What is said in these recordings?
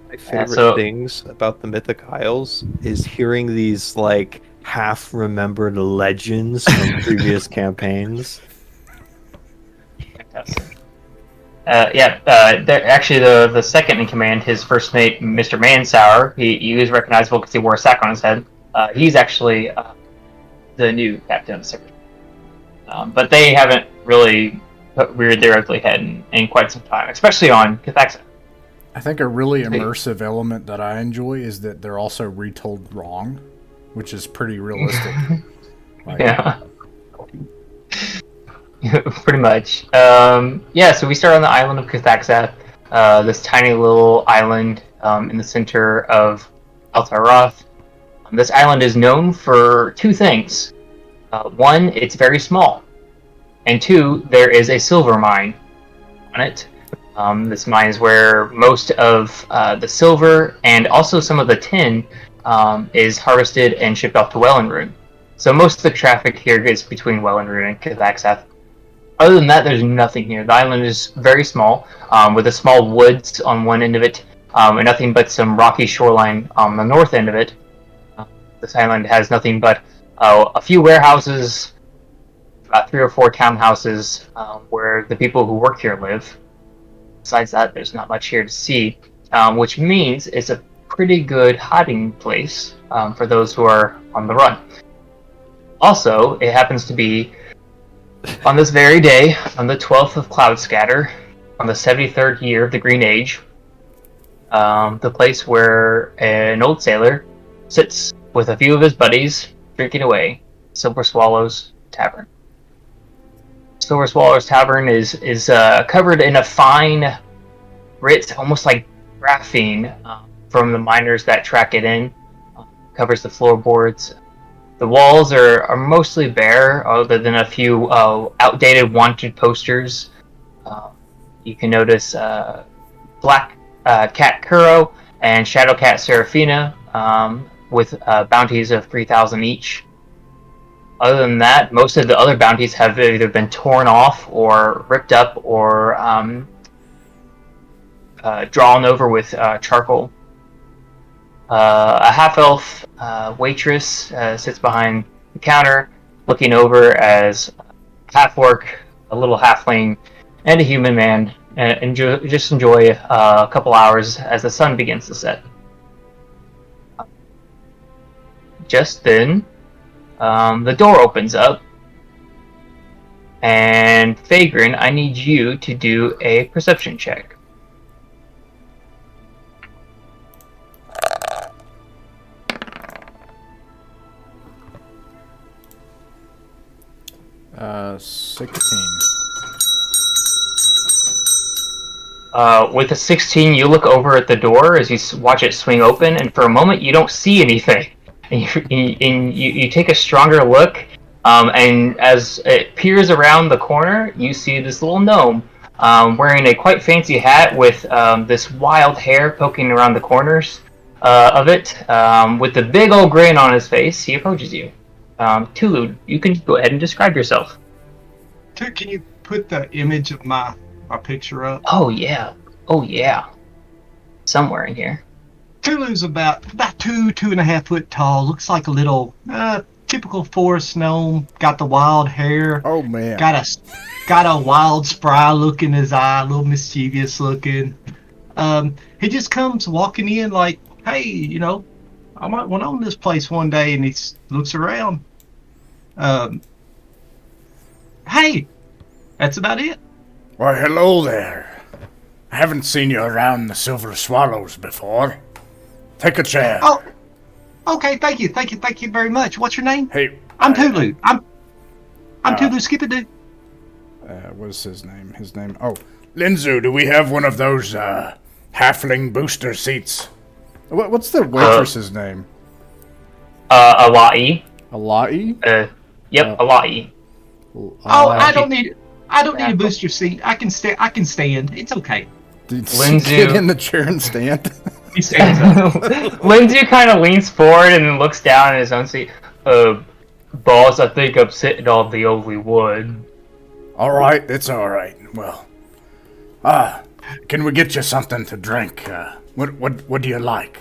My favorite things about the Mythic Isles is hearing these like half-remembered legends from previous campaigns. Fantastic. Actually, the second in command, his first mate, Mr. Mansour, he was recognizable because he wore a sack on his head. He's actually the new captain of the second. But they haven't really reared their ugly head in quite some time, especially on Cathaxa. I think a really immersive element that I enjoy is that they're also retold wrong, which is pretty realistic. Yeah. Pretty much. So we start on the island of Cathaxa, this tiny little island in the center of Altaroth. This island is known for two things. One, it's very small. And two, there is a silver mine on it. This mine is where most of the silver and also some of the tin is harvested and shipped off to Wellenrune. So most of the traffic here is between Wellenrune and Cathaxa. Other than that, there's nothing here. The island is very small, with a small woods on one end of it, and nothing but some rocky shoreline on the north end of it. This island has nothing but a few warehouses, about 3 or 4 townhouses where the people who work here live. Besides that, there's not much here to see, which means it's a pretty good hiding place for those who are on the run. Also, it happens to be on this very day, on the 12th of Cloudscatter, on the 73rd year of the Green Age, the place where an old sailor sits with a few of his buddies drinking away, Silver Swallow's Tavern. Silver Swallow's Tavern is covered in a fine grit, almost like graphene, from the miners that track it in. Covers the floorboards. The walls are mostly bare, other than a few outdated wanted posters. You can notice Black Cat Kuro and Shadow Cat Seraphina with bounties of 3,000 each. Other than that, most of the other bounties have either been torn off or ripped up or drawn over with charcoal. A half-elf waitress sits behind the counter, looking over as a half-orc, a little halfling, and a human man, and enjoy a couple hours as the sun begins to set. Just then, the door opens up, and Fagrin, I need you to do a perception check. 16. With a 16, you look over at the door as you watch it swing open, and for a moment you don't see anything. And you take a stronger look, and as it peers around the corner, you see this little gnome wearing a quite fancy hat with this wild hair poking around the corners of it. With the big old grin on his face, he approaches you. Tulu, you can go ahead and describe yourself. Can you put the image of my picture up? Oh yeah. Somewhere in here. Tulu's about 2.5 foot tall. Looks like a little typical forest gnome. Got the wild hair. Oh man. Got a wild spry look in his eye, a little mischievous looking. He just comes walking in like, hey, I might want to own this place one day, and he looks around. Hey, that's about it. Why, hello there. I haven't seen you around the Silver Swallows before. Take a chair. Oh, okay. Thank you very much. What's your name? Hey, I'm Tulu. I'm Tulu Skipidoo. What's his name? Linzu, do we have one of those halfling booster seats? What's the waitress's name? Alai. Alai? Yep, Alai. I don't need a booster seat. I can stand. It's okay. Did Lindsay get in the chair and stand? He stands up. Lindsay kind of leans forward and looks down at his own seat. Boss, I think I'm sitting on the only wood. All right, it's all right. Well, can we get you something to drink? What do you like?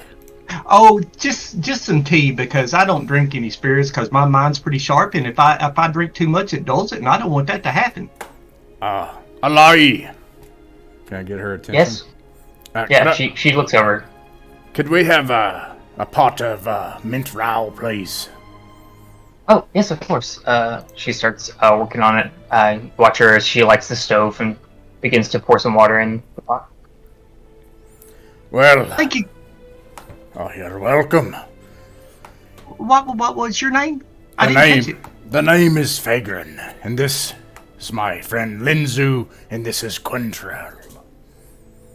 Oh, just some tea because I don't drink any spirits because my mind's pretty sharp, and if I drink too much, it dulls it, and I don't want that to happen. Alai. Can I get her attention? Yes. Yeah, she looks over. Could we have a pot of mint row, please? Oh, yes, of course. She starts working on it. I watch her as she lights the stove and begins to pour some water in the pot. Well, Thank you. oh, you're welcome. What was your name? I didn't catch it. The name is Fagrin, and this is my friend Linzu, and this is Quintrell.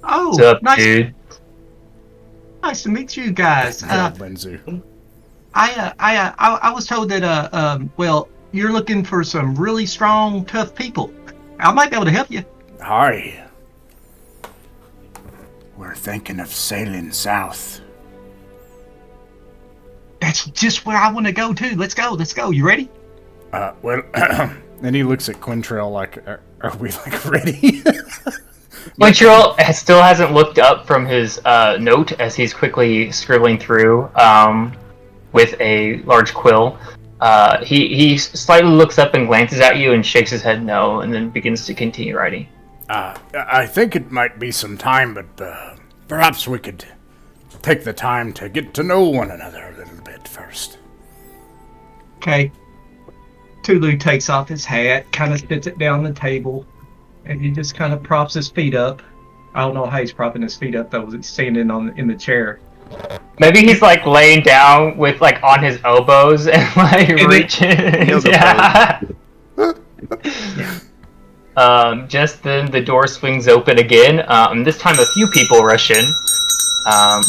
Oh, What's up, nice, dude? nice to meet you guys. Linzu. I was told that well, you're looking for some really strong, tough people. I might be able to help you. Hi. We're thinking of sailing south. That's just where I want to go too. Let's go. You ready? Well, And he looks at Quintrell like, are we like ready? Montreal still hasn't looked up from his note as he's quickly scribbling through with a large quill. He slightly looks up and glances at you and shakes his head no, and then begins to continue writing. I think it might be some time, but perhaps we could take the time to get to know one another a little bit first. Okay. Tulu takes off his hat, kind of sits it down on the table, and he just kind of props his feet up. I don't know how he's propping his feet up though. He's standing in the chair. Maybe he's like laying down with like on his elbows and like reaching. Yeah. Just then the door swings open again. This time a few people rush in.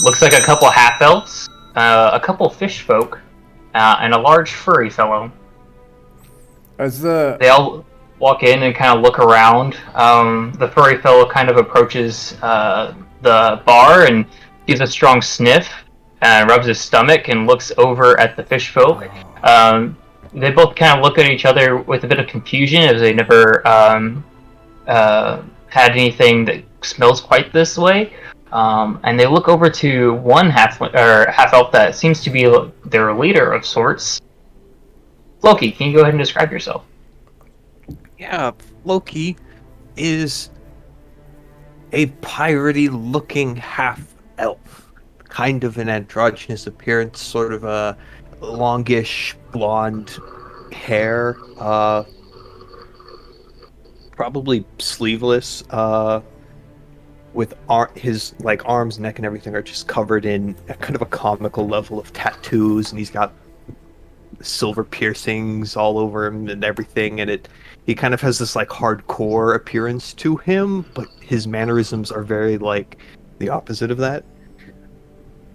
Looks like a couple half-elves, a couple fish folk, and a large furry fellow. They all walk in and kind of look around. The furry fellow kind of approaches the bar and gives a strong sniff and rubs his stomach and looks over at the fish folk. They both kind of look at each other with a bit of confusion as they never had anything that smells quite this way. And they look over to one half elf that seems to be their leader of sorts. Loki, can you go ahead and describe yourself? Yeah, Loki is a piratey-looking half-elf, kind of an androgynous appearance, sort of a longish blonde hair, probably sleeveless, with his like arms, neck, and everything are just covered in a kind of a comical level of tattoos, and he's got silver piercings all over him and everything, and he kind of has this like hardcore appearance to him, but his mannerisms are very like the opposite of that.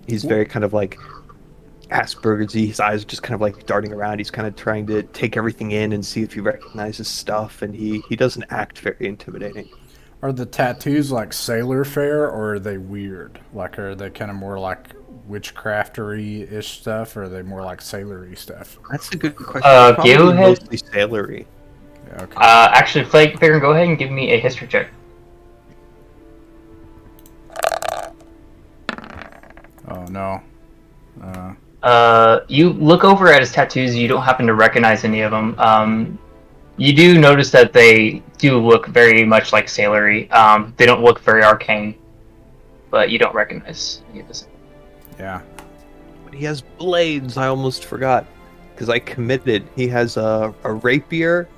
He's very kind of like Asperger's-y. His eyes are just kind of like darting around. He's kind of trying to take everything in and see if he recognizes stuff, and he doesn't act very intimidating. Are the tattoos like sailor fare, or are they weird? Like, are they kind of more like witchcraftery-ish stuff, or are they more like sailory stuff? That's a good question. Go Probably ahead. mostly sailory. Yeah, okay. Actually, Fagrin, go ahead and give me a history check. Oh, no. You look over at his tattoos. You don't happen to recognize any of them. You do notice that they do look very much like sailory. They don't look very arcane, but you don't recognize any of this. Yeah. He has blades. I almost forgot because I committed. He has a rapier,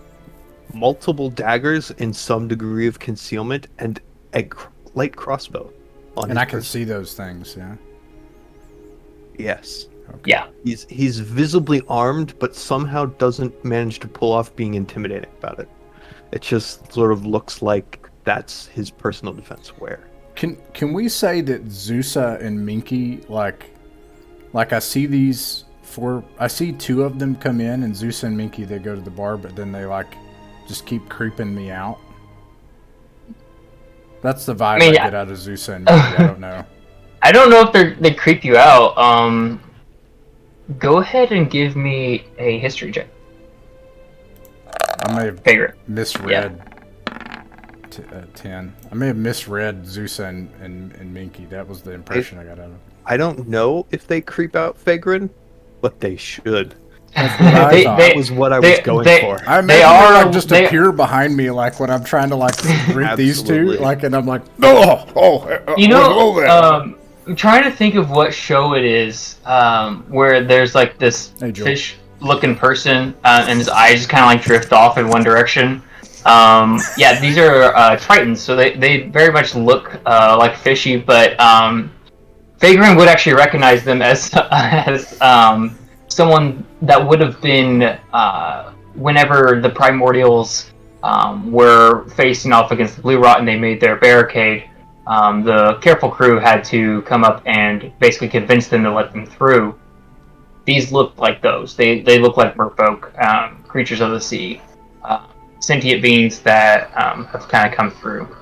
multiple daggers in some degree of concealment, and a light crossbow. And I can see those things, yeah. Yes. Okay. Yeah. He's visibly armed, but somehow doesn't manage to pull off being intimidating about it. It just sort of looks like that's his personal defense wear. Can we say that Zusa and Minky, like I see these I see two of them come in, and Zusa and Minky, they go to the bar, but then they like just keep creeping me out. That's the vibe I get out of Zusa and Minky. I don't know. I don't know if they creep you out. Go ahead and give me a history check. I may have Figure it. misread. 10. I may have misread Zeus and Minky. That was the impression I got out of it. I don't know if they creep out Fagrin, but they should. That's what I thought. That was what I was going for. I imagine they just appear behind me, like when I'm trying to like greet these two, like, and I'm like, I'm trying to think of what show it is, where there's like this fish-looking person, and his eyes just kind of like drift off in one direction. Yeah, these are Tritons, so they very much look like fishy, but Fagrin would actually recognize them as someone that would have been whenever the Primordials were facing off against the Blue Rot and they made their barricade. The Careful crew had to come up and basically convince them to let them through. These look like those. They look like merfolk, creatures of the sea, sentient beings that have kind of come through.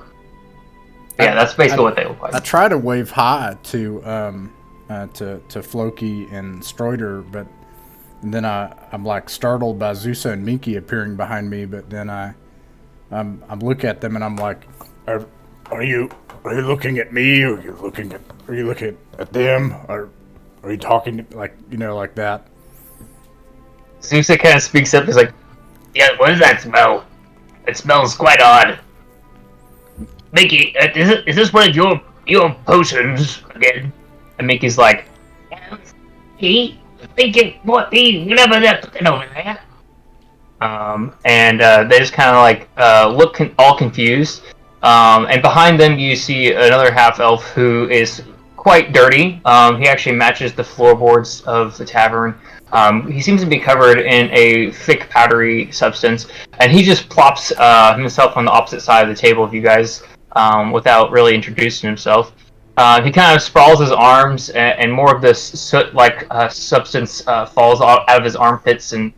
Yeah, that's basically what they look like. I try to wave hi to Floki and Stroider, but then I'm like startled by Zusa and Minky appearing behind me. But then I'm looking at them and I'm like, Are you looking at me? Are you looking at them? Or are you talking like that? Zusa kind of speaks up. He's like, "Yeah, what does that smell? It smells quite odd." Mickey, is this one of your potions again? And Mickey's like, he thinking what whatever they're putting over there. And they just kind of like look all confused. And behind them you see another half elf who is quite dirty. He actually matches the floorboards of the tavern. He seems to be covered in a thick powdery substance, and he just plops himself on the opposite side of the table of you guys. Without really introducing himself. He kind of sprawls his arms, and more of this soot-like substance falls out of his armpits and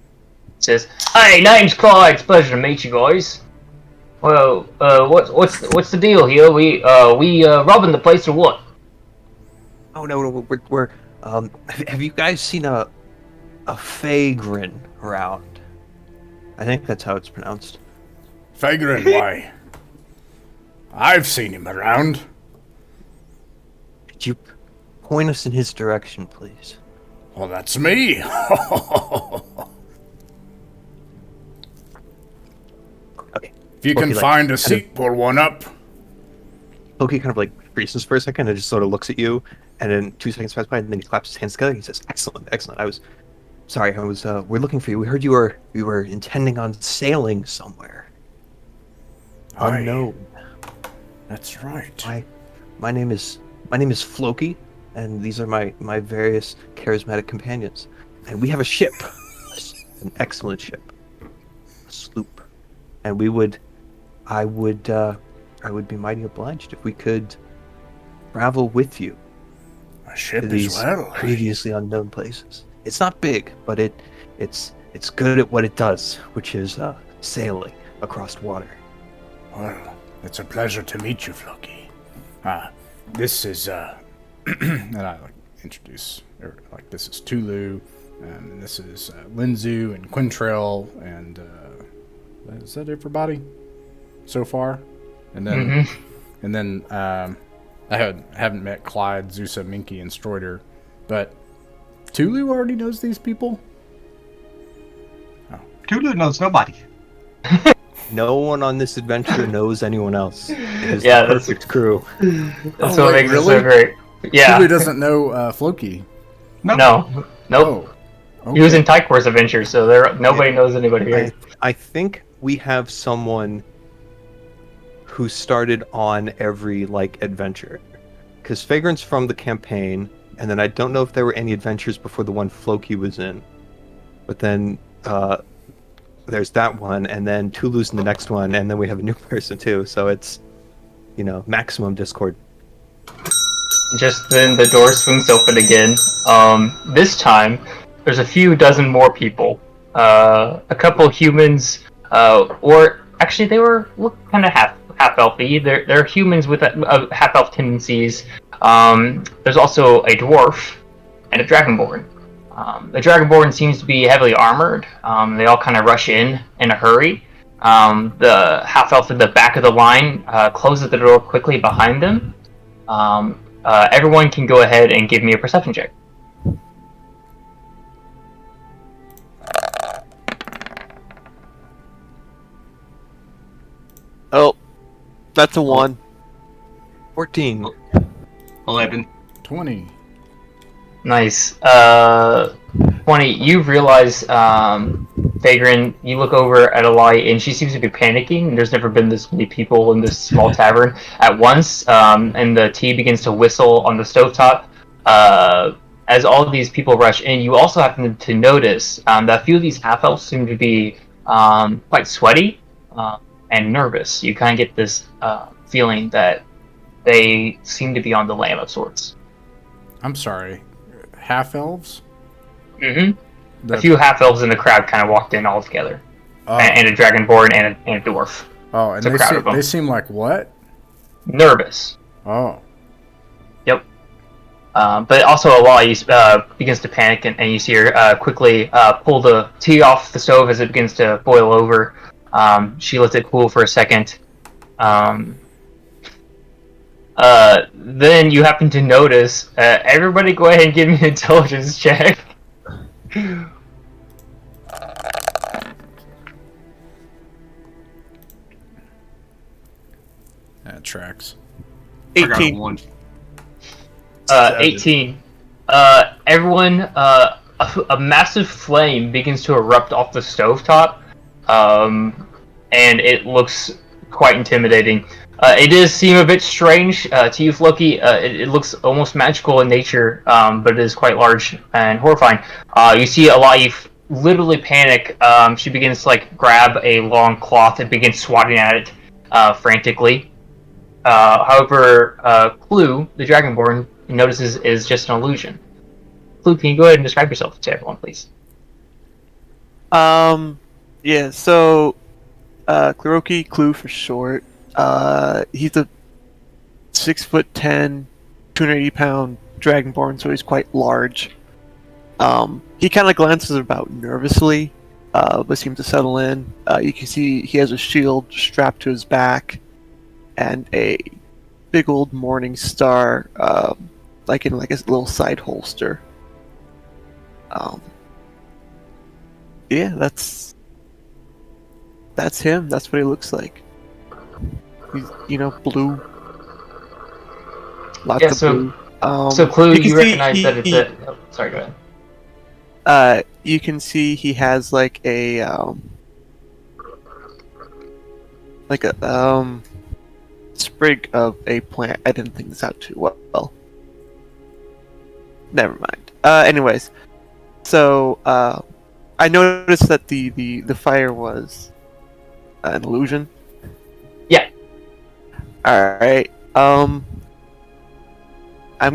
says, "Hey, name's Clyde. It's a pleasure to meet you guys. Well, what's the deal here? We robbing the place or what?" Oh no, we're have you guys seen a Fagrin around? I think that's how it's pronounced. Fagrin, why? I've seen him around. Could you point us in his direction, please? Well, that's me. Okay. If you can find a seat, pull one up. Loki kind of like freezes for a second and just sort of looks at you, and then 2 seconds pass by, and then he claps his hands together. And he says, "Excellent. We're looking for you. We heard you were intending on sailing somewhere. Unknown." That's right. My name is Floki, and these are my various charismatic companions. And we have a ship, an excellent ship, a sloop. And I would be mighty obliged if we could travel with you. A ship to these as well. previously unknown places. It's not big, but it's good at what it does, which is sailing across water. Well, it's a pleasure to meet you, Floki. This is and I introduce this is Tulu, and this is Linzu and Quintrell, and is that everybody so far? And then I haven't met Clyde, Zusa, Minky, and Stroider, but Tulu already knows these people. Oh. Tulu knows nobody. No one on this adventure knows anyone else. It's the perfect crew. That's what makes it so great. Yeah. Tulu doesn't know Floki. No. Nope. Oh, okay. He was in Tychor's adventure, so nobody knows anybody here. I think we have someone who started on every adventure, because Fagrin's from the campaign, and then I don't know if there were any adventures before the one Floki was in, but then there's that one, and then Tulu's in the next one, and then we have a new person too. So it's maximum Discord. Just then the door swings open again. This time there's a few dozen more people. A couple humans, or actually they look kind of half elfy. They're humans with half elf tendencies. There's also a dwarf and a dragonborn. The dragonborn seems to be heavily armored. They all kind of rush in a hurry. The half elf at the back of the line closes the door quickly behind them. Everyone can go ahead and give me a perception check. Oh, that's a 1. 14. 11. 20. Nice. 20. You realize, Vagrant, you look over at Alai, and she seems to be panicking. There's never been this many people in this small tavern at once, and the tea begins to whistle on the stovetop. As all of these people rush in, you also happen to notice that a few of these half-elves seem to be quite sweaty and nervous. You kind of get this feeling that they seem to be on the lam of sorts. I'm sorry. Half elves? Mm-hmm. A few half-elves in the crowd kind of walked in all together. And a dragonborn and a dwarf. Oh, and they seem like what? Nervous. Oh. Yep. But also Alai begins to panic, and you see her quickly pull the tea off the stove as it begins to boil over. She lets it cool for a second. Then you happen to notice, everybody go ahead and give me an intelligence check. That tracks. 18. 18. Everyone, a massive flame begins to erupt off the stovetop, and it looks quite intimidating. It does seem a bit strange to you, Floki. It looks almost magical in nature, but it is quite large and horrifying. You see Alai literally panic. She begins to grab a long cloth and begins swatting at it frantically. However, Clue, the Dragonborn, notices is just an illusion. Clue, can you go ahead and describe yourself to everyone, please? Yeah, so Kleroki, Clue for short. He's a 6'10", 280-pound Dragonborn, so he's quite large. He kind of glances about nervously, but seems to settle in. You can see he has a shield strapped to his back, and a big old morning star, in a little side holster. Yeah, that's him. That's what he looks like. He's, blue. Lots of blue. So Clue, you recognize that it's a... Oh, sorry, go ahead. You can see he has a sprig of a plant. I didn't think this out too well. Never mind. Anyways, so I noticed that the fire was an illusion. Yeah. Alright. I'm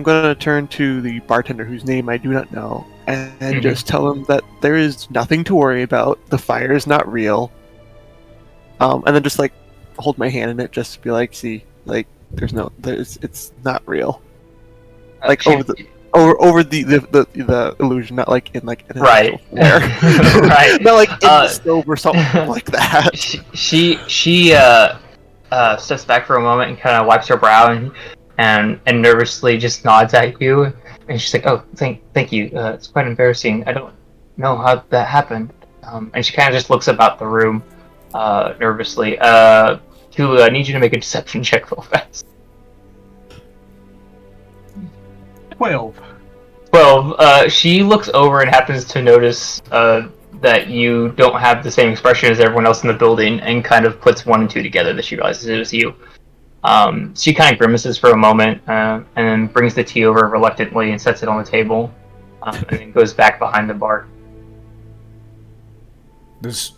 gonna turn to the bartender whose name I do not know and just tell him that there is nothing to worry about. The fire is not real. And then just hold my hand in it just to be see, it's not real. Over the illusion, not in an right. Flare. Right. Not in the stove or something like that. She steps back for a moment and kind of wipes her brow and nervously just nods at you, and she's like, "Oh, thank you. It's quite embarrassing. I don't know how that happened." And she kind of just looks about the room nervously. Tulu, I need you to make a deception check real fast. 12. 12. She looks over and happens to notice that you don't have the same expression as everyone else in the building, and kind of puts 1 and 2 together that she realizes it was you. She kind of grimaces for a moment, and then brings the tea over reluctantly and sets it on the table, and then goes back behind the bar. Does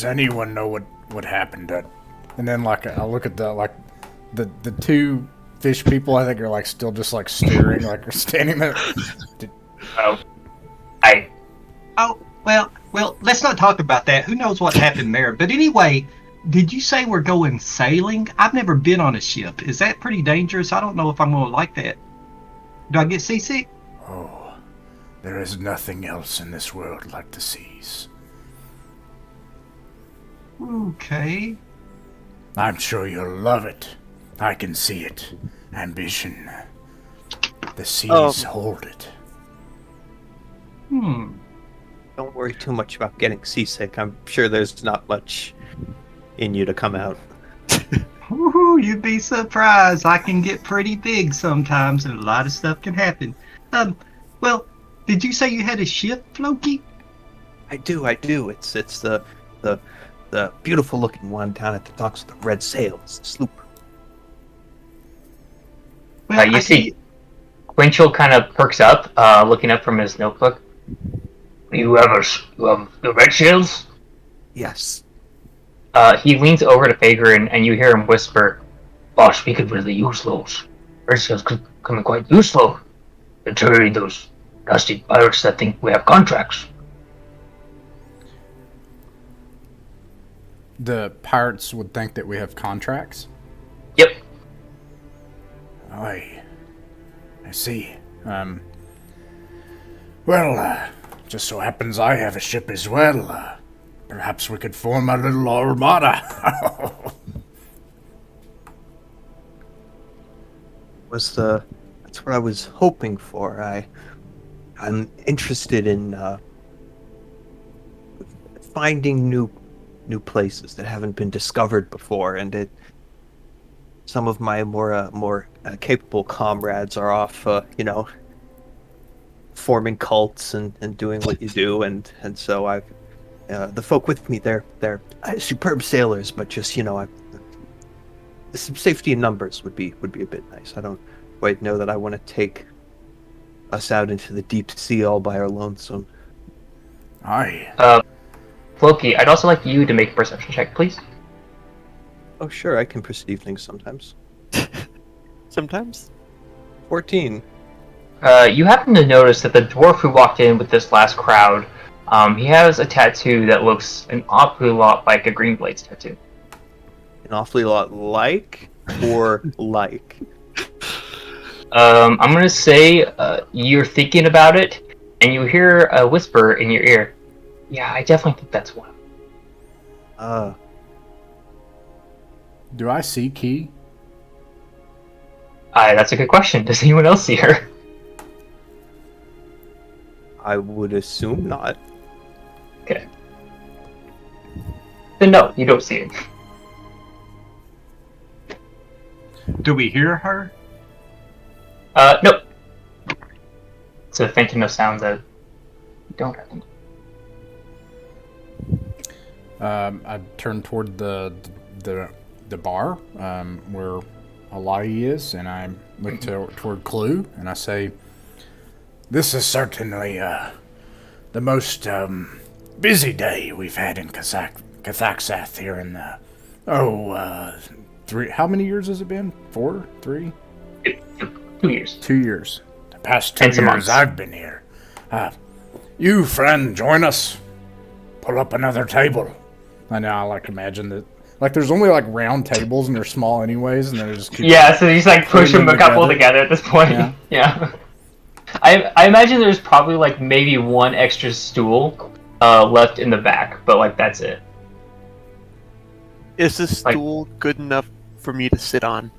anyone know what happened? And then I look at the two fish people. I think are still just staring, are standing there. Oh, Well, let's not talk about that. Who knows what happened there? But anyway, did you say we're going sailing? I've never been on a ship. Is that pretty dangerous? I don't know if I'm going to like that. Do I get seasick? Oh, there is nothing else in this world like the seas. Okay. I'm sure you'll love it. I can see it. Ambition. The seas hold it. Don't worry too much about getting seasick. I'm sure there's not much in you to come out. Woohoo, you'd be surprised. I can get pretty big sometimes, and a lot of stuff can happen. Well, did you say you had a ship, Floki? I do. It's the beautiful looking one down at the docks with the red sails, the sloop. Well, You see, Winchell kind of perks up, looking up from his notebook. You have the red sails? Yes. He leans over to Fagrin, and you hear him whisper, "Boss, we could really use those. Red sails could come in quite useful. Deterring those nasty pirates that think we have contracts." The pirates would think that we have contracts. Yep. I see. Just so happens I have a ship as well. Perhaps we could form a little armada. That's what I was hoping for. I'm interested in finding new places that haven't been discovered before, and some of my more capable comrades are off, forming cults and doing what you do, and so I've the folk with me, they're superb sailors, but just some safety in numbers would be a bit nice. I don't quite know that I want to take us out into the deep sea all by our lonesome. Aye. Floki, I'd also like you to make a perception check, please. Oh sure, I can perceive things sometimes. Sometimes. 14. You happen to notice that the dwarf who walked in with this last crowd, he has a tattoo that looks an awfully lot like a Green Blades tattoo. An awfully lot like or like? I'm gonna say you're thinking about it, and you hear a whisper in your ear. Yeah, I definitely think that's one. Do I see Key? That's a good question. Does anyone else see her? I would assume not. Okay. Then no, you don't see it. Do we hear her? Nope. It's a faint enough sound that you don't have to. I turn toward the bar where Alai is, and I look toward Clue, and I say, This is certainly the most busy day we've had in Kazakhstan here in the... 3. How many years has it been? 4? 3? 2 years. 2 years. The past 2 And some years months. I've been here. You, friend, join us. Pull up another table. I know. I like imagine that. Like, there's only like round tables, and they're small anyways, and they're just keep Yeah, so he's like push putting them a couple together. together at this point. Yeah. Yeah. I imagine there's probably like maybe one extra stool left in the back, but like that's it. Is this Like- stool good enough for me to sit on?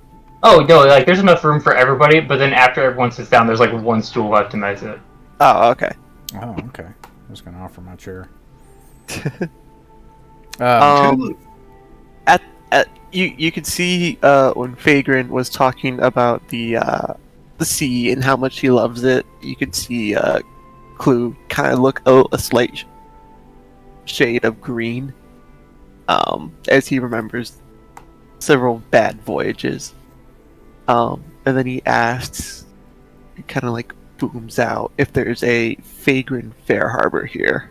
Oh no, like there's enough room for everybody, but then after everyone sits down, there's like one stool left and that's it. Oh, okay. Oh, okay. I was gonna offer my chair. You could see when Fagrin was talking about the sea and how much he loves it. You could see Clue kind of look a slight shade of green, as he remembers several bad voyages. And then he asks, it kind of like booms out, if there's a Fagrin Fair Harbor here.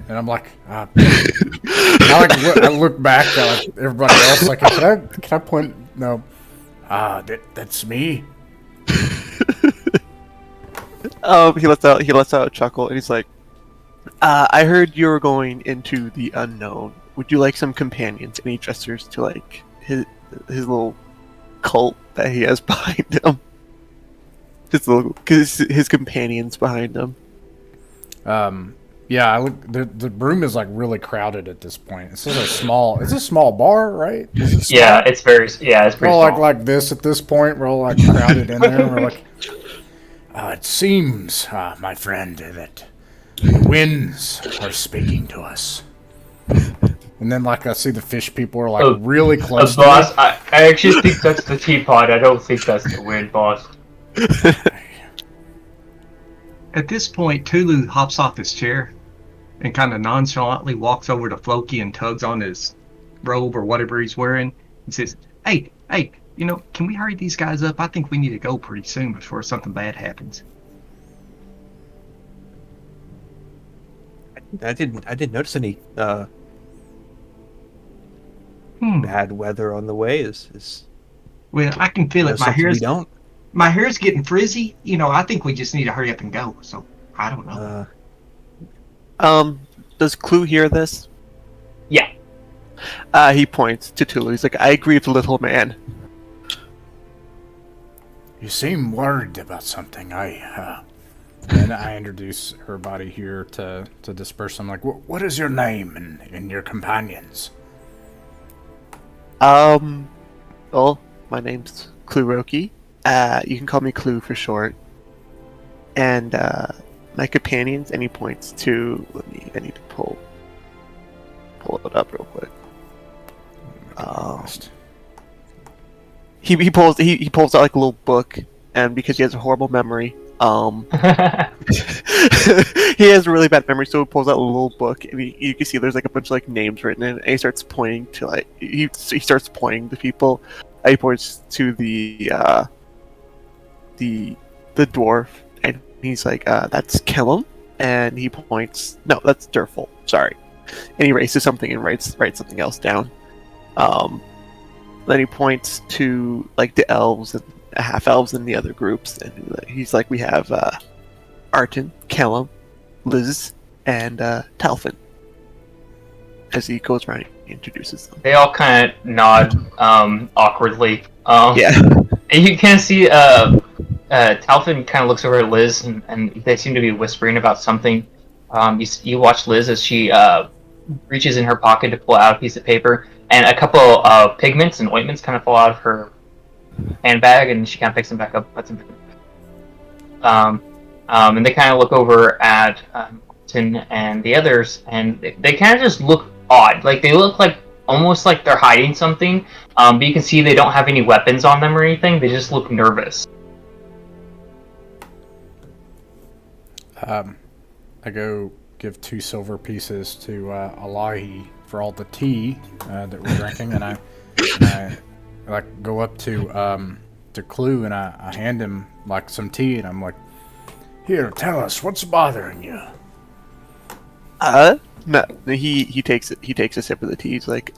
And I'm like, I look back at like everybody else. Like, can I point? No. That's me. He lets out a chuckle, and he's like, "I heard you were going into the unknown. Would you like some companions?" And he gestures to like his little cult that he has behind him. His companions behind him. Yeah, I look. The room is like really crowded at this point. It's just a small. It's a small bar, right? Is it small? Yeah, it's pretty We're small. all like this at this point. We're all like crowded in there. And we're like, It seems, my friend, that the winds are speaking to us. and then like I see the fish people are like really close. Boss, to me. I actually think that's the teapot. I don't think that's the wind, boss. At this point, Tulu hops off his chair and kind of nonchalantly walks over to Floki and tugs on his robe or whatever he's wearing and says, hey, can we hurry these guys up? I think we need to go pretty soon before something bad happens. I didn't notice any Hmm. bad weather on the way. Is Well, I can feel it. don't. My hair's getting frizzy. I think we just need to hurry up and go. So, I don't know. Does Clue hear this? Yeah. He points to Tulu. He's like, I agree with the little man. You seem worried about something. And I introduce her body here to disperse. I'm like, What is your name and your companions? Well, my name's Cluroki. You can call me Clue for short. And my companions, and he points to. I need to pull it up real quick. He pulls out like a little book, and because he has a horrible memory, he has a really bad memory, so he pulls out a little book, and you can see there's like a bunch of like names written in it, and he starts pointing to like he starts pointing to people. He points to the dwarf, and he's like, "That's Kellum," and he points. No, that's Durful. Sorry, and he erases something and writes something else down. Then he points to like the elves and half elves in the other groups, and he's like, "We have Arton, Kellum, Liz, and Talfin." As he goes around, he introduces them. They all kind of nod awkwardly. Yeah. And you can see Talfin kind of looks over at Liz, and they seem to be whispering about something. You watch Liz as she reaches in her pocket to pull out a piece of paper, and a couple of pigments and ointments kind of fall out of her handbag, and she kind of picks them back up, puts them back. And they kind of look over at Martin and the others, and they kind of just look odd. Like, they look like almost like they're hiding something, but you can see they don't have any weapons on them or anything. They just look nervous. I go give 2 silver pieces to Alahi for all the tea that we're drinking, and I like go up to Clue and I hand him like some tea, and I'm like, Here, tell us, what's bothering you? No. He takes it. He takes a sip of the tea. He's like,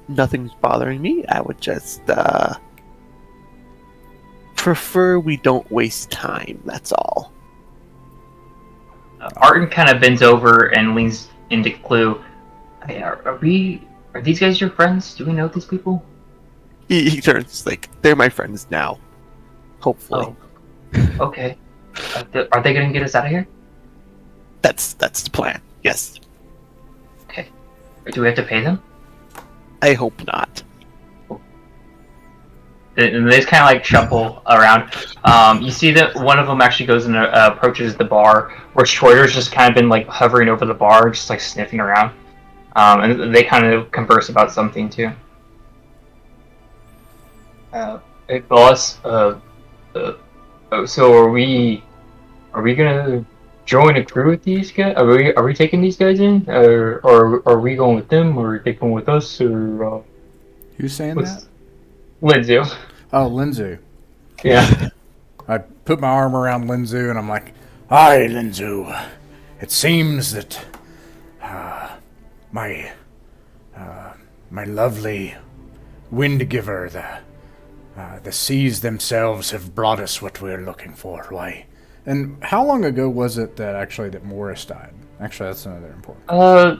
nothing's bothering me. I would just prefer we don't waste time. That's all. Arton kind of bends over and leans into Clue. Hey, are these guys your friends? Do we know these people? He turns like, they're my friends now. Hopefully. Oh. Okay. Are they going to get us out of here? That's the plan. Yes. Okay. Do we have to pay them? I hope not. And they just kind of like shuffle around. You see that one of them actually goes and approaches the bar, where Schroeder's just kind of been like hovering over the bar, just like sniffing around. And they kind of converse about something too. Hey boss, so are we gonna join a crew with these guys? Are we taking these guys in, or are we going with them, or are they going with us, or who's saying that? Lindsay. Oh, Lindsay. Yeah. I put my arm around Lindsay and I'm like, Aye, Linzu. It seems that my lovely wind giver, the seas themselves have brought us what we're looking for. Why? and how long ago was it that Morris died? Actually, that's another important. I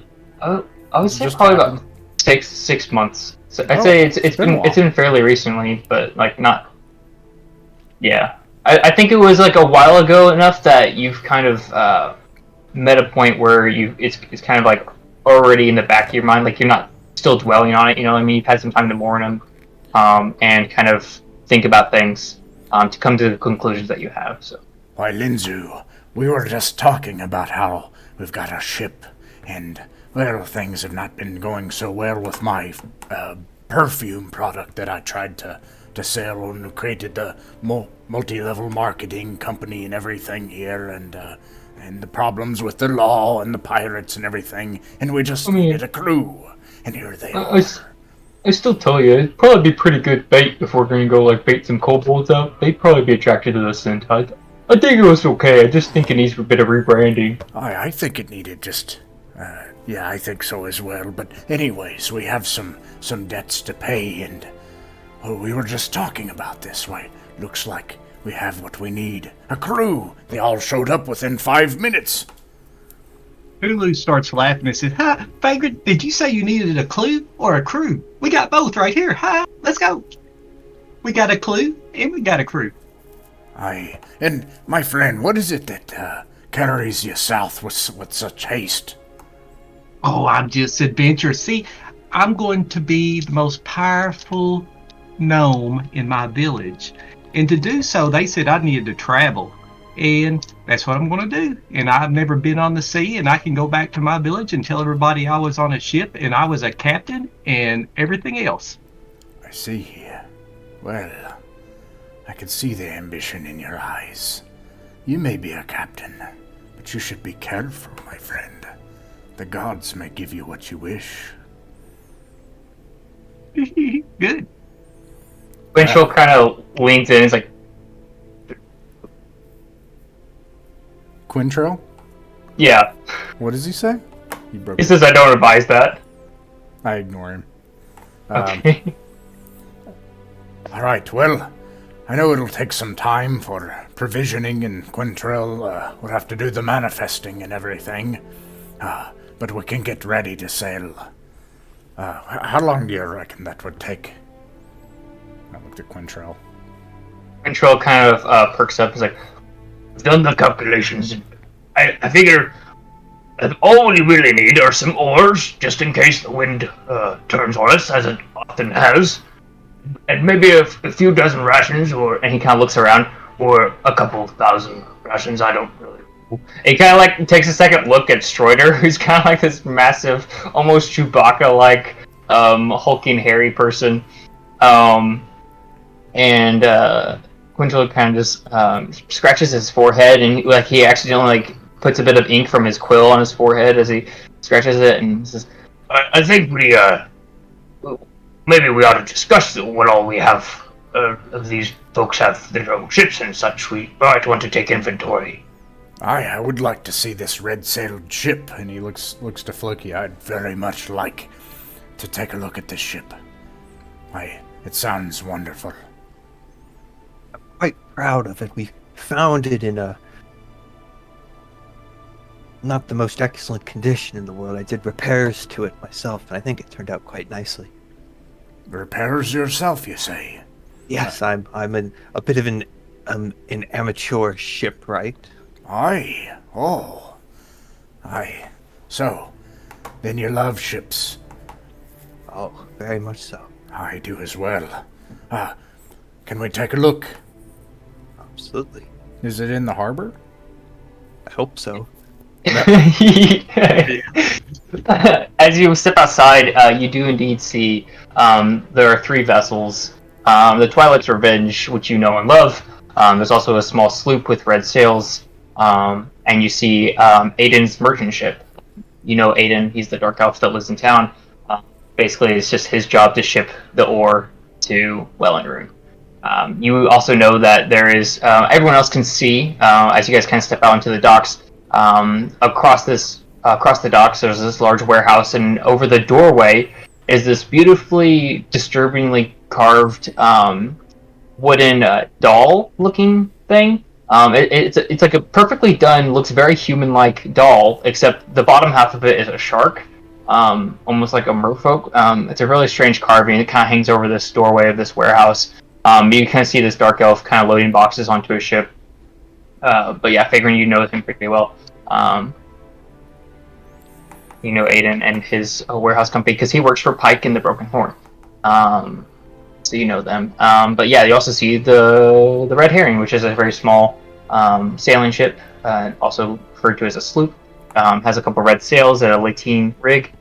would say Just probably happened? about 6 months. So I'd Oh, say it's it's been a been fairly recently, but like not. Yeah, I think it was like a while ago enough that you've kind of met a point where it's kind of like already in the back of your mind, like you're not still dwelling on it. You know what I mean? You've had some time to mourn them, and kind of think about things to come to the conclusions that you have. So. Why, Linzu, we were just talking about how we've got a ship, and, well, things have not been going so well with my perfume product that I tried to sell and created the multi-level marketing company and everything here, and the problems with the law and the pirates and everything, and we just needed a crew, and here they are. I still tell you, it'd probably be pretty good bait if we're going to go, like, bait some kobolds out. They'd probably be attracted to this scent. I think it was okay. I just think it needs a bit of rebranding. I think it needed just... yeah, I think so as well. But anyways, we have some debts to pay, and... oh, we were just talking about this. Why, looks like we have what we need. A crew! They all showed up within 5 minutes. Hulu starts laughing and says, "Hi, Vagrant, did you say you needed a clue or a crew? We got both right here. Hi, let's go. We got a clue and we got a crew." Aye, and my friend, what is it that carries you south with such haste? Oh, I'm just adventurous. See, I'm going to be the most powerful gnome in my village. And to do so, they said I needed to travel. And that's what I'm going to do. And I've never been on the sea, and I can go back to my village and tell everybody I was on a ship and I was a captain and everything else. I see. Well, I can see the ambition in your eyes. You may be a captain, but you should be careful, my friend. The gods may give you what you wish. Good. Winchell kind of leans in and is like, Quintrell? yeah. What does he say? He broke He says, I don't advise that. I ignore him. Okay. All right, well, I know it'll take some time for provisioning, and Quintrell will have to do the manifesting and everything. But we can get ready to sail. How long do you reckon that would take? I looked at Quintrell. Winchell kind of perks up. He's like, I've done the calculations. I figure that all we really need are some oars, just in case the wind turns on us, as it often has. And maybe a few dozen rations, and he kind of looks around, or a couple thousand rations. I don't really know. He kind of like takes a second look at Stroider, who's kind of like this massive, almost Chewbacca-like, hulking, hairy person. And Quintel kind of just scratches his forehead, and like he accidentally like puts a bit of ink from his quill on his forehead as he scratches it, and says, "I think we maybe we ought to discuss what all we have. Of these folks have their own ships and such. We might want to take inventory." I would like to see this red-sailed ship, and he looks to Floki. I'd very much like to take a look at this ship. It sounds wonderful. I'm quite proud of it. We found it in a not the most excellent condition in the world. I did repairs to it myself, and I think it turned out quite nicely. Repairs yourself, you say? Yes, I'm a bit of an amateur shipwright. Aye. Oh. Aye. So, then you love ships. Oh, very much so. I do as well. Can we take a look? Absolutely. Is it in the harbor? I hope so. As you step outside, you do indeed see there are 3 vessels. The Twilight's Revenge, which you know and love. There's also a small sloop with red sails. And you see Aiden's merchant ship. You know Aiden, he's the dark elf that lives in town. Basically, it's just his job to ship the ore to Wellenrune. You also know that there is, everyone else can see, as you guys kind of step out into the docks, across the docks, there's this large warehouse, and over the doorway is this beautifully, disturbingly carved wooden doll-looking thing. It's like a perfectly done, looks very human-like doll, except the bottom half of it is a shark, almost like a merfolk. It's a really strange carving. It kind of hangs over this doorway of this warehouse. You kind of see this dark elf kind of loading boxes onto a ship. But yeah, figuring you know him pretty well. you know Aiden and his warehouse company because he works for Pike and the Broken Horn. So you know them. But yeah, you also see the Red Herring, which is a very small sailing ship, also referred to as a sloop. Has a couple red sails and a lateen rig.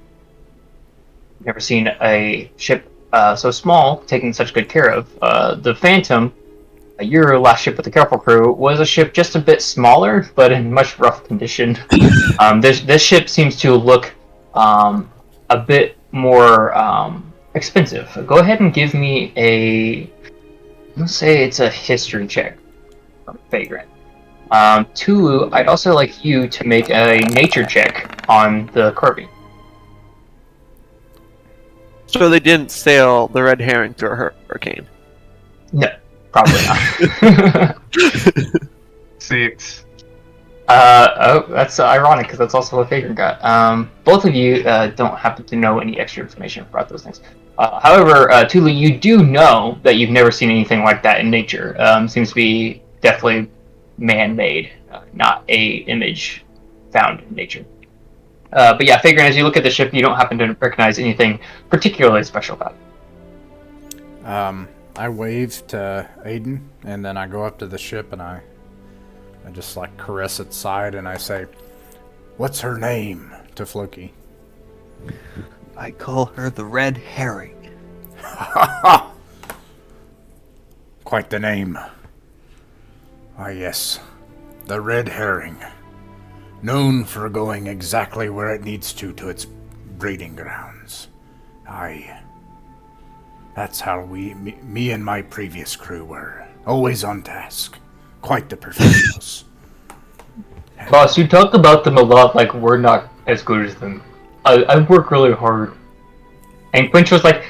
Never seen a ship so small taken such good care of. The Phantom, your last ship with the Careful crew, was a ship just a bit smaller, but in much rough condition. This ship seems to look a bit more expensive. Go ahead and give me let's say it's a history check from Vagrant. Tulu, I'd also like you to make a nature check on the Corby. So they didn't sail the Red Herring through a hurricane. No, probably not. 6. That's ironic because that's also what Vagrant got. Both of you don't happen to know any extra information about those things. However, Tulu, you do know that you've never seen anything like that in nature. Seems to be definitely man-made, not a image found in nature. But yeah, Vagrant, as you look at the ship, you don't happen to recognize anything particularly special about it. I wave to Aiden, and then I go up to the ship, and I just like caress its side, and I say, "What's her name?" to Floki. I call her the Red Herring. Quite the name. Ah, yes. The Red Herring. Known for going exactly where it needs to its breeding grounds. Aye. That's how me and my previous crew were. Always on task. Quite the professionals. Boss, you talk about them a lot like we're not as good as them. I work really hard. And Quinch was like,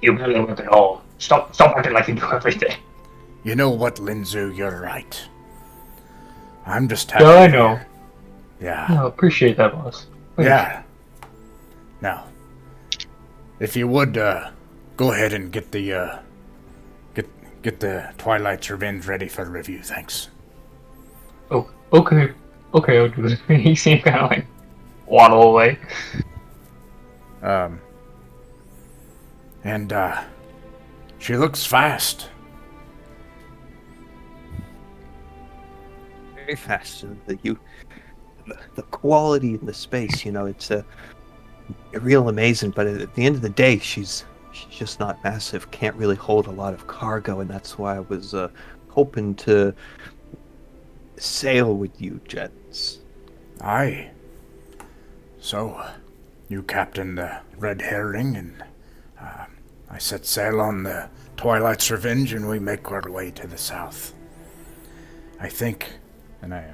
you barely work at all. Stop acting like you do everything. You know what, Linzu, you're right. I'm just happy. Yeah, I know. Yeah. No, appreciate that, boss. Yeah. Now, if you would, go ahead and get the, get the Twilight's Revenge ready for review, thanks. Oh, okay. Okay, I'll do it. He seemed kind of like waddle away. And, she looks fast. Very fast. And the quality in the space, you know, it's real amazing. But at the end of the day, she's just not massive. Can't really hold a lot of cargo, and that's why I was hoping to sail with you, gents. Aye. So, you captain the Red Herring, and I set sail on the Twilight's Revenge, and we make our way to the south. I think, and I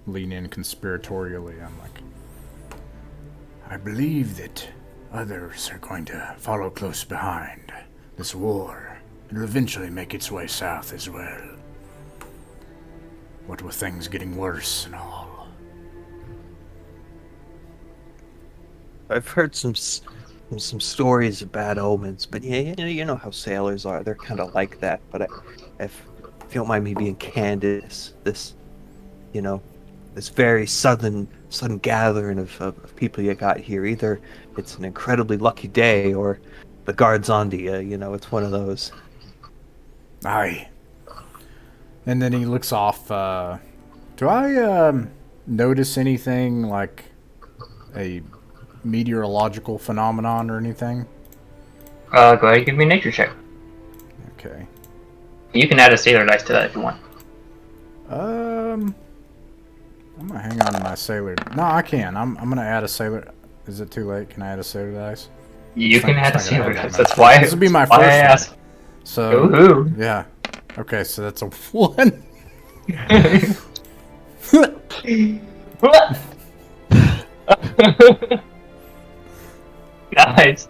lean in conspiratorially, I'm like, I believe that others are going to follow close behind. This war, it'll eventually make its way south as well. What with things getting worse and all. I've heard some stories of bad omens, but yeah, you know how sailors are. They're kind of like that. But if you don't mind me being candid, this you know, this very sudden gathering of people you got here. Either it's an incredibly lucky day, or the guard's onto you. You know, it's one of those. Aye. And then he looks off. Do I notice anything like a meteorological phenomenon or anything? Go ahead and give me a nature check. Okay. You can add a sailor dice to that if you want. I'm gonna hang on to my sailor. No, I can. I'm gonna add a sailor. Is it too late? Can I add a sailor dice? You can add a It's not sailor gonna add dice. that That's why. This will be my why I first asked. one. So Ooh. yeah. Okay, so that's a 1. Nice.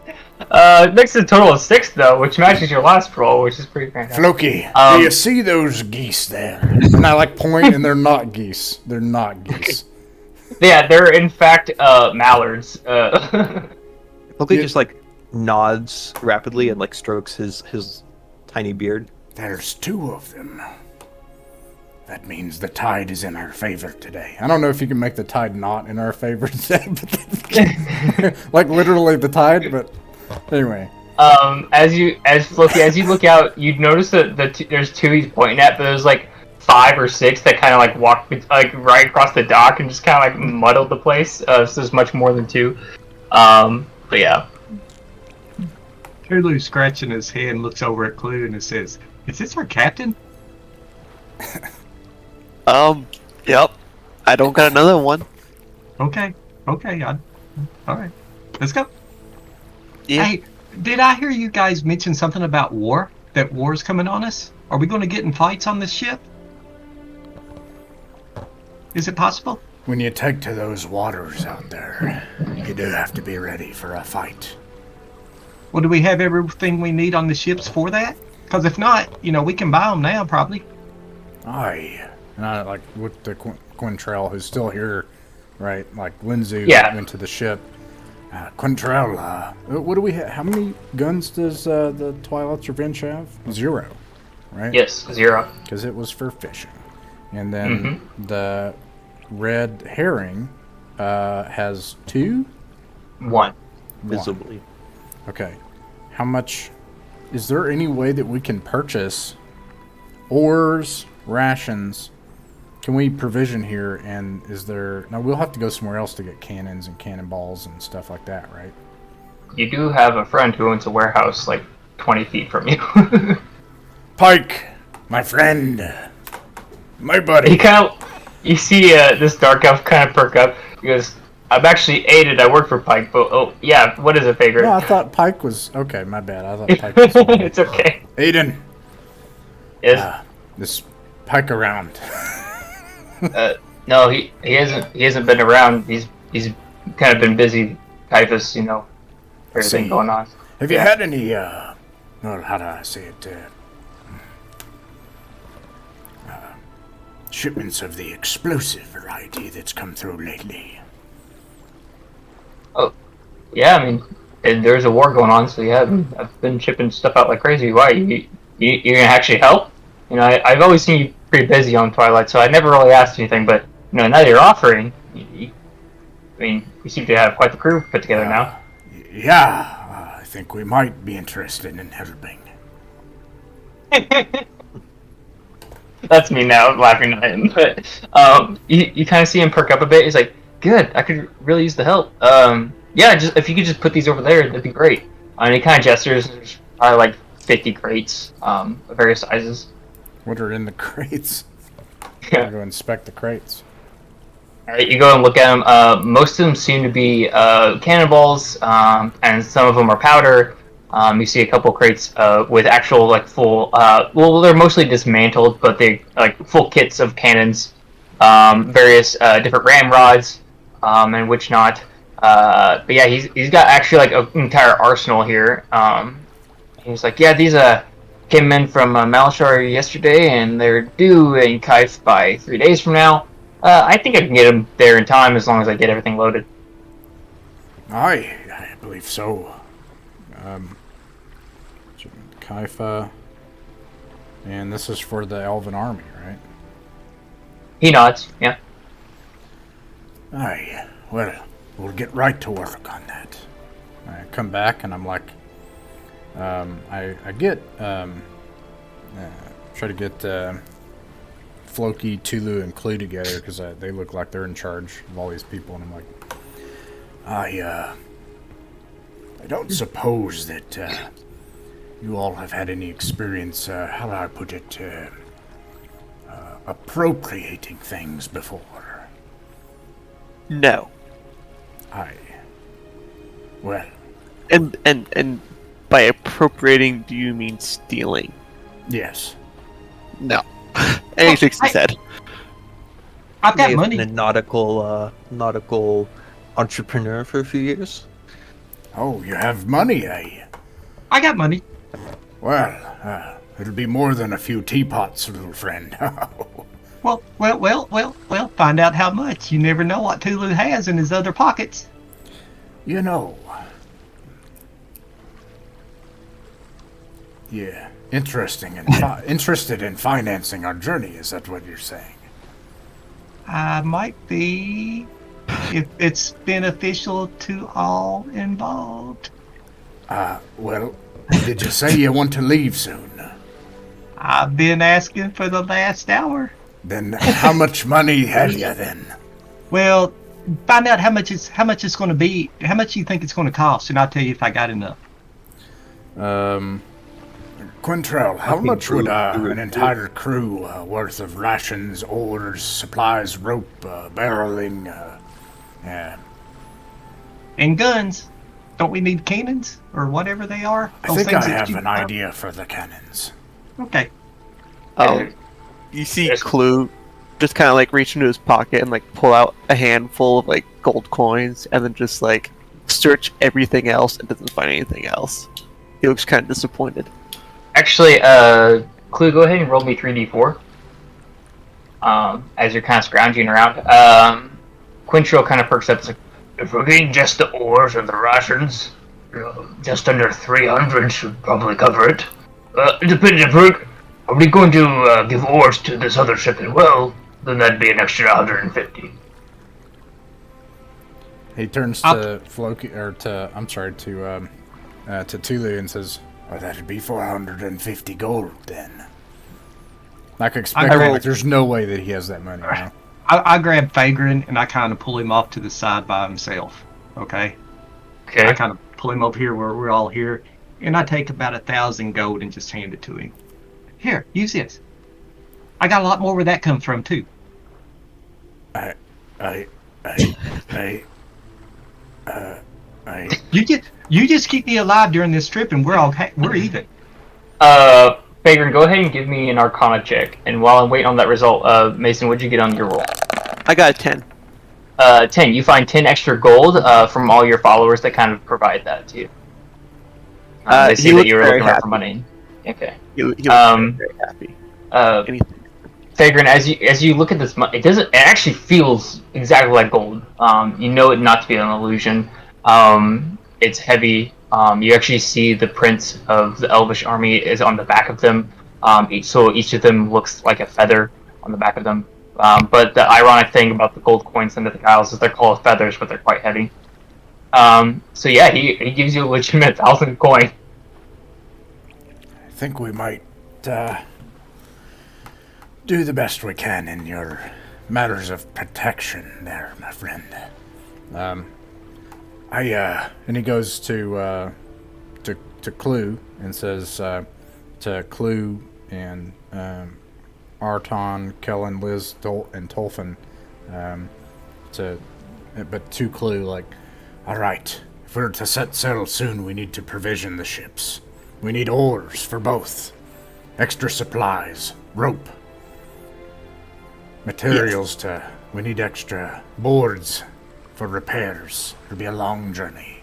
Next is a total of 6 though, which matches your last roll, which is pretty fantastic. Floki, do you see those geese there? And I like point, and they're not geese. They're not geese. Yeah, they're in fact mallards. Loki just like nods rapidly and like strokes his tiny beard. There's 2 of them. that means the tide is in our favor today. I don't know if you can make the tide not in our favor today, but like literally the tide. But anyway, as you look out, you'd notice that there's two he's pointing at, but there's like 5 or 6 that kind of like walk like right across the dock and just kind of like muddled the place. So there's much more than 2. But yeah. Tulu's scratching his head and looks over at Clue and it says, "Is this our captain?" Yep. I don't got another one. Okay. All right. Let's go. Yeah. Hey, did I hear you guys mention something about war? That war's coming on us? Are we going to get in fights on this ship? Is it possible? when you take to those waters out there, you do have to be ready for a fight. Well, do we have everything we need on the ships for that? Because if not, we can buy them now, probably. Aye. And I like with the Quintrell, who's still here, right? Like Lindsay went to the ship. Quintrell, what do we have? How many guns does the Twilight's Revenge have? 0, right? Yes, 0. Because it was for fishing. And then the Red Herring has 2? 1. Visibly. Okay. How much... Is there any way that we can purchase oars, rations? Can we provision here? And is there... Now, we'll have to go somewhere else to get cannons and cannonballs and stuff like that, right? You do have a friend who owns a warehouse like 20 feet from you. Pike! My friend! My buddy! He you see this dark elf kind of perk up. He goes, I'm actually aided. I work for Pike, but oh yeah, what is it, Faker? No, I thought Pike was okay. My bad. I thought Pike was. It's okay. Aiden. Yes. This Pike around. No, he hasn't been around. He's kind of been busy. Typhus, everything going on. Have you had any? Well, how do I say it? Shipments of the explosive variety that's come through lately. Oh, yeah. I mean, and there's a war going on, so yeah, I've been shipping stuff out like crazy. Why? You gonna actually help? I've always seen you pretty busy on Twilight, so I never really asked anything. But now that you're offering, I mean, we seem to have quite the crew put together now. Yeah, I think we might be interested in helping. That's me now, laughing at him. But you kind of see him perk up a bit. He's like, "Good, I could really use the help. Yeah, just if you could just put these over there, that'd be great." And he kind of gestures. There's probably like 50 crates of various sizes. What are in the crates? Yeah. I'll go inspect the crates. All right, you go and look at them. Most of them seem to be cannonballs, and some of them are powder. You see a couple crates with actual full. Well, they're mostly dismantled, but they full kits of cannons, various different ramrods, and which not. But yeah, he's got actually an entire arsenal here. He's like, yeah, these came in from Malashar yesterday, and they're due in Kaif by 3 days from now. I think I can get them there in time as long as I get everything loaded. Aye, I believe so. Kaifa, and this is for the Elven army, right? He nods. Yeah. Aye. Well, we'll get right to work on that. I come back and I'm like, I get try to get Floki, Tulu, and Clue together because they look like they're in charge of all these people, and I'm like, I don't suppose that you all have had any experience, how do I put it, appropriating things before. No. Aye. Well. And by appropriating, do you mean stealing? Yes. No. And he shakes his head. I've got I've money. been a nautical entrepreneur for a few years. Oh, you have money, eh? I got money. Well, it'll be more than a few teapots, little friend. Well, find out how much. You never know what Tulu has in his other pockets. You know. Yeah, interesting and interested in financing our journey. Is that what you're saying? I might be, if it's beneficial to all involved. Well, did you say you want to leave soon? I've been asking for the last hour. Then how much money have you then? Well, find out how much it's going to be. How much you think it's going to cost, and I'll tell you if I got enough. Quintrell, how much would an entire crew worth of rations, oars, supplies, rope, barreling, And guns. Don't we need cannons or whatever they are? I think I have an idea for the cannons. Okay. You see Clue just kind of like reach into his pocket and like pull out a handful of like gold coins and then just like search everything else and doesn't find anything else. He looks kind of disappointed. Actually, Clue, go ahead and roll me 3d4. As you're kind of scrounging around. Quintrell kind of perks up. Like, if we're getting just the oars and the rations, just under 300 should probably cover it. Depending if are we going to give oars to this other ship as well, then that'd be an extra 150. He turns to Floki, or to Tulu and says, Well, that'd be 450 gold then. like expecting, like there's no way that he has that money. You know? I grab Fagrin and I kind of pull him off to the side by himself. Okay. Okay. I kind of pull him up here where we're all here, and I take about 1,000 gold and just hand it to him. Here, use this. I got a lot more where that comes from too. You just keep me alive during this trip, and we're even. Fagrin, go ahead and give me an Arcana check. And while I'm waiting on that result, Mason, what'd you get on your roll? I got a 10. 10. You find 10 extra gold from all your followers that kind of provide that to you. They see that you were looking around for money. Okay. He looks very happy. Fagrin, as you look at this, it actually feels exactly like gold. You know it not to be an illusion. It's heavy. You actually see the print of the Elvish army is on the back of them. Each of them looks like a feather on the back of them. But the ironic thing about the gold coins in Mythic Isles is they're called feathers, but they're quite heavy. So yeah, he gives you a legitimate 1,000 coin. I think we might do the best we can in your matters of protection there, my friend. And he goes to Clue and says to Clue and Arton, Kellen, Liz, and Tolfin, but to Clue, like, all right, if we're to set sail soon, we need to provision the ships. We need oars for both, extra supplies, rope, materials we need extra boards for repairs. It'll be a long journey.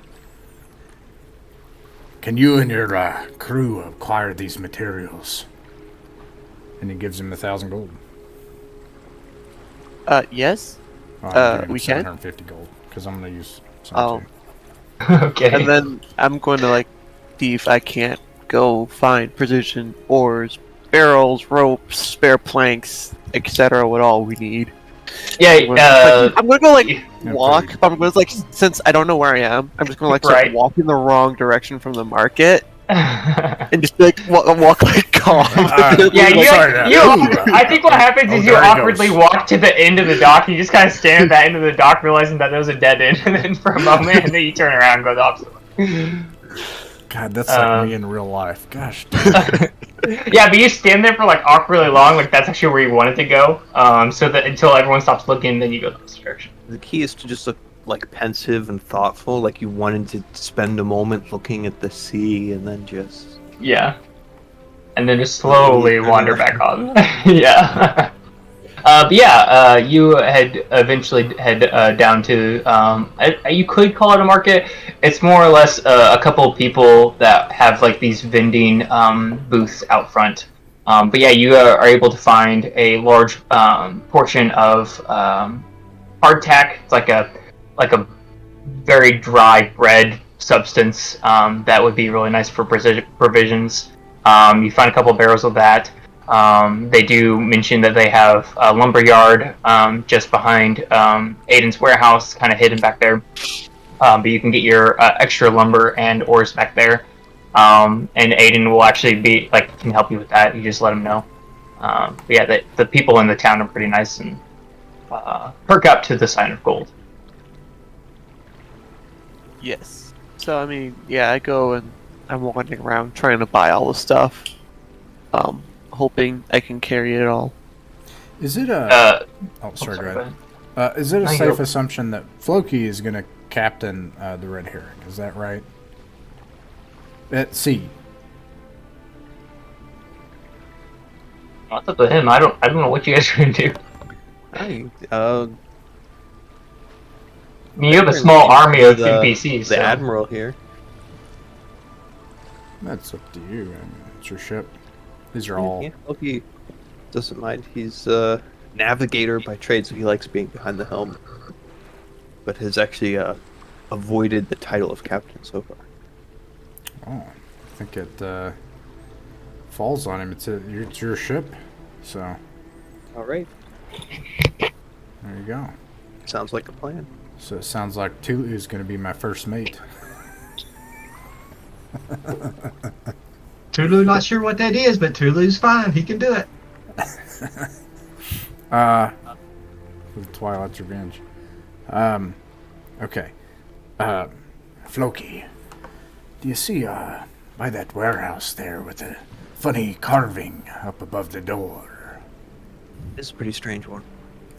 Can you and your crew acquire these materials? and he gives him 1,000 gold. Yes. We can. 750 gold because I'm gonna use. Oh. Okay. And then I'm going to see if I can't go find precision oars, barrels, ropes, spare planks, etc. What all we need. Yeah. I'm gonna go walk. But I'm gonna since I don't know where I am, I'm just gonna start walking the wrong direction from the market. And just walk like calm. I think what happens is you awkwardly walk to the end of the dock. You just kind of stand at the end of the dock, realizing that there was a dead end, and then for a moment, and then you turn around and go the opposite way. God, that's like me in real life. Gosh. Yeah, but you stand there for awkwardly long, that's actually where you wanted to go. So that until everyone stops looking, then you go the opposite direction. The key is to just look pensive and thoughtful, like you wanted to spend a moment looking at the sea and then just... Yeah. And then just slowly wander back on. Yeah. You eventually head down to, you could call it a market. It's more or less a couple of people that have these vending booths out front. But yeah, you are able to find a large portion of hardtack. It's like a very dry bread substance that would be really nice for provisions. You find a couple barrels of that. They do mention that they have a lumber yard just behind Aiden's warehouse, kind of hidden back there. But you can get your extra lumber and ores back there. And Aiden will actually can help you with that. You just let him know. But yeah, the people in the town are pretty nice and perk up to the sign of gold. Yes. So I mean, yeah, I go and I'm wandering around trying to buy all the stuff, hoping I can carry it all. Is it a? Oh, sorry. sorry, Go ahead. Is it a No, safe you're- assumption that Floki is going to captain the Red Herring? Is that right? At sea. It's up to him. I don't know what you guys are gonna do. Hey, I mean, you have a small army of NPCs. the So. admiral here. That's up to you. I mean, it's your ship. These are all. Yeah, well, he doesn't mind. He's navigator by trade, so he likes being behind the helm. But has actually avoided the title of captain so far. Oh, I think it falls on him. It's your ship, so All right, there you go. sounds like a plan. So it sounds like Tulu is going to be my first mate. Tulu, not sure what that is, but Tulu's fine. He can do it. For the Twilight's Revenge. Okay. Floki, do you see by that warehouse there with the funny carving up above the door? It's a pretty strange one.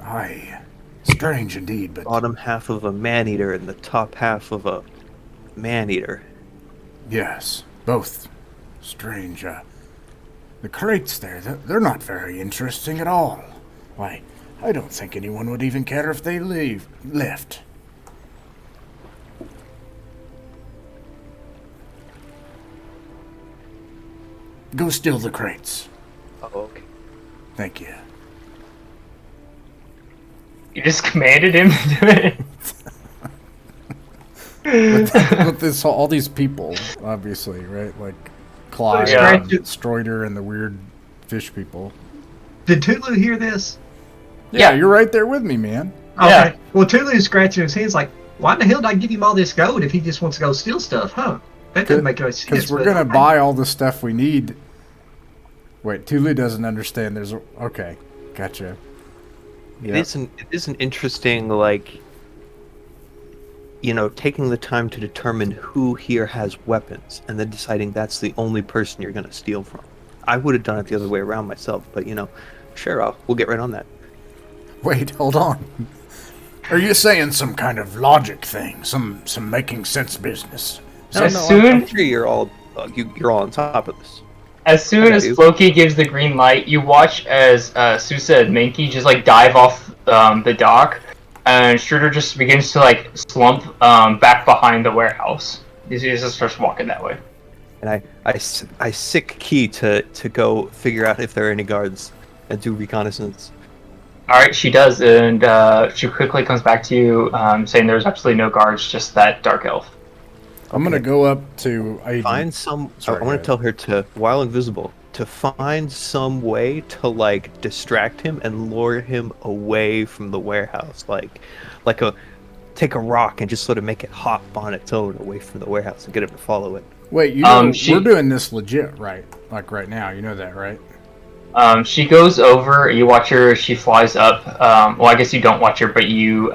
Aye, strange indeed, but Bottom half of a man-eater and the top half of a man-eater. yes, both strange. The crates there, they're not very interesting at all. Why, I don't think anyone would even care if they left. Go steal the crates. Oh, okay. Thank you. You just commanded him to do it. With this, all these people, obviously, right? Like Clyde, Yeah. and Stroider, and the weird fish people. Did Tulu hear this? Yeah, Yeah. you're right there with me, man. Yeah. Okay. Well, Tulu's scratching his hands like, why the hell did I give him all this gold if he just wants to go steal stuff, huh? That doesn't make any sense. Because we're but gonna okay. buy all the stuff we need. Wait, Tulu doesn't understand. Okay, gotcha. It is an interesting, like, taking the time to determine who here has weapons and then deciding that's the only person you're going to steal from. I would have done it the other way around myself, but, sure, we'll get right on that. Wait, hold on. Are you saying some kind of logic thing? Some making sense business? I'm sure you're all you're all on top of this. As soon as Floki gives the green light, you watch as Susa and Minky just dive off the dock, and Schroeder just begins to slump back behind the warehouse. He just starts walking that way. And I sick key to go figure out if there are any guards and do reconnaissance. All right, she does, and she quickly comes back to you, saying there's absolutely no guards, just that dark elf. I'm gonna go up to Aiden. Find some. Sorry, I want go to tell her to, while invisible, to find some way to distract him and lure him away from the warehouse, take a rock and just sort of make it hop on its own away from the warehouse and get him to follow it. Wait, we're doing this legit, right? Like right now, you know that, right? She goes over. You watch her. She flies up. Well, I guess you don't watch her, but you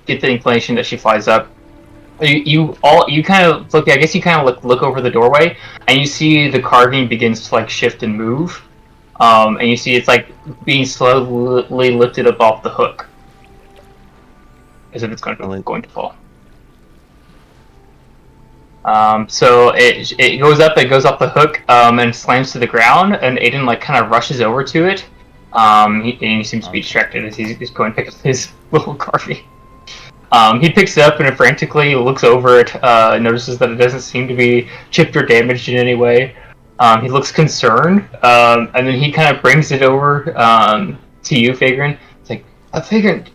get the inclination that she flies up. You kind of look. I guess you kind of look over the doorway, and you see the carving begins to shift and move. And you see it's being slowly lifted up off the hook, as if it's going to fall. So it goes up. It goes off the hook, and slams to the ground. And Aiden kind of rushes over to it. He seems to be distracted as he's going to pick up his little carving. He picks it up and frantically looks over it, notices that it doesn't seem to be chipped or damaged in any way. He looks concerned, and then he kind of brings it over to you, Fagrin. It's like, Fagrin,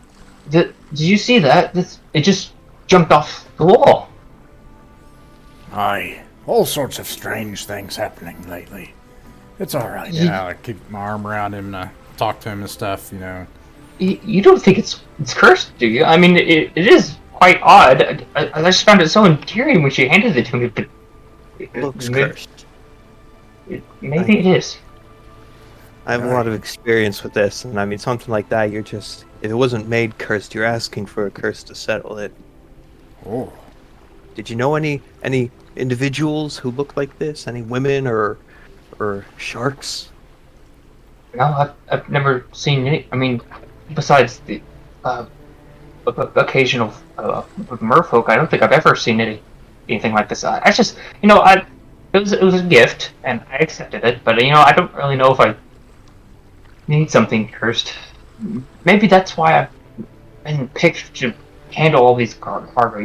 did you see that? It just jumped off the wall. Aye, all sorts of strange things happening lately. It's all right. Yeah, I like keep my arm around him and talk to him and stuff. You don't think it's cursed, do you? I mean, it is quite odd. I just found it so endearing when she handed it to me, but It looks cursed. Maybe it is. I have a lot of experience with this, and I mean, something like that, you're just... If it wasn't made cursed, you're asking for a curse to settle it. Oh. Did you know any individuals who look like this? Any women or sharks? No, I've never seen any. I mean, besides the occasional merfolk, I don't think I've ever seen anything like this. I just, it was a gift, and I accepted it. But I don't really know if I need something cursed. Maybe that's why I've been picked to handle all these cargo.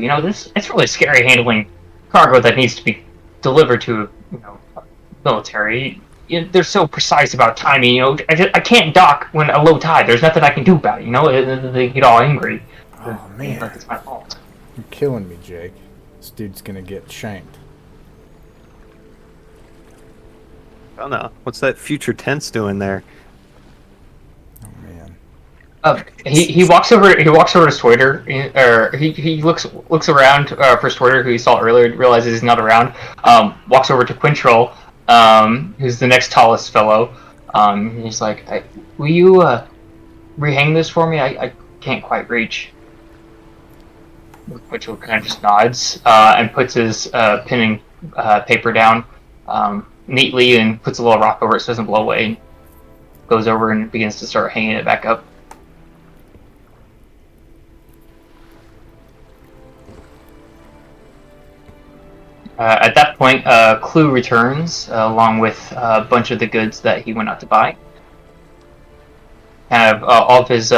It's really scary handling cargo that needs to be delivered to military. They're so precise about timing. I can't dock when a low tide. There's nothing I can do about it. They get all angry. Oh man, like it's my fault. you're killing me, Jake. This dude's gonna get shanked. Oh no, what's that future tense doing there? Oh man. He walks over. He walks over to Swider, or he looks around for Swider, who he saw earlier. Realizes he's not around. Walks over to Quintrell, who's the next tallest fellow. He's like, "Will you rehang this for me? I can't quite reach." Quintrell kind of just nods and puts his pinning paper down neatly and puts a little rock over it so it doesn't blow away. Goes over and begins to start hanging it back up. At that point, Clue returns along with a bunch of the goods that he went out to buy. Kind of all of his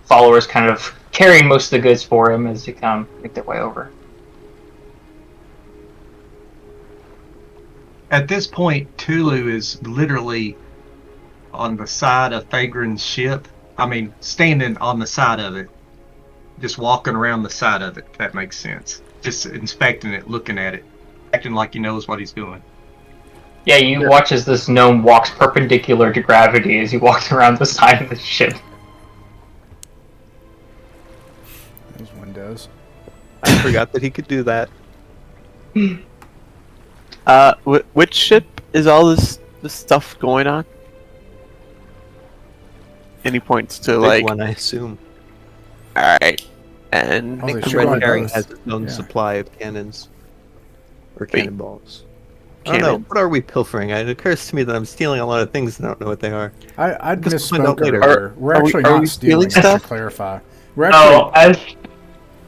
followers kind of carrying most of the goods for him as they kind of make their way over. At this point, Tulu is literally on the side of Fagrin's ship. I mean, standing on the side of it. Just walking around the side of it, if that makes sense. Just inspecting it, looking at it. Acting like he knows what he's doing. Yeah, you watch as this gnome walks perpendicular to gravity as he walks around the side of the ship. There's windows. I forgot that he could do that. Which ship is all this stuff going on? Any points to Big like? one, I assume. All right, and Oh, they The should Red run Herring those. has its own Yeah. supply of cannons. Or Wait. cannonballs. I don't know. Cannon. What are we pilfering? It occurs to me that I'm stealing a lot of things and I don't know what they are. I guess we'll find out misspoke later. earlier. We're are we- actually are not we stealing, stealing just to stuff? clarify. We're actually...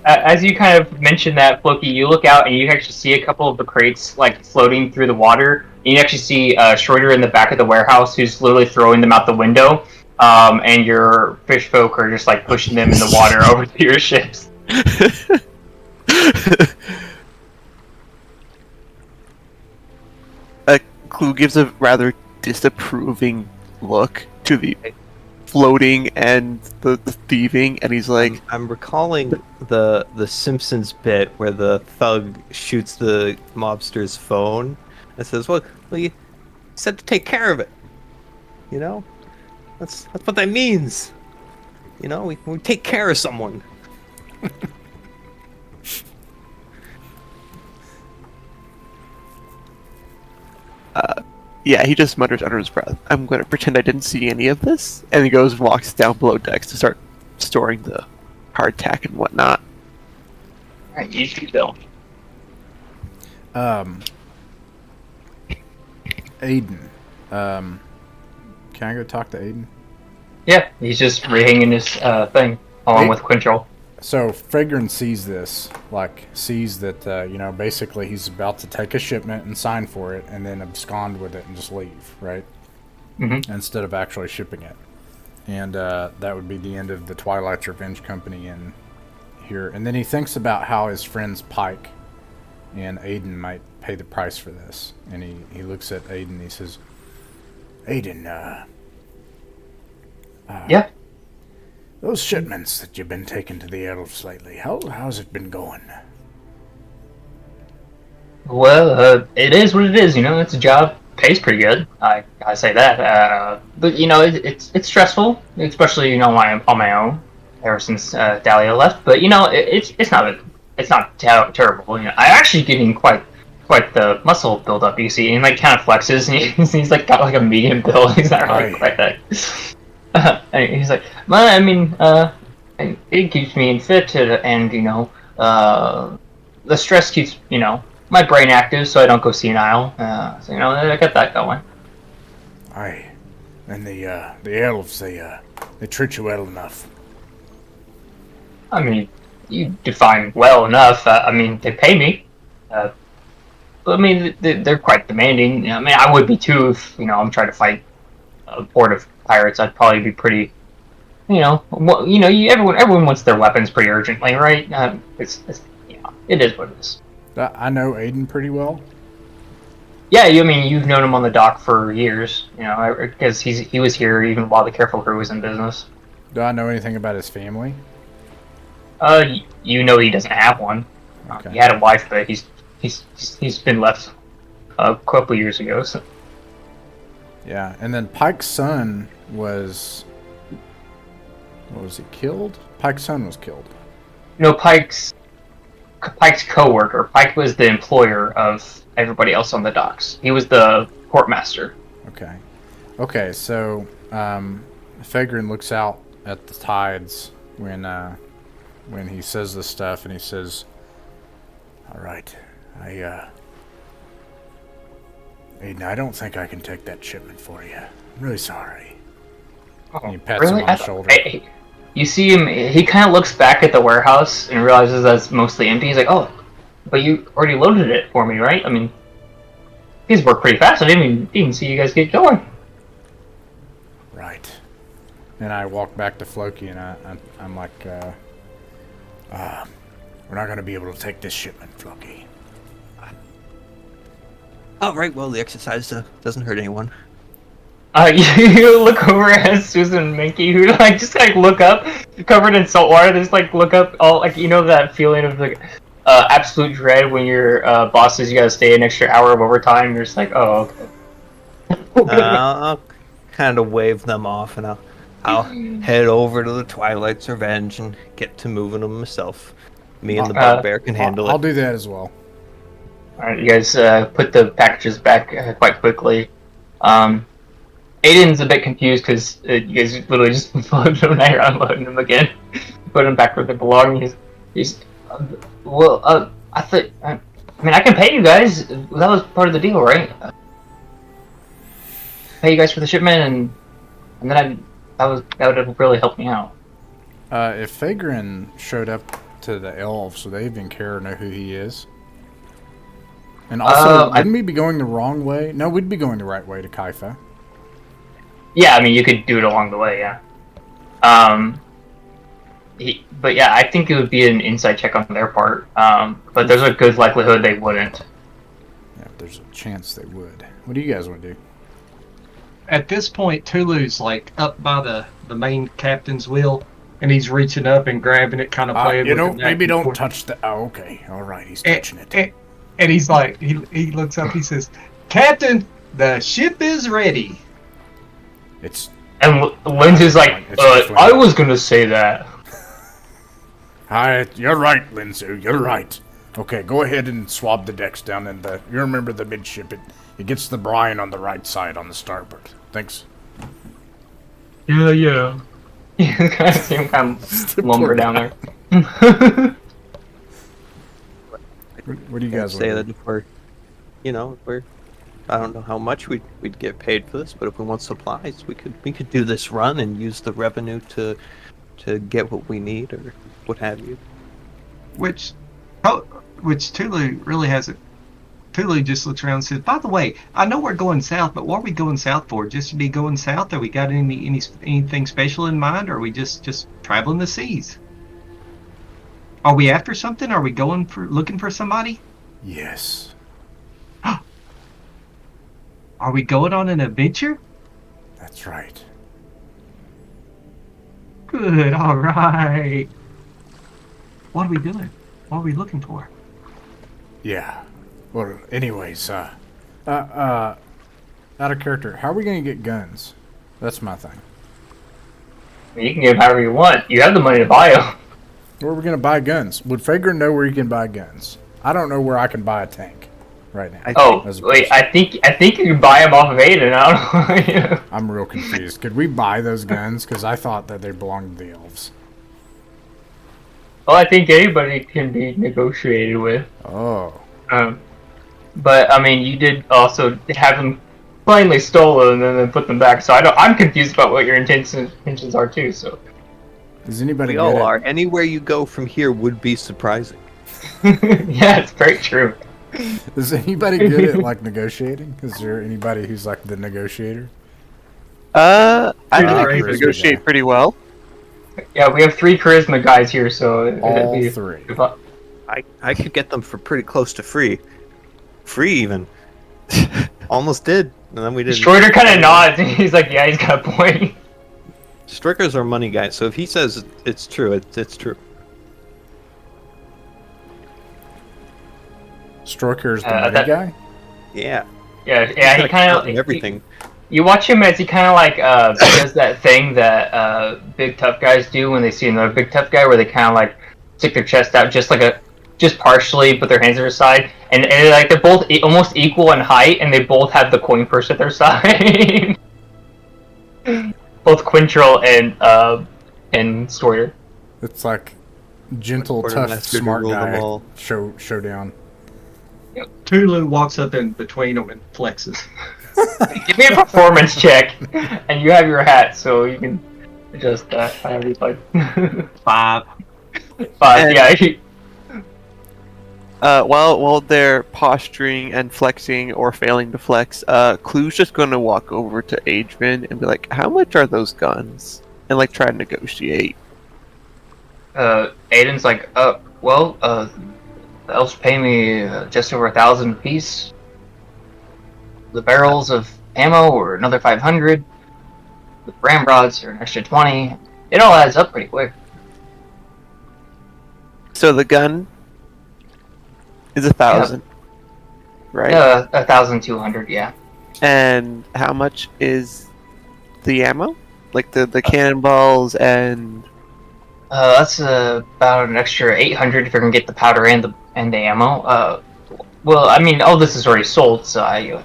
As you kind of mentioned that, Floki, you look out and you actually see a couple of the crates like floating through the water. And you actually see Schroeder in the back of the warehouse who's literally throwing them out the window. And your fish folk are just like pushing them in the water over to your ships. Clue gives a rather disapproving look to the floating and the thieving, and he's like, I'm recalling the Simpsons bit where the thug shoots the mobster's phone and says, well, you said to take care of it. You know? That's what that means. You know, we take care of someone. yeah, he just mutters under his breath, I'm going to pretend I didn't see any of this, and he goes and walks down below decks to start storing the hardtack and whatnot. Alright, you do though. Aiden. Can I go talk to Aiden? Yeah, he's just rehanging his thing along with Quintrell. So Fagrin sees this, sees that, basically he's about to take a shipment and sign for it and then abscond with it and just leave, right? Mm-hmm. Instead of actually shipping it. And that would be the end of the Twilight's Revenge Company in here. And then he thinks about how his friends Pike and Aiden might pay the price for this. And he looks at Aiden and he says, Aiden, Yeah. those shipments that you've been taking to the elves lately, how's it been going? Well, it is what it is, it's a job. pays pretty good. I say that. But you know, it's stressful, especially you know when I'm on my own ever since Dahlia left. But you know, it's not terrible. You know, I'm actually getting quite the muscle buildup. You see, and like kind of flexes, and he's like got like a medium build. He's not really quite that. And he's like, well, I mean, it keeps me in fit, and you know, the stress keeps you know my brain active, so I don't go senile. So you know, I got that going. Aye, and the elves they treat you well enough. I mean, you define well enough. I mean, they pay me. But I mean, they're quite demanding. You know, I mean, I would be too if you know I'm trying to fight a horde of pirates. I'd probably be pretty. You know, everyone wants their weapons pretty urgently, right? It's you know, it is what it is. I know Aiden pretty well. Yeah, I mean, you've known him on the dock for years, you know, because he was here even while the Careful Crew was in business. Do I know anything about his family? You know he doesn't have one. Okay. He had a wife, but he's been left a couple years ago. So. Yeah, and then Pike's son was... What was he, killed? Pike's son was killed. No, Pike's co-worker. Pike was the employer of everybody else on the docks. He was the portmaster. Okay. Okay, so Fagrin looks out at the tides when he says this stuff, and he says, "All right, Aiden, I don't think I can take that shipment for you. I'm really sorry." Oh, And he pats really? him on the shoulder. You see him, he kind of looks back at the warehouse and realizes that's mostly empty. He's like, oh, but you already loaded it for me, right? I mean, these work pretty fast. I didn't even see you guys get going. Right. And I walk back to Floki, and I'm like, We're not going to be able to take this shipment, Floki. Oh, right. Well, the exercise doesn't hurt anyone. You look over at Susan and Minky, who like just like look up, covered in salt water. They just like look up, all like you know that feeling of like absolute dread when your boss says you gotta stay an extra hour of overtime. You're just like, oh, okay. I'll kind of wave them off, and I'll head over to the Twilight's Revenge and get to moving them myself. Me and the bugbear can handle I'll it. do that as well. All right, you guys put the packages back quite quickly. Aiden's a bit confused because you guys literally just loaded them and you're unloading them again. Put them back where they belong. He's I thought, I mean, I can pay you guys. That was part of the deal, right? Pay you guys for the shipment, and then that would have really helped me out. If Fagrin showed up to the elves, would they even care or know who he is? And also, wouldn't we be going the wrong way? No, we'd be going the right way to Kaifa. Yeah, I mean, you could do it along the way, yeah. But yeah, I think it would be an inside check on their part. But there's a good likelihood they wouldn't. Yeah, there's a chance they would. What do you guys want to do? At this point, Tulu's like up by the main captain's wheel, and he's reaching up and grabbing it, kind of playing You with know, it. maybe don't touch the... Oh, okay. All right, he's touching it. And he's like, he looks up, he says, "Captain, the ship is ready." It's... And Lindsay's like, I was gonna say that. Hi, you're right, Lindsay. You're right. Okay, go ahead and swab the decks down in the... You remember the midship. It gets the brine on the right side on the starboard. Thanks. Yeah. Yeah, kind of same kind of lumber down there. What do you guys say want that to do? if we're, I don't know how much we'd get paid for this, but if we want supplies, we could do this run and use the revenue to get what we need or what have you. Which Tulu really hasn't. Tulu just looks around and says, "By the way, I know we're going south, but what are we going south for? Just to be going south? Are we got anything special in mind, or are we just traveling the seas? Are we after something? Are we looking for somebody? Yes. Are we going on an adventure? That's right. Good, all right. What are we doing? What are we looking for?" Yeah. Well, anyways, out of character, how are we going to get guns? That's my thing. You can get them however you want. You have the money to buy them. Where are we going to buy guns? Would Fager know where you can buy guns? I don't know where I can buy a tank right now. Oh, as a wait, person. I think you can buy them off of Aiden. I don't know. I'm real confused. Could we buy those guns? Because I thought that they belonged to the elves. Well, I think anybody can be negotiated with. Oh. But I mean, you did also have them plainly stolen and then put them back. So I'm confused about what your intentions are too. So Is anybody We good all at, are. Anywhere you go from here would be surprising. yeah, it's very true. Is anybody good at like negotiating? Is there anybody who's like the negotiator? I Pretty think great. we negotiate pretty well. Yeah, we have 3 charisma guys here, so it'd All be 3. I could get them for pretty close to free. Free even. Almost did, and then we didn't. Strider kind of nods, and he's like, "Yeah, he's got a point." Stricker's our money guy, so if he says it's true, it's true. Stroker's the that- money guy? Yeah. Yeah, He's he like kind of counting everything. You watch him as he kind of like does that thing that big tough guys do when they see another big tough guy, where they kind of like stick their chest out just partially, put their hands to their side, and like they're both almost equal in height, and they both have the coin purse at their side. Both Quintrell and Stoyer. It's like gentle, tough, Quartermaster to smart rule them guy all. showdown. Tulu walks up in between them and flexes. Give me a performance check, and you have your hat, so you can adjust that. However you'd like. 5. 5, yeah. While they're posturing and flexing or failing to flex, Clue's just gonna walk over to Adrian and be like, "How much are those guns?" And like try to negotiate. Aiden's like, the elves pay me just over 1,000 apiece. The barrels of ammo were another 500. The ramrods are an extra 20. It all adds up pretty quick. So the gun is 1,000, right? 1,200, yeah. And how much is the ammo? Like the cannonballs and That's about an extra 800 if you're gonna get the powder and the ammo. Well, I mean, all this is already sold, so I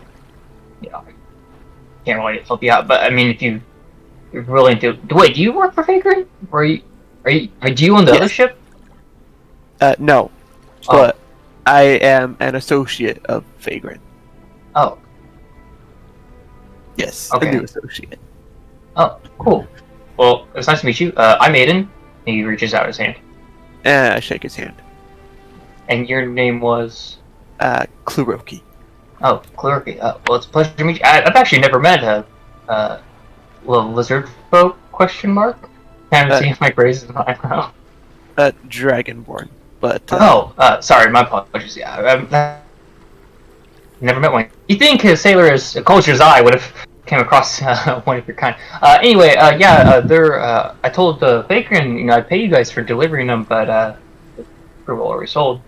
can't really help you out. But I mean, if you're willing to, wait, do you work for Fakery? Or do you own the other Yes. ship? no, but I am an associate of Vagrant. Oh, Yes, Okay. a new associate. oh, cool. Well, it's nice to meet you. I'm Aiden. He reaches out his hand. And I shake his hand. And your name was? Kluroki. Oh, Clarky. Well, it's a pleasure to meet you. I've actually never met a little lizard folk, question mark? Haven't seen my raises in my eyebrow. Dragonborn. But Sorry, my apologies. Yeah, I've never met one. You think a sailor as cold as your eye would have came across one of your kind? Anyway, they're. I told the baker, and I'd pay you guys for delivering them, but they're well already sold.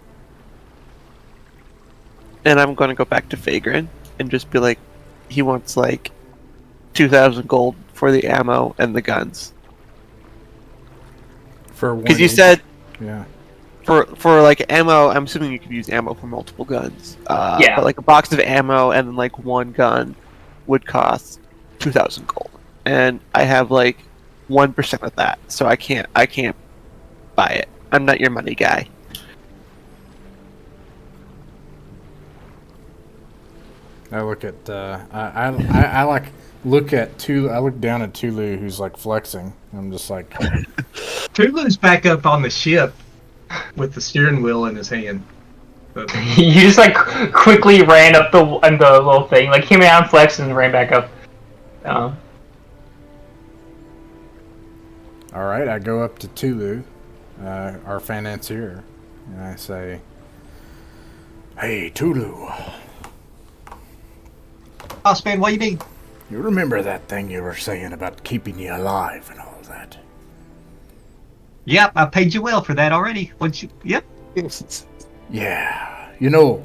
and I'm gonna go back to Vagrant and just be like, he wants like 2,000 gold for the ammo and the guns. For one Because you each. said Yeah. for like ammo, I'm assuming you could use ammo for multiple guns. Yeah. But like a box of ammo and then like one gun would cost 2,000 gold, and I have like 1% of that, so I can't buy it. I'm not your money guy. I look at I like look at Tulu. I look down at Tulu, who's like flexing. I'm just like, Tulu's back up on the ship with the steering wheel in his hand. But You just like quickly ran up the little thing, like came down, flexed, and ran back up. all right. I go up to Tulu, our financier, and I say, "Hey, Tulu, boss man, what you need? You remember that thing you were saying about keeping you alive and all that? Yep, I paid you well for that already. Yep. Yeah. You know,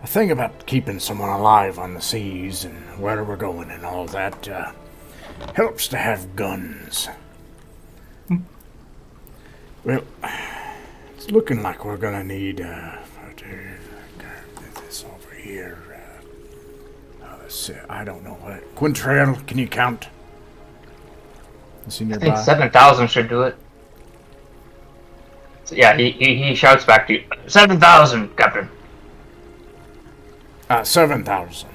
a thing about keeping someone alive on the seas and where we're going and all that helps to have guns. Well, it's looking like we're gonna need this over here. I don't know what. Quintrell, can you count? Is he I nearby? think 7,000 should do it. So, yeah, he shouts back to you. 7,000, Captain. 7,000.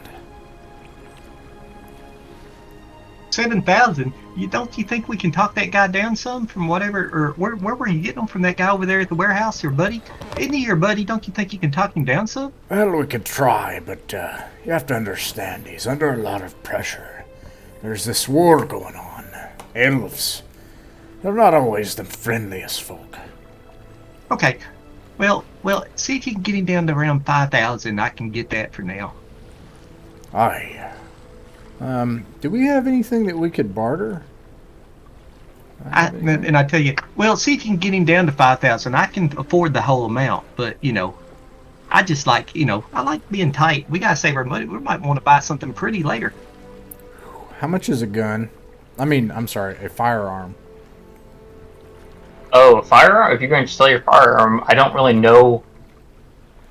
7,000. Don't you think we can talk that guy down some from whatever, or where were you getting them from? That guy over there at the warehouse, your buddy? Isn't he your buddy? Don't you think you can talk him down some? Well, we could try, but you have to understand he's under a lot of pressure. There's this war going on. Elves. They're not always the friendliest folk. Okay. Well, see if you can get him down to around 5,000. I can get that for now. Aye. Do we have anything that we could barter? And I tell you, well, see if you can get him down to 5,000. I can afford the whole amount, but I just like, I like being tight. We gotta save our money. We might want to buy something pretty later. How much is a gun? I'm sorry, a firearm. Oh, a firearm? If you're going to sell your firearm, I don't really know.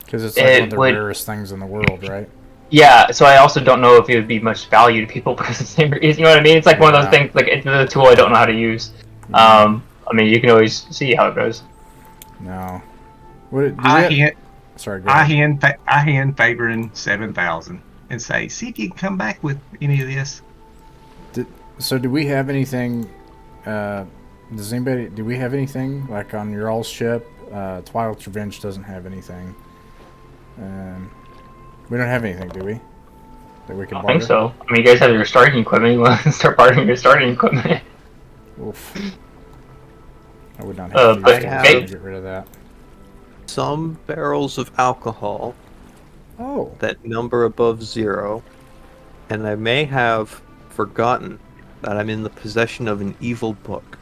Because it's like one of the rarest things in the world, right? Yeah, so I also don't know if it would be much value to people because it's, you know what I mean? It's like one of those things, like it's a tool I don't know how to use. I mean, you can always see how it goes. No. Sorry, go ahead. I hand favoring 7,000 and say, see if you can come back with any of this. So do we have anything? Do we have anything like on your all's ship? Twilight's Revenge doesn't have anything. We don't have anything, do we? That we can I barter? think so. I mean, you guys have your starting equipment. You want to start bartering your starting equipment? Oof. I would not have but to get rid of that. Some barrels of alcohol Oh. that number above 0, and I may have forgotten that I'm in the possession of an evil book.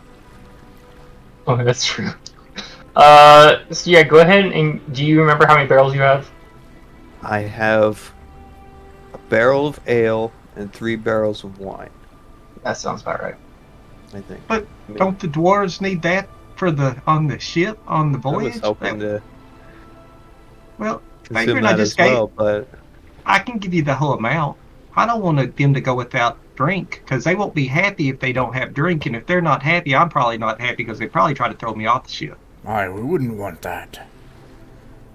Oh, that's true. So yeah, go ahead and do you remember how many barrels you have? I have a barrel of ale and 3 barrels of wine, That sounds about right. I think. But don't the dwarves need that for on the ship on the I voyage? was hoping to Well, consume figuring I that just as gave. well, but I can give you the whole amount. I don't want them to go without drink because they won't be happy if they don't have drink, and if they're not happy, I'm probably not happy because they probably try to throw me off the ship. Aye, we wouldn't want that.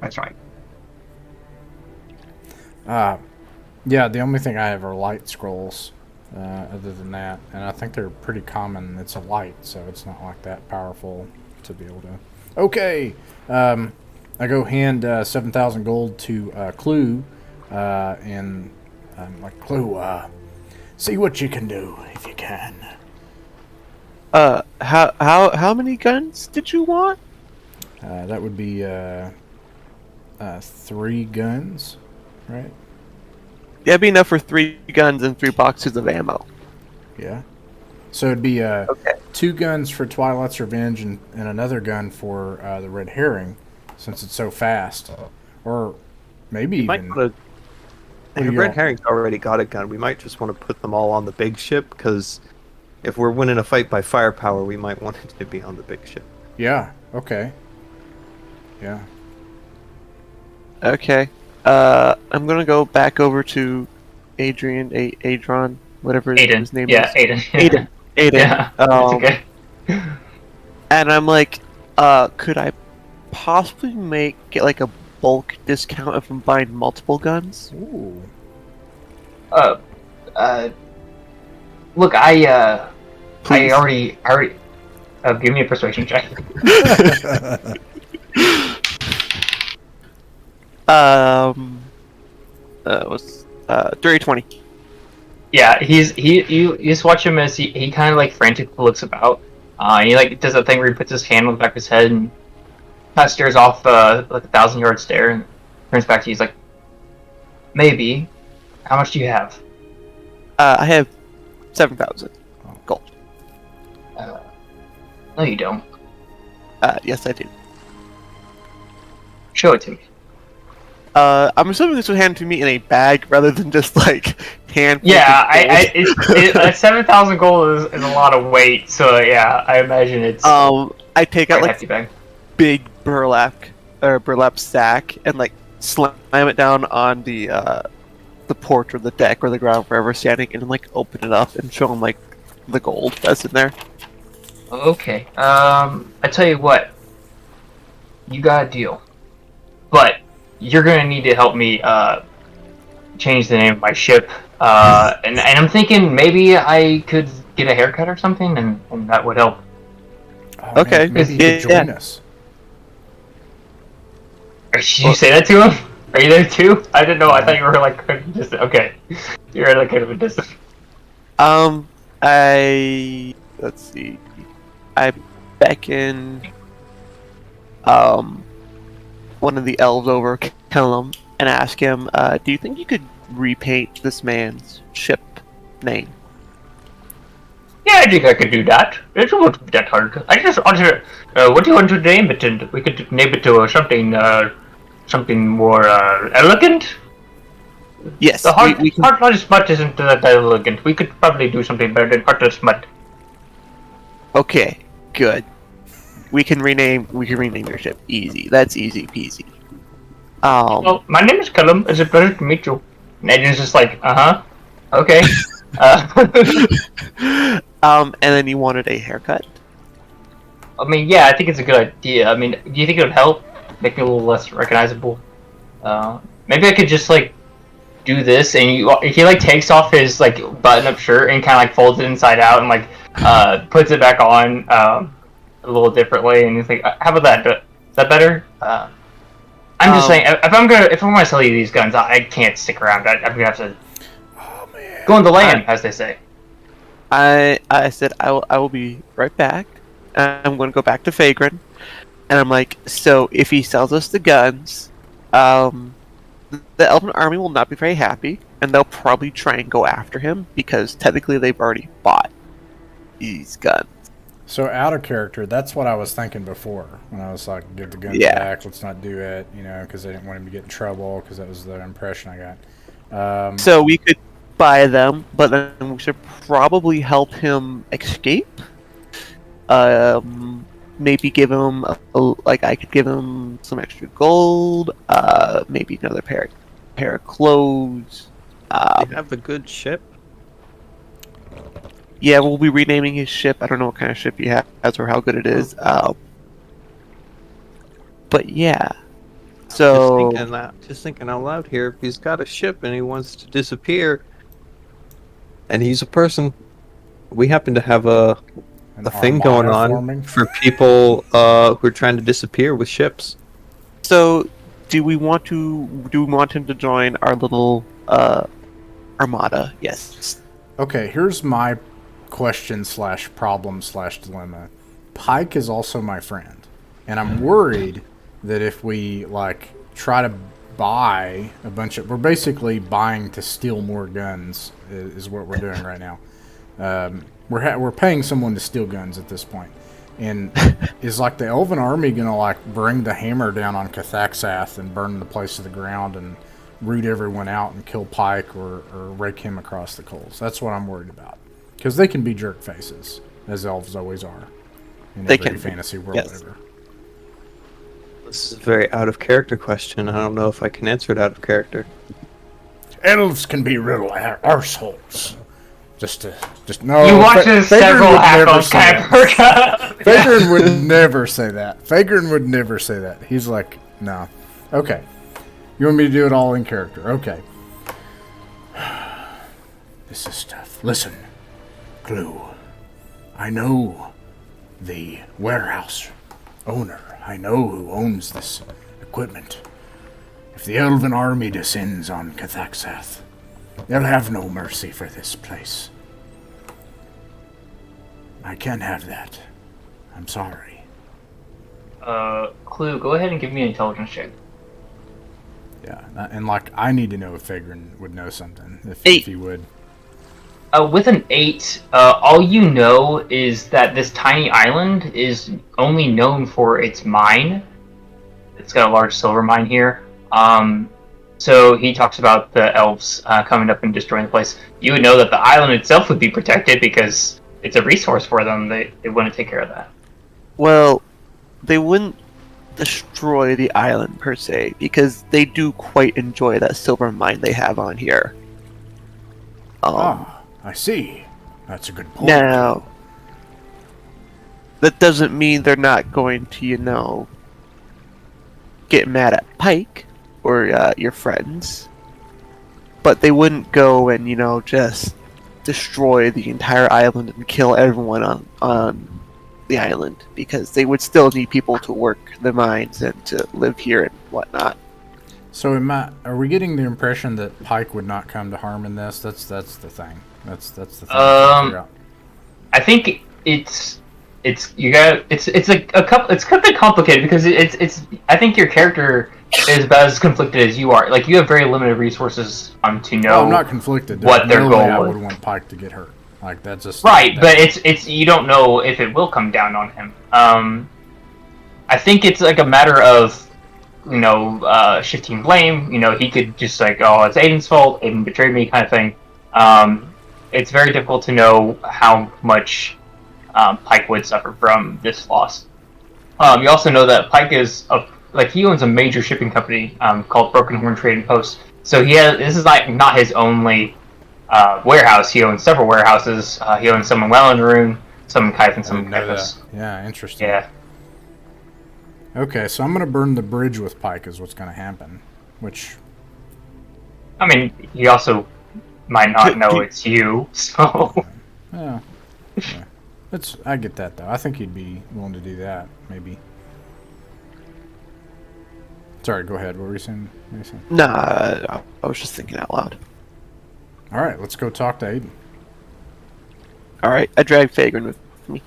That's right. Yeah, the only thing I have are light scrolls. Other than that, and I think they're pretty common. It's a light, so it's not like that powerful to be able to. Okay, I go hand 7,000 gold to Clue, and I'm like, Clue, see what you can do if you can. How many guns did you want? That would be 3 guns, right? Yeah, it'd be enough for 3 guns and 3 boxes of ammo. Yeah. So it'd be Okay. 2 guns for Twilight's Revenge and another gun for the Red Herring, since it's so fast. Or maybe we might even. want to. do you Red all- Herring's already got a gun. We might just want to put them all on the big ship because if we're winning a fight by firepower, we might want it to be on the big ship. Yeah. Okay. Yeah. Okay. I'm gonna go back over to Adron, whatever Aiden. his name Yeah, is. Aiden. Aiden. Yeah, that's okay. And I'm like, could I possibly get like a bulk discount if I'm buying multiple guns? Ooh. Look, I Please. already. Give me a persuasion check. Was dirty 20. Yeah, you just watch him as he kind of like frantically looks about. He like does that thing where he puts his hand on the back of his head and kind of stares off like 1,000-yard stare and turns back to you. He's like, maybe. How much do you have? I have 7,000 gold. No, you don't. Yes, I do. Show it to me. I'm assuming this was handed to me in a bag rather than just like hand. Yeah, I 7,000 gold is a lot of weight, so yeah, I imagine it's I take out quite like hefty bag. big burlap sack and like slam it down on the porch or the deck or the ground wherever we're standing, and then like open it up and show them like the gold that's in there. Okay. I tell you what, you got a deal, but you're gonna need to help me change the name of my ship. And I'm thinking maybe I could get a haircut or something, and that would help. Oh, Okay, man, maybe you could join us. Did you say that to him? Are you there too? I didn't know. I thought you were like distant. Okay, you're at like kind of a distance. Let's see. I beckon one of the elves over, Kellum, and ask him, do you think you could repaint this man's ship name? Yeah, I think I could do that. It won't be that hard. I just want to. What do you want to name it? And we could name it to something more elegant. Yes, The Heartless Smut isn't that elegant. We could probably do something better than Heartless Smut. Okay, good. We can rename your ship. Easy. That's easy peasy. Well, my name is Callum. It's a pleasure to meet you. And Adrian's just like, okay. And then you wanted a haircut? I mean, yeah, I think it's a good idea. I mean, do you think it would help make me a little less recognizable? Maybe I could just like do this, and he like takes off his like button-up shirt and kind of like folds it inside out and like puts it back on a little differently, and he's like, "How about that? Is that better?" I'm just saying, if I'm gonna sell you these guns, I can't stick around. I'm gonna have to go on the land, as they say. I said I will be right back. I'm going to go back to Fagrin, and I'm like, so if he sells us the guns, the Elven army will not be very happy, and they'll probably try and go after him because technically they've already bought these guns. So out of character, that's what I was thinking before when I was like, "Give the guns Yeah. back. Let's not do it," because I didn't want him to get in trouble. Because that was the impression I got. So we could buy them, but then we should probably help him escape. Maybe give him I could give him some extra gold. Maybe another pair of clothes. They have a good ship. Yeah, we'll be renaming his ship. I don't know what kind of ship he has or how good it is. But yeah. So Just thinking out loud here. If he's got a ship and he wants to disappear, and he's a person, we happen to have a thing going on forming for people who are trying to disappear with ships. So do we want him to join our little armada? Yes. Okay, here's my question / problem / dilemma. Pike is also my friend, and I'm worried that if we like try to buy a bunch of, we're basically buying to steal more guns is what we're doing right now. We're paying someone to steal guns at this point, and is like the Elven army gonna like bring the hammer down on Cathaxath and burn the place to the ground and root everyone out and kill Pike or rake him across the coals? That's what I'm worried about, because they can be jerk faces, as elves always are in every fantasy world. Yes. Whatever. This is a very out of character question. I don't know if I can answer it out of character. Elves can be real arseholes. Just no. You watch several half-elf Fagrin would never say that. Fagrin would never say that. He's like, no. Okay. You want me to do it all in character? Okay. This is tough. Listen, Clue. I know the warehouse owner. I know who owns this equipment. If the Elven army descends on Cathaxath, they'll have no mercy for this place. I can't have that. I'm sorry. Clue, go ahead and give me an intelligence check. Yeah, and like I need to know if Fagrin would know something. If he would. With an 8, all you know is that this tiny island is only known for its mine. It's got a large silver mine here. So he talks about the elves coming up and destroying the place. You would know that the island itself would be protected because it's a resource for them. They wouldn't take care of that. Well, they wouldn't destroy the island per se because they do quite enjoy that silver mine they have on here. I see. That's a good point. Now, that doesn't mean they're not going to, get mad at Pike or your friends, but they wouldn't go and just destroy the entire island and kill everyone on the island, because they would still need people to work the mines and to live here and whatnot. So are we getting the impression that Pike would not come to harm in this? That's the thing. That's the thing. I think it's a bit complicated because it's I think your character is about as conflicted as you are. Like, you have very limited resources to know. Well, I'm not conflicted. What their goal I was. would want Pike to get hurt. Like, that's just Right, but it's you don't know if it will come down on him. I think it's like a matter of shifting blame. He could just oh, it's Aiden's fault. Aiden betrayed me, kind of thing. It's very difficult to know how much Pike would suffer from this loss. You also know that Pike is he owns a major shipping company called Broken Horn Trading Post. So this is not his only warehouse. He owns several warehouses. He owns some in Wellenrune, some in Kaif, and some in Kaifus. Yeah, interesting. Yeah. Okay, so I'm going to burn the bridge with Pike is what's going to happen, which... I mean, he also might not know it's you, so... Yeah. I get that, though. I think he'd be willing to do that, maybe. Sorry, go ahead. What were you saying, Mason? Nah, I was just thinking out loud. All right, let's go talk to Aiden. All right, I drag Fagrin with me.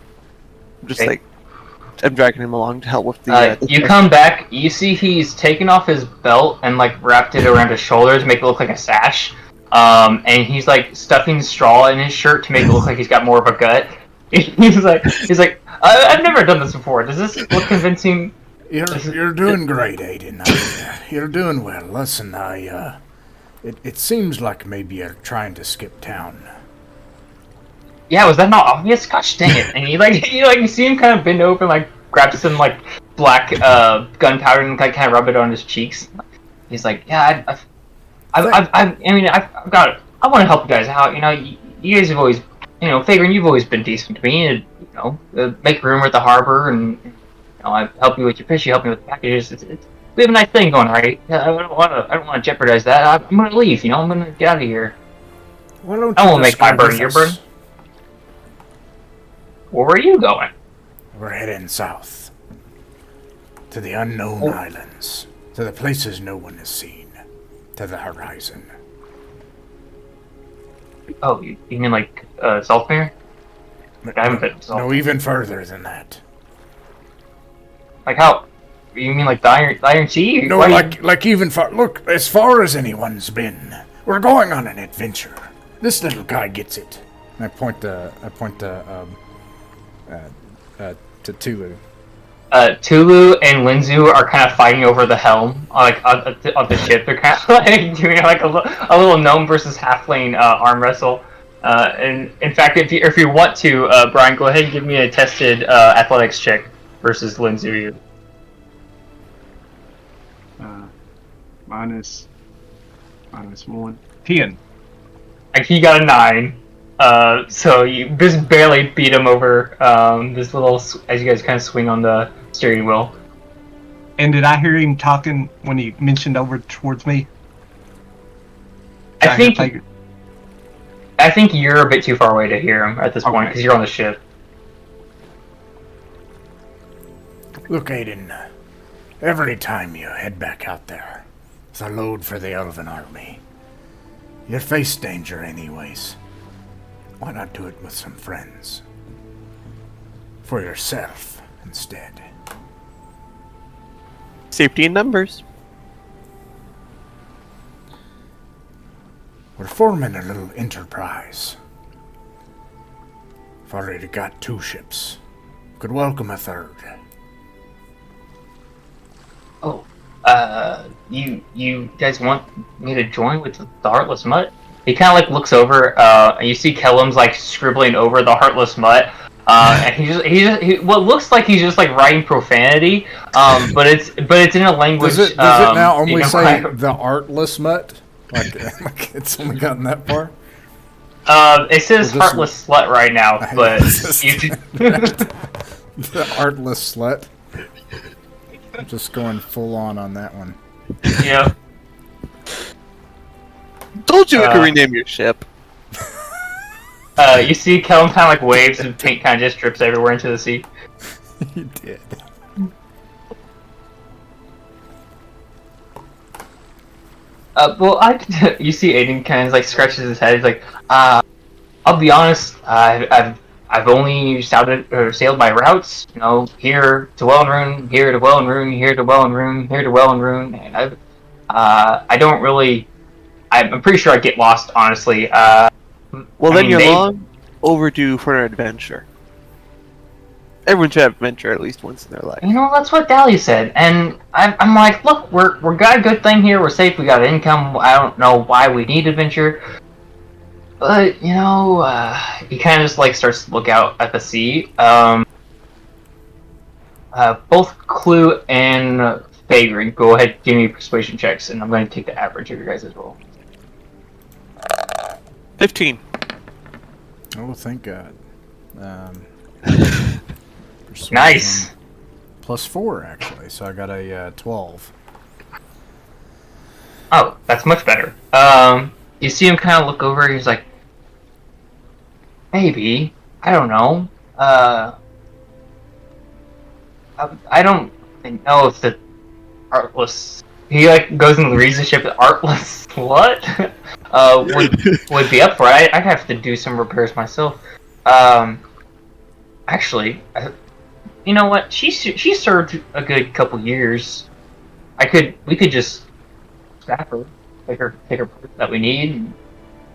I'm dragging him along to help with the... you come back, you see he's taken off his belt and wrapped it around his shoulders to make it look like a sash. And he's stuffing straw in his shirt to make it look like he's got more of a gut. He's like, I've never done this before. Does this look convincing? You're doing great, Aiden. You're doing well. Listen, it seems like maybe you're trying to skip town. Yeah, was that not obvious? Gosh dang it! And you see him kind of bend over and grab some black gunpowder and kind of rub it on his cheeks. He's like, yeah, I've got it. I want to help you guys out. You guys have always, Fagrin, you've always been decent to me. And, make room at the harbor, and I help you with your fish. You help me with the packages. We have a nice thing going, right? I don't want to jeopardize that. I'm gonna leave. I'm gonna get out of here. Why don't I you won't make my just burden go your with burden. us? Where are you going? We're heading south to the unknown islands, to the places no one has seen, to the horizon. Oh, you mean Saltmere? I haven't been to Saltmere. No, even further than that. How? You mean the Iron Sea? No, like even far. Look, as far as anyone's been. We're going on an adventure. This little guy gets it. I point to Tulu. Tulu and Linzu are kind of fighting over the helm, on the ship. They're kind of doing a little gnome versus halfling arm wrestle. And in fact, if you want to, Brian, go ahead and give me a tested athletics check versus Linzu. Minus 1. 10. He got a 9. So you just barely beat him over this little, as you guys kind of swing on the steering wheel. And did I hear him talking when he mentioned over towards me? I think you're a bit too far away to hear him at this point because you're on the ship. Look, Aiden, every time you head back out there with a load for the Elven Army, you face danger anyways. Why not do it with some friends? For yourself, instead. Safety in numbers. We're forming a little enterprise. We've already got 2 ships. Could welcome a 3rd. Oh, you guys want me to join with the Heartless Mutt? He kind of like looks over, and you see Kellum's like scribbling over the Heartless Mutt, and he what looks like he's just like writing profanity, but it's in a language. Does it now only say quite- the artless mutt? Like it's only gotten that far? It says Well, Heartless Slut right now, but The artless slut. I'm just going full on that one. yeah. Told you we could rename your ship. You see Kellum kind of like waves and paint kind of just drips everywhere into the sea. You did. You see Aiden kind of like scratches his head. He's like, I'll be honest. I've only sailed my routes. You know, here to Wellenrune, here to Wellenrune, here to Wellenrune, here to Wellenrune, and I don't really. I'm pretty sure I get lost, honestly. Well, then you're long overdue for an adventure. Everyone should have adventure at least once in their life. You know, that's what Dahlia said, and I'm like, look, we're got a good thing here. We're safe. We got income. I don't know why we need adventure, but you know, he kind of just like starts to look out at the sea. Both Clue and Vagrant, go ahead, give me persuasion checks, and I'm going to take the average of your guys' roll. 15. Oh, thank God. Nice. +4 actually, so I got a 12. Oh, that's much better. You see him kind of look over. He's like, maybe, I don't know. I don't know if the artless. He like goes and reads the ship. Artless what? would be up for it. I'd have to do some repairs myself. Actually, you know what? She served a good couple years. We could just scrap her, take her part that we need, and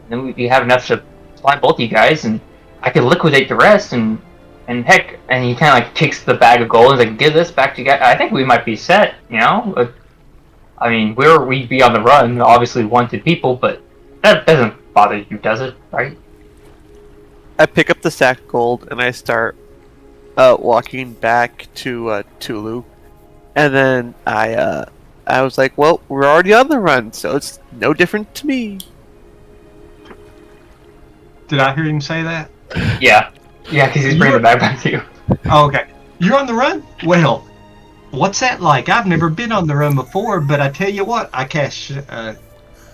then we have enough to supply both you guys, and I could liquidate the rest, and heck, and he kind of like takes the bag of gold and is like, give this back to you guys. I think we might be set, you know. I mean, we'd be on the run, obviously wanted people, but that doesn't bother you, does it? Right? I pick up the sack of gold and I start walking back to Tulu, and then I was like, well, we're already on the run, so it's no different to me. Did I hear him say that? Yeah, because he's bringing the bag back to you. Oh, okay. You're on the run? Well, what's that like? I've never been on the run before, but I tell you what, I cast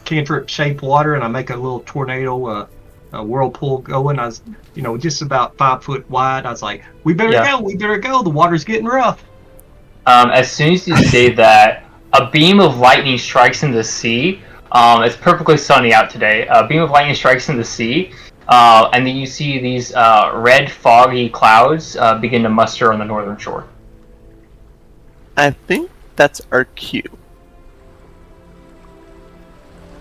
cantrip shape water and I make a little tornado, a whirlpool going. I was, just about 5 foot wide. I was like, we better go. The water's getting rough. As soon as you say that, a beam of lightning strikes in the sea. It's perfectly sunny out today. A beam of lightning strikes in the sea, and then you see these red foggy clouds begin to muster on the northern shore. I think that's our cue.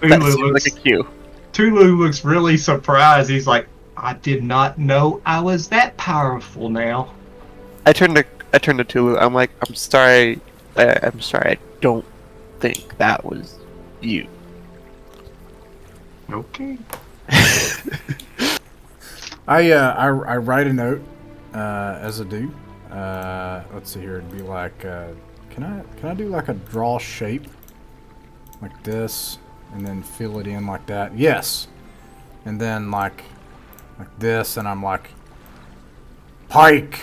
That seems like a cue. Tulu looks really surprised. He's like, I did not know I was that powerful now. I turn to Tulu. I'm like, I'm sorry. I don't think that was you. Okay. I write a note as I do. Let's see here. It'd be like, can I do like a draw shape like this, and then fill it in like that? Yes. And then like this, and I'm like, Pike.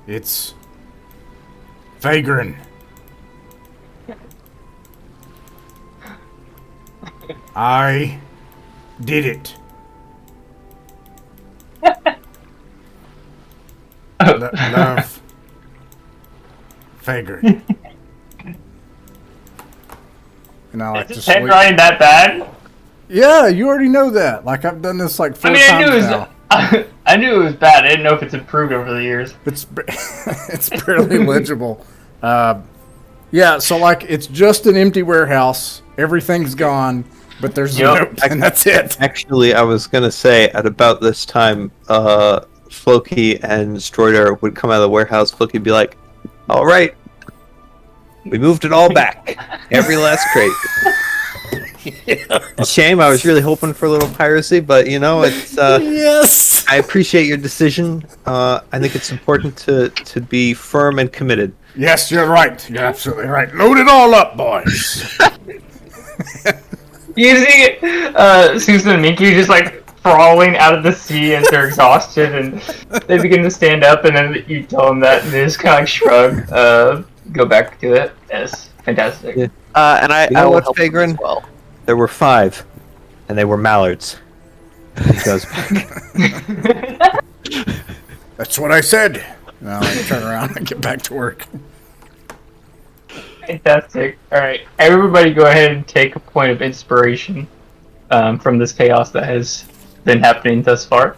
It's Vagrant. I did it. Love Vagrant. And I like Is just his handwriting that bad? Yeah, you already know that. Like I've done this like 4 times now. I knew it was bad. I didn't know if it's improved over the years. It's barely legible. Yeah, so like it's just an empty warehouse. Everything's gone, but there's a note, and that's it. Actually, I was gonna say at about this time, Floki and Stroider would come out of the warehouse, Floki would be like, "All right, we moved it all back, every last crate." A shame. I was really hoping for a little piracy, but it's. Yes. I appreciate your decision. I think it's important to be firm and committed. Yes, you're right. You're absolutely right. Load it all up, boys. You see Susan and Minky just like crawling out of the sea as they're exhausted, and they begin to stand up, and then you tell them that, and they just kind of like shrug, go back to it. Yes, fantastic. Yeah. And I know will what, help them Fagrin? as well. There were 5, and they were mallards. He goes back. That's what I said. Now I turn around and get back to work. Fantastic. All right, everybody, go ahead and take a point of inspiration from this chaos that has been happening thus far.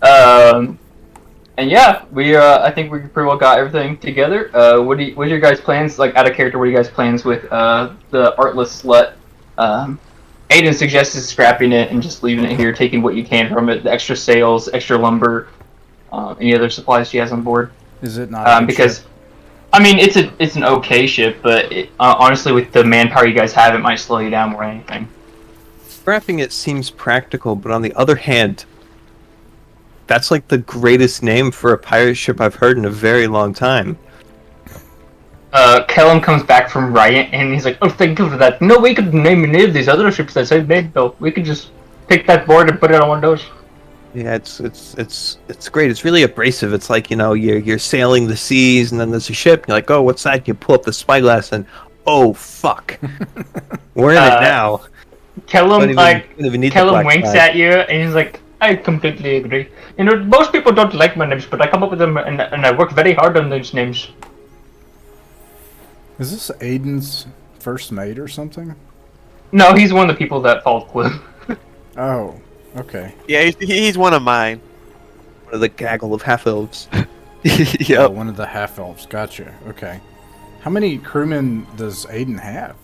And yeah, I think we pretty well got everything together. What are your guys' plans? Like out of character, what are you guys' plans with the artless slut? Aiden suggested scrapping it and just leaving it here, taking what you can from it, the extra sails, extra lumber, any other supplies she has on board. Is it not? Because, I mean, it's an okay ship, but honestly, with the manpower you guys have, it might slow you down more than anything. Scrapping it seems practical, but on the other hand, that's like the greatest name for a pirate ship I've heard in a very long time. Kellum comes back from Riot, and he's like, "Oh, thank you for that. No, we could name any of these other ships that I've made, though. We could just pick that board and put it on one of those." Yeah, it's great. It's really abrasive. It's like, you're sailing the seas, and then there's a ship. And you're like, "Oh, what's that?" You pull up the spyglass, and oh fuck, we're in it now. Kellum Kellum winks at you, and he's like, "I completely agree. Most people don't like my names, but I come up with them, and I work very hard on those names." Is this Aiden's first mate or something? No, he's one of the people that followed Clue. Oh, okay. Yeah, he's one of mine. One of the gaggle of half-elves. Oh, Yep. one of the half elves. Gotcha. Okay. How many crewmen does Aiden have?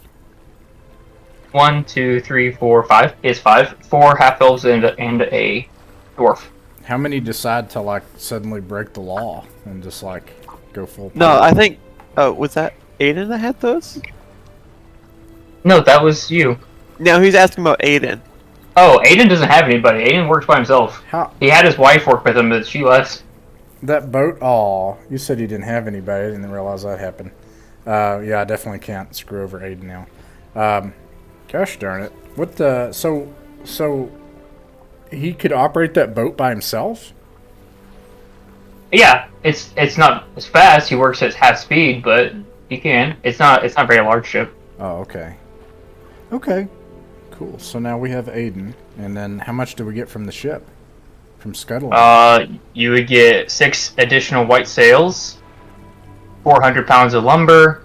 1, 2, 3, 4, 5. He has 5. 4 half elves and a dwarf. How many decide to like suddenly break the law and just like go full? No, pirate? I think. Oh, was that Aiden that had those? No, that was you. No, he's asking about Aiden. Oh, Aiden doesn't have anybody. Aiden works by himself. How He had his wife work with him, but she left. that boat? Oh, you said you didn't have anybody. I didn't realize that happened. Yeah, I definitely can't screw over Aiden now. Gosh darn it! What the? So he could operate that boat by himself? Yeah, it's not as fast. He works at half speed, but he can. It's not a very large ship. Oh, okay. Okay. Cool. So now we have Aiden, and then how much do we get from the ship? From scuttling? You would get 6 additional white sails, 400 pounds of lumber,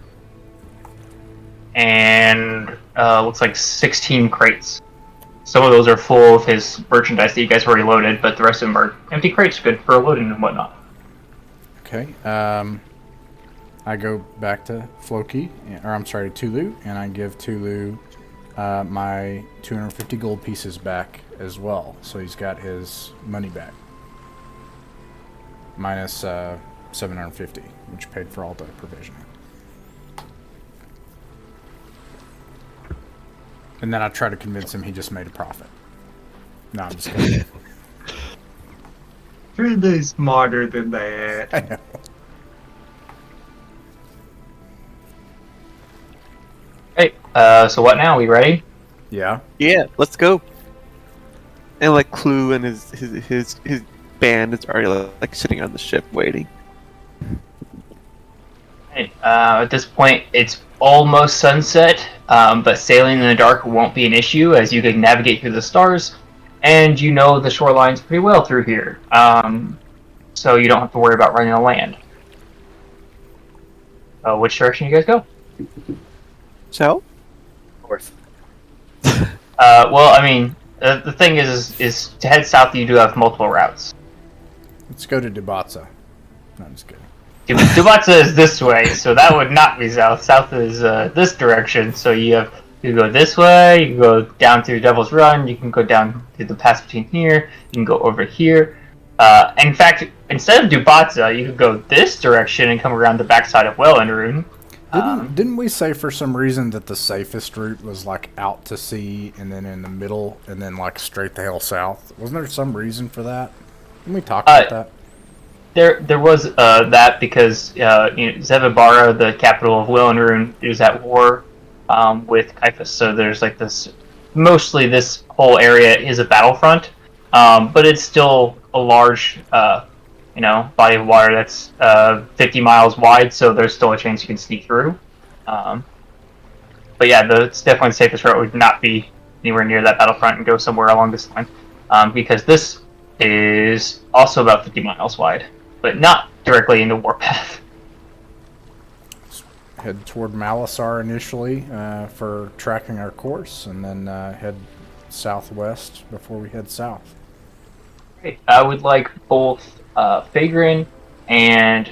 and looks like 16 crates. Some of those are full of his merchandise that you guys already loaded, but the rest of them are empty crates, good for loading and whatnot. Okay. I go back to Floki, or I'm sorry, Tulu, and I give Tulu my 250 gold pieces back as well. So he's got his money back. Minus 750, which paid for all the provisioning. And then I try to convince him he just made a profit. No, I'm just kidding. Really smarter than that. I know. Hey, so what now? We ready? Yeah. Yeah, let's go. And like Clue and his band is already like sitting on the ship waiting. Hey, at this point, it's almost sunset, but sailing in the dark won't be an issue as you can navigate through the stars, and you know the shorelines pretty well through here, so you don't have to worry about running on land. Which direction you guys go? So? North. Well, I mean, the thing is to head south, you do have multiple routes. Let's go to Dubatsa. No, I'm just kidding. Dubatsa is this way, so that would not be south. South is this direction, so you go this way, you can go down through Devil's Run, you can go down through the pass between here, you can go over here. In fact, instead of Dubatza, you could go this direction and come around the backside of Wellenrune. Didn't we say for some reason that the safest route was like out to sea and then in the middle and then like straight the hell south? Wasn't there some reason for that? Didn't we talk about that? There was that because Zevibara, the capital of Wellenrune, is at war with Kaifas. So there's like this. Mostly, this whole area is a battlefront, but it's still a large, body of water that's 50 miles wide. So there's still a chance you can sneak through. But yeah, it's definitely the safest route would not be anywhere near that battlefront and go somewhere along this line, because this is also about 50 miles wide, but not directly in the warpath. Head toward Malasar initially for tracking our course, and then head southwest before we head south. Okay. I would like both Fagrin and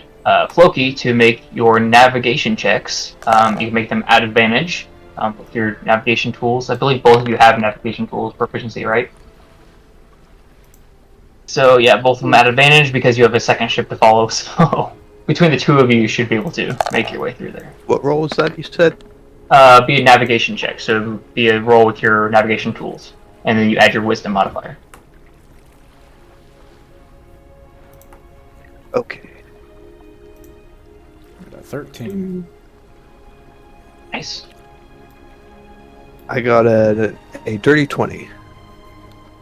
Floki to make your navigation checks. You can make them at advantage with your navigation tools. I believe both of you have navigation tools proficiency, right? So yeah, both of them at advantage because you have a second ship to follow. So between the two of you, you should be able to make your way through there. What roll was that you said? Be a navigation check. So be a roll with your navigation tools, and then you add your wisdom modifier. Okay. 13. Nice. I got a dirty 20.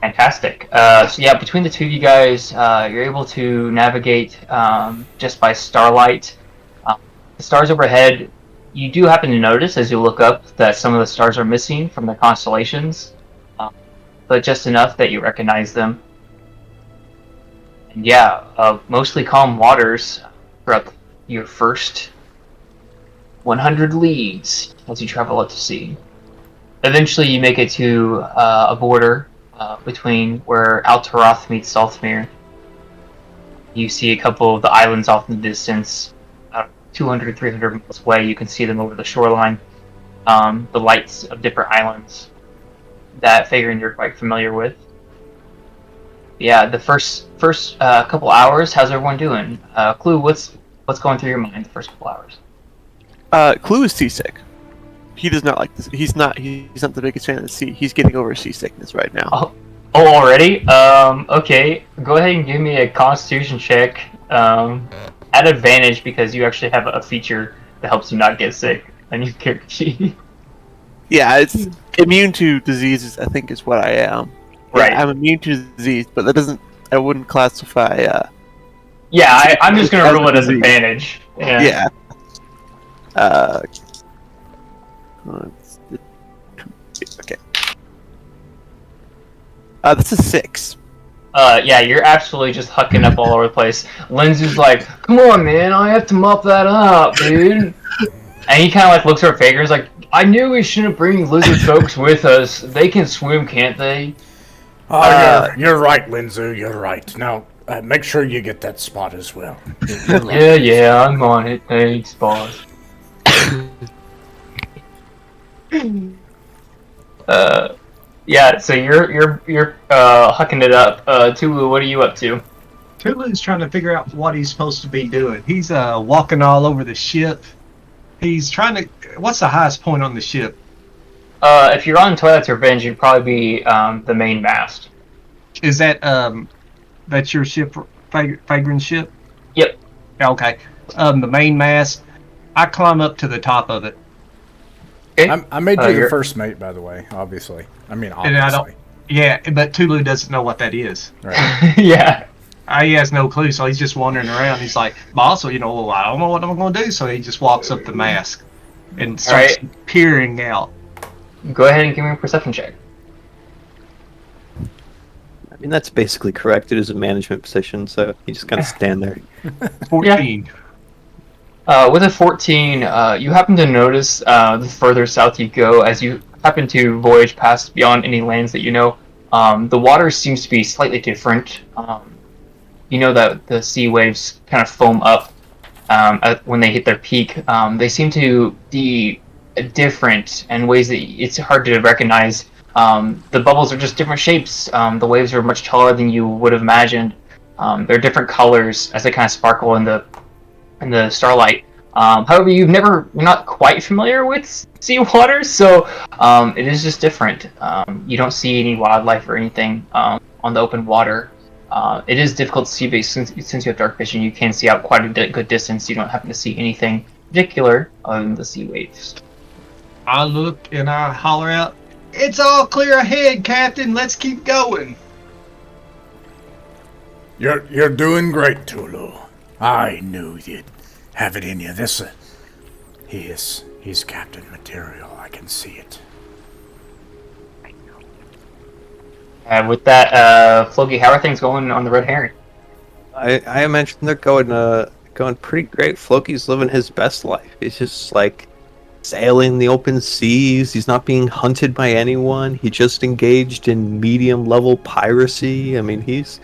Fantastic. So yeah, between the two of you guys, you're able to navigate just by starlight. The stars overhead, you do happen to notice as you look up that some of the stars are missing from the constellations, but just enough that you recognize them. And yeah, mostly calm waters throughout your first 100 leagues as you travel out to sea. Eventually you make it to a border between where Altaroth meets Salthmere. You see a couple of the islands off in the distance, 200, 300 miles away. You can see them over the shoreline. The lights of different islands that Fagrin you're quite familiar with. Yeah, the first couple hours, how's everyone doing? Clue, what's going through your mind the first couple hours? Clue is seasick. He does not like this. He's not the biggest fan of the sea. He's getting over seasickness right now. Oh, already? Okay. Go ahead and give me a Constitution check. At advantage because you actually have a feature that helps you not get sick on your character sheet. Yeah, it's immune to diseases. I think is what I am. Right. Yeah, I'm immune to disease, but that doesn't. I wouldn't classify. Yeah, I'm just gonna rule it as advantage. Yeah. Okay. This is 6. Yeah, you're absolutely just hucking up all over the place. Lindsay's like, "Come on, man, I have to mop that up, dude." And he kind of like looks at Fagrin's like, "I knew we shouldn't bring lizard folks with us. They can swim, can't they?" You're right, Lindsay. You're right. Now, make sure you get that spot as well. You're right. Yeah, I'm on it. Thanks, boss. Yeah, so you're hucking it up. Tulu, what are you up to? Tulu's trying to figure out what he's supposed to be doing. He's walking all over the ship. He's trying to. What's the highest point on the ship? If you're on Twilight's Revenge, you'd probably be the main mast. Is that that's your ship, Fagrin's ship? Yep. Okay. The main mast. I climb up to the top of it. Okay. I made you the first mate, by the way. Obviously, And I don't. Yeah, but Tulu doesn't know what that is. Right. Yeah. He has no clue, so he's just wandering around. He's like, "Boss, I don't know what I'm going to do." So he just walks up the mast and starts peering out. Go ahead and give me a perception check. I mean, that's basically correct. It is a management position, so you just kind of stand there. 14. With a 14, you happen to notice the further south you go, as you happen to voyage past beyond any lands that you know, the water seems to be slightly different. You know that the sea waves kind of foam up when they hit their peak. They seem to be different in ways that it's hard to recognize. The bubbles are just different shapes. The waves are much taller than you would have imagined. They're different colors as they kind of sparkle in the starlight. However, you're not quite familiar with seawater, so it is just different. You don't see any wildlife or anything on the open water. It is difficult to see, but since you have dark vision, you can see out quite a good distance. You don't happen to see anything particular other than the sea waves. I look and I holler out, "It's all clear ahead, Captain. Let's keep going." You're doing great, Tulu. I knew you'd have it in you. He's captain material. I can see it. With that, Floki, how are things going on the Red Herring? I imagine they're going pretty great. Floki's living his best life. He's just like sailing the open seas. He's not being hunted by anyone. He just engaged in medium level piracy. I mean, he's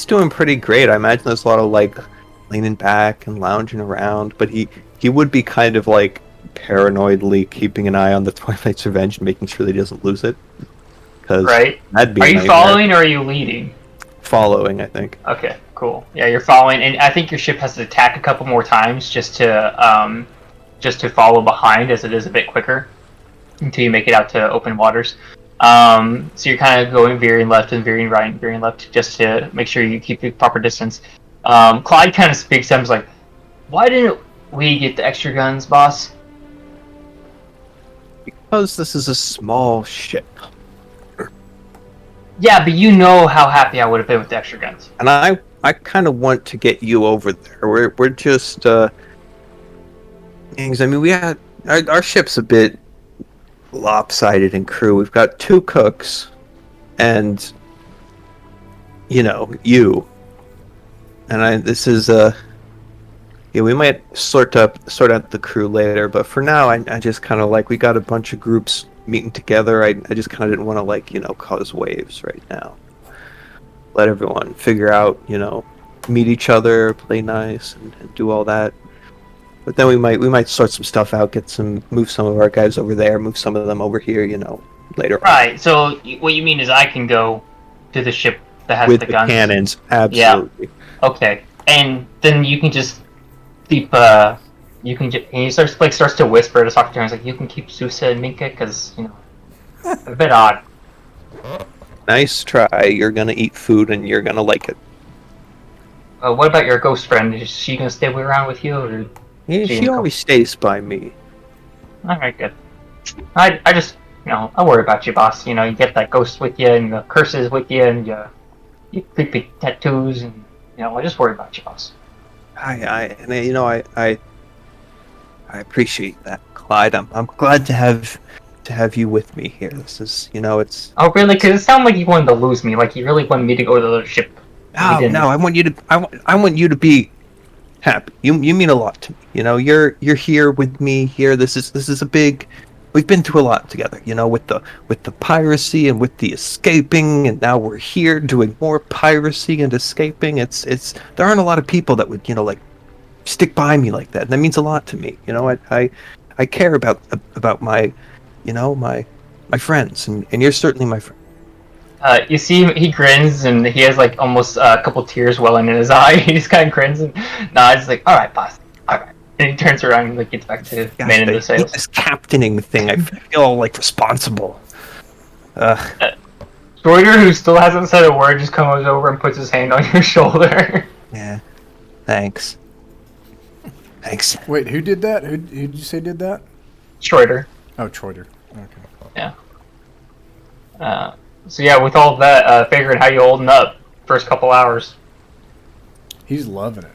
doing pretty great. I imagine there's a lot of like leaning back and lounging around, but he would be kind of like paranoidly keeping an eye on the Twilight's Revenge and making sure that he doesn't lose it. Right. That'd be Are a you nightmare. following or are you leading? Following, I think. Okay, cool. Yeah, you're following, and I think your ship has to attack a couple more times just to follow behind, as it is a bit quicker until you make it out to open waters. So you're kind of going veering left and veering right and veering left just to make sure you keep the proper distance. Clyde kind of speaks up, like, "Why didn't we get the extra guns, boss?" Because this is a small ship. Yeah, but you know how happy I would have been with the extra guns. And I kind of want to get you over there. We're just things. I mean, we had our ship's a bit lopsided in crew. We've got 2 cooks, and you. And this is yeah, we might sort out the crew later, but for now, I just kind of like we got a bunch of groups meeting together. I just kind of didn't want to cause waves right now. Let everyone figure out, meet each other, play nice, and do all that. But then we might sort some stuff out, move some of our guys over there, move some of them over here, later. Right. So what you mean is I can go to the ship that has With the the guns. cannons, absolutely. Yeah. Okay. And then you can just keep. You can just. And he starts to whisper to talk to her. He's like, "You can keep Susa and Minka because a bit odd." Nice try. You're gonna eat food and you're gonna like it. What about your ghost friend? Is she gonna stay around with you, or? Yeah, she always stays by me. All right, good. I just I worry about you, boss. You get that ghost with you and the curses with you and you creepy tattoos and I just worry about you, boss. I appreciate that, Clyde. I'm glad to have you with me here. This is it's. Oh really? Because it sounded like you wanted to lose me. Like you really wanted me to go to the other ship. Oh no! I want you to be happy. You mean a lot to me. You're here with me here. This is a big. We've been through a lot together. With the piracy and with the escaping, and now we're here doing more piracy and escaping. It's there aren't a lot of people that would like stick by me like that, and that means a lot to me. I care about my my friends, and you're certainly my friend. You see him, he grins and he has like almost a couple tears welling in his eye. He just kind of grins and nods like, "All right, boss. All right." And he turns around and like gets back to manning the sails. This captaining thing, I feel like responsible. Schroeder, who still hasn't said a word, just comes over and puts his hand on your shoulder. Yeah. Thanks. Wait, who did that? Who did you say did that? Schroeder. Oh, Troider. Okay. Yeah. So yeah, with all of that, figuring how you holding up first couple hours. He's loving it.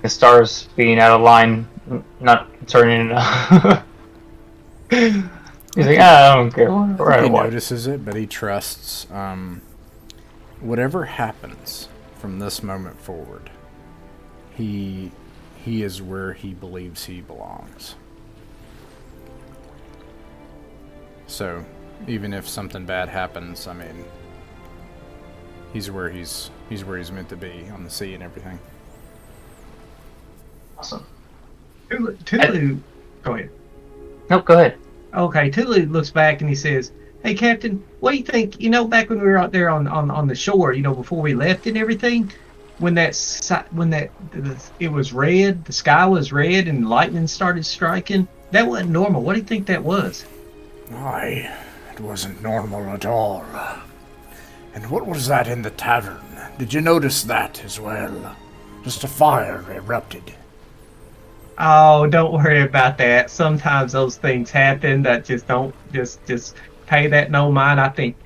The stars being out of line, not concerning enough. He's like, I don't care. He notices it, but he trusts. Whatever happens from this moment forward, he is where he believes he belongs. So, even if something bad happens, I mean, he's where he's meant to be on the sea and everything. Awesome. Tulu, go ahead. No, go ahead. Okay, Tulu looks back and he says, Hey, Captain, what do you think? Back when we were out there on the shore, before we left and everything, when it was red, the sky was red, and lightning started striking. That wasn't normal. What do you think that was? Aye, it wasn't normal at all. And what was that in the tavern? Did you notice that as well? Just a fire erupted. Oh, don't worry about that. Sometimes those things happen that just don't just pay that no mind. I think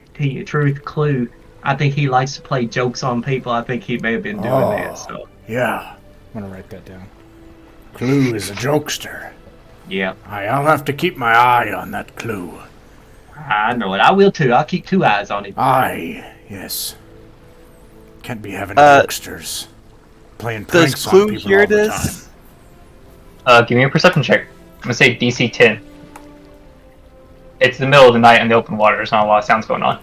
Clue. I think he likes to play jokes on people. I think he may have been doing that. So Yeah, I'm gonna write that down. Clue is a jokester. yeah, I'll have to keep my eye on that Clue. I know it. I will too. I'll keep 2 eyes on him. Aye, yes. Can't be having jokesters playing pranks Clue on people hear all the this? time. Give me a perception check. I'm gonna say DC 10. It's the middle of the night in the open water. There's not a lot of sounds going on.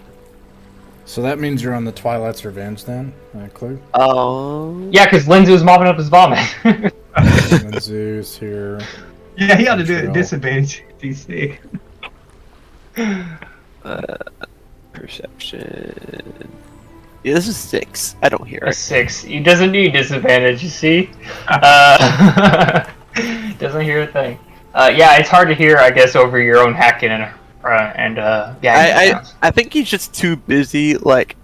So that means you're on the Twilight's Revenge then, Clue? Oh. Yeah, because Lindsay was mopping up his vomit. And Zeus here. Yeah, he ought to do it at Control. disadvantage. DC. Perception. Yeah, this is 6. I don't hear A it. 6. He doesn't need disadvantage, you see? Doesn't hear a thing. Yeah, it's hard to hear, I guess, over your own hacking and yeah. I think he's just too busy, like,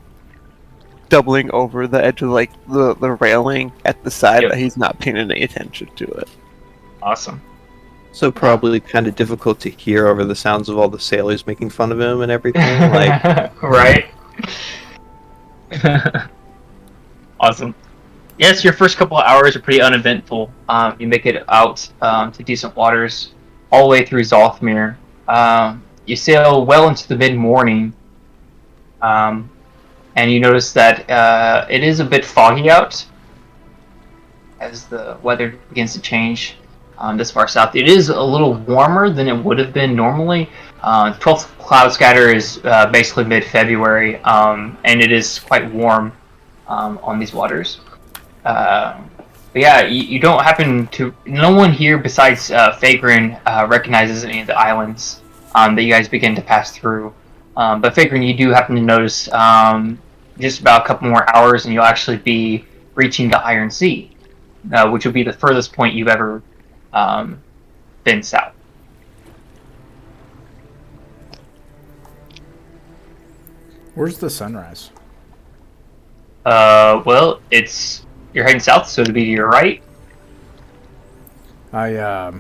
doubling over the edge of, like, the railing at the side Yep. that he's not paying any attention to it. Awesome. So probably kind of difficult to hear over the sounds of all the sailors making fun of him and everything. Like, right. Awesome. Yes, your first couple of hours are pretty uneventful. You make it out to decent waters all the way through Zothmere. You sail well into the mid-morning, and you notice that it is a bit foggy out as the weather begins to change this far south. It is a little warmer than it would have been normally. 12th cloud scatter is basically mid-February, and it is quite warm on these waters. But yeah, you don't happen to... No one here besides Fagrin recognizes any of the islands that you guys begin to pass through. But Fagrin, you do happen to notice just about a couple more hours and you'll actually be reaching the Iron Sea, which will be the furthest point you've ever been south. Where's the sunrise? Well, you're heading south, so it'll be to your right. I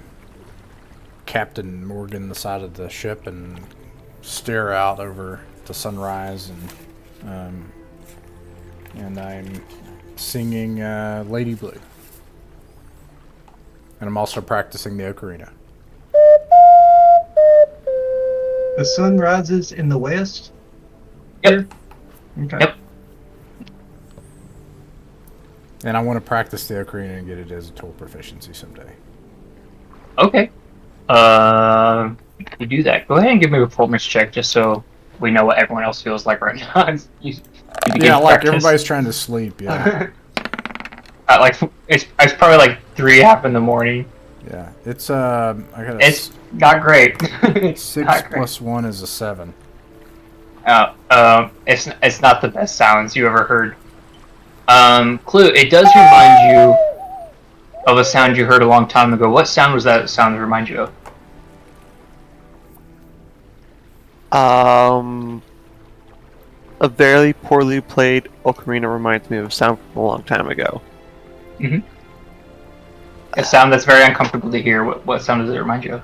Captain Morgan the side of the ship and stare out over the sunrise, and I'm singing Lady Blue. And I'm also practicing the ocarina. The sun rises in the west. Yep. Okay. Yep. And I want to practice the ocarina and get it as a tool proficiency someday. Okay. You do that. Go ahead and give me a performance check just so we know what everyone else feels like right now. you begin Yeah, like practice. everybody's trying to sleep, yeah. Like it's probably like 3:30 in the morning. Yeah. It's I got a It's not great. It's 6 not great. plus 1 is a 7. It's not the best sounds you ever heard. Clue, it does remind you of a sound you heard a long time ago. What sound was that sound remind you of? A very poorly played ocarina reminds me of a sound from a long time ago. A sound that's very uncomfortable to hear. What sound does it remind you of?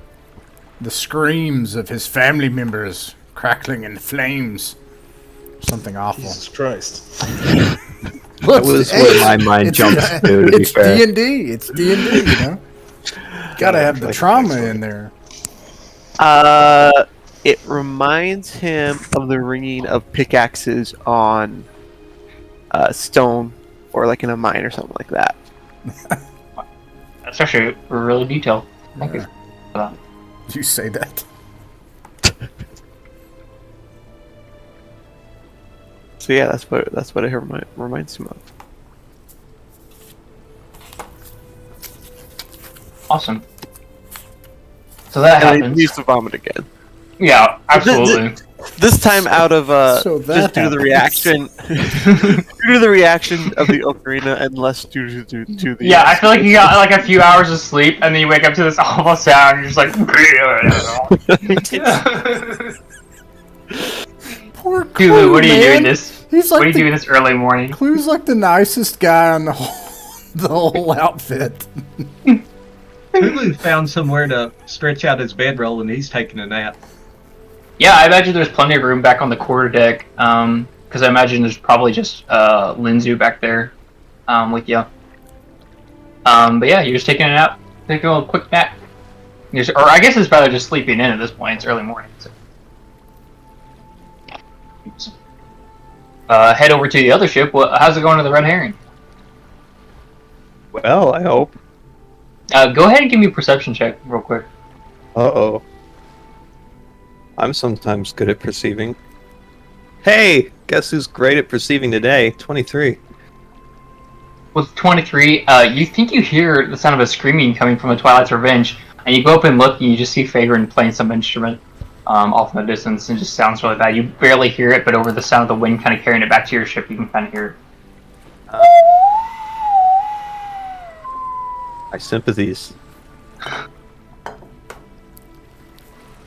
The screams of his family members crackling in flames. Something awful. Jesus Christ. that was what my mind jumps to be It's fair. D&D. It's D&D, you know? Gotta have the trauma in there. It reminds him of the ringing of pickaxes on stone, or like in a mine or something like that. That's actually really detailed. Thank you for that. Did you say that? So yeah, that's what it reminds him of. Awesome. So that And he happens. needs to vomit again. Yeah, absolutely. This time out of So just that due to the happens. reaction, due to the reaction of the ocarina, and less due to the. Yeah, I feel like you got like a few hours of sleep, and then you wake up to this awful sound, and you're just like. Poor Dude, Clue, what are you man. doing this? He's What like are you doing this early morning? Clue's like the nicest guy on the whole outfit. Hulu found somewhere to stretch out his bedroll, and he's taking a nap. Yeah, I imagine there's plenty of room back on the quarter deck. Because I imagine there's probably just Linzu back there, with you. But yeah, you're just taking a nap, taking a little quick nap. Or I guess it's rather just sleeping in at this point. It's early morning. So. Head over to the other ship. How's it going to the Red Herring? Well, I hope. Go ahead and give me a perception check real quick. Uh-oh. I'm sometimes good at perceiving. Hey! Guess who's great at perceiving today? 23. With 23, you think you hear the sound of a screaming coming from the Twilight's Revenge, and you go up and look, and you just see Fagrin playing some instrument off in the distance, and it just sounds really bad. You barely hear it, but over the sound of the wind kind of carrying it back to your ship, you can kind of hear it. My sympathies.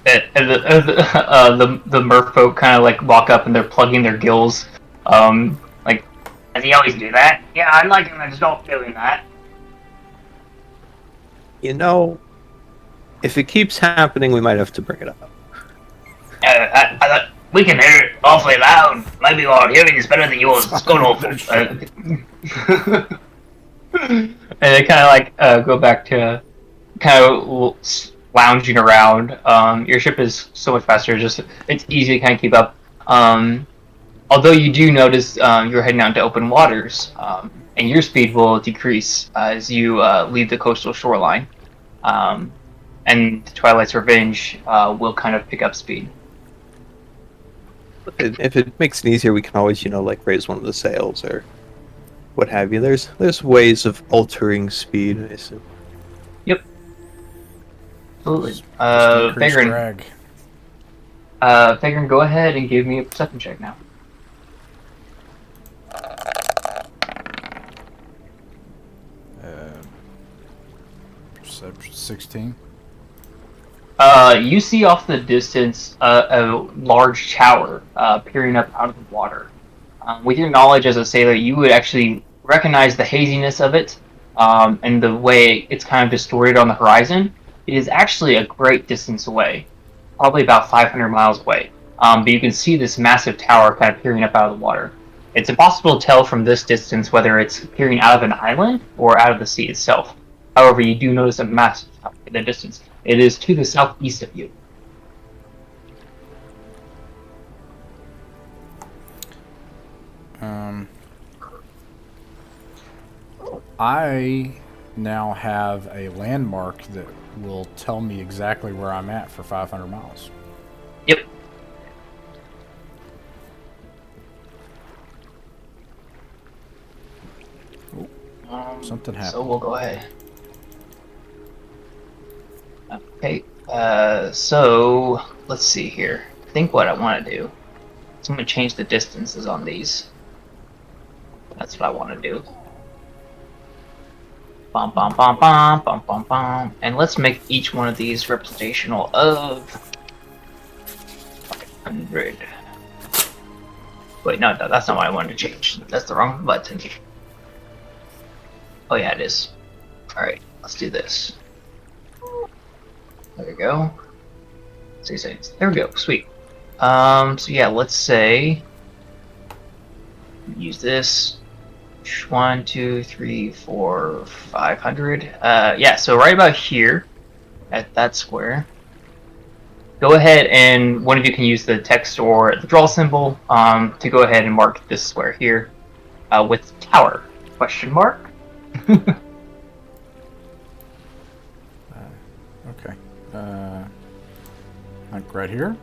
And the merfolk kind of like walk up and they're plugging their gills. Like, does he always do that? Yeah, I like him to stop doing that. You know, if it keeps happening, we might have to bring it up. We can hear it awfully loud. Maybe our hearing is better than yours. It's going awful. And they kind of like go back to kind of lounging around. Your ship is so much faster; it's easy to kind of keep up. Although you do notice you're heading out into open waters, and your speed will decrease as you leave the coastal shoreline, and Twilight's Revenge will kind of pick up speed. If it makes it easier, we can always, like raise one of the sails or what have you. There's ways of altering speed, I assume. Yep. Absolutely. Increased Fagrin, go ahead and give me a perception check now. Perception 16. You see off in the distance a large tower peering up out of the water. With your knowledge as a sailor, you would actually recognize the haziness of it and the way it's kind of distorted on the horizon. It is actually a great distance away, probably about 500 miles away. But you can see this massive tower kind of peering up out of the water. It's impossible to tell from this distance whether it's peering out of an island or out of the sea itself. However, you do notice a massive tower in the distance. It is to the southeast of you. I now have a landmark that will tell me exactly where I'm at for 500 miles. Yep. Something happened. So we'll go ahead. Okay, so let's see here. I think what I want to do is I'm going to change the distances on these. That's what I want to do. Bum, bum, bum, bum, bum, bum, bum. And let's make each one of these representational of 500. Wait, no, that's not what I wanted to change. That's the wrong button. Oh yeah, it is. Alright, let's do this. There we go. 6 seconds. There we go. Sweet. So yeah, let's say use this. 1, 2, 3, 4, 500. Yeah, so right about here at that square. Go ahead and one of you can use the text or the draw symbol to go ahead and mark this square here with tower question mark. Okay. Like right here?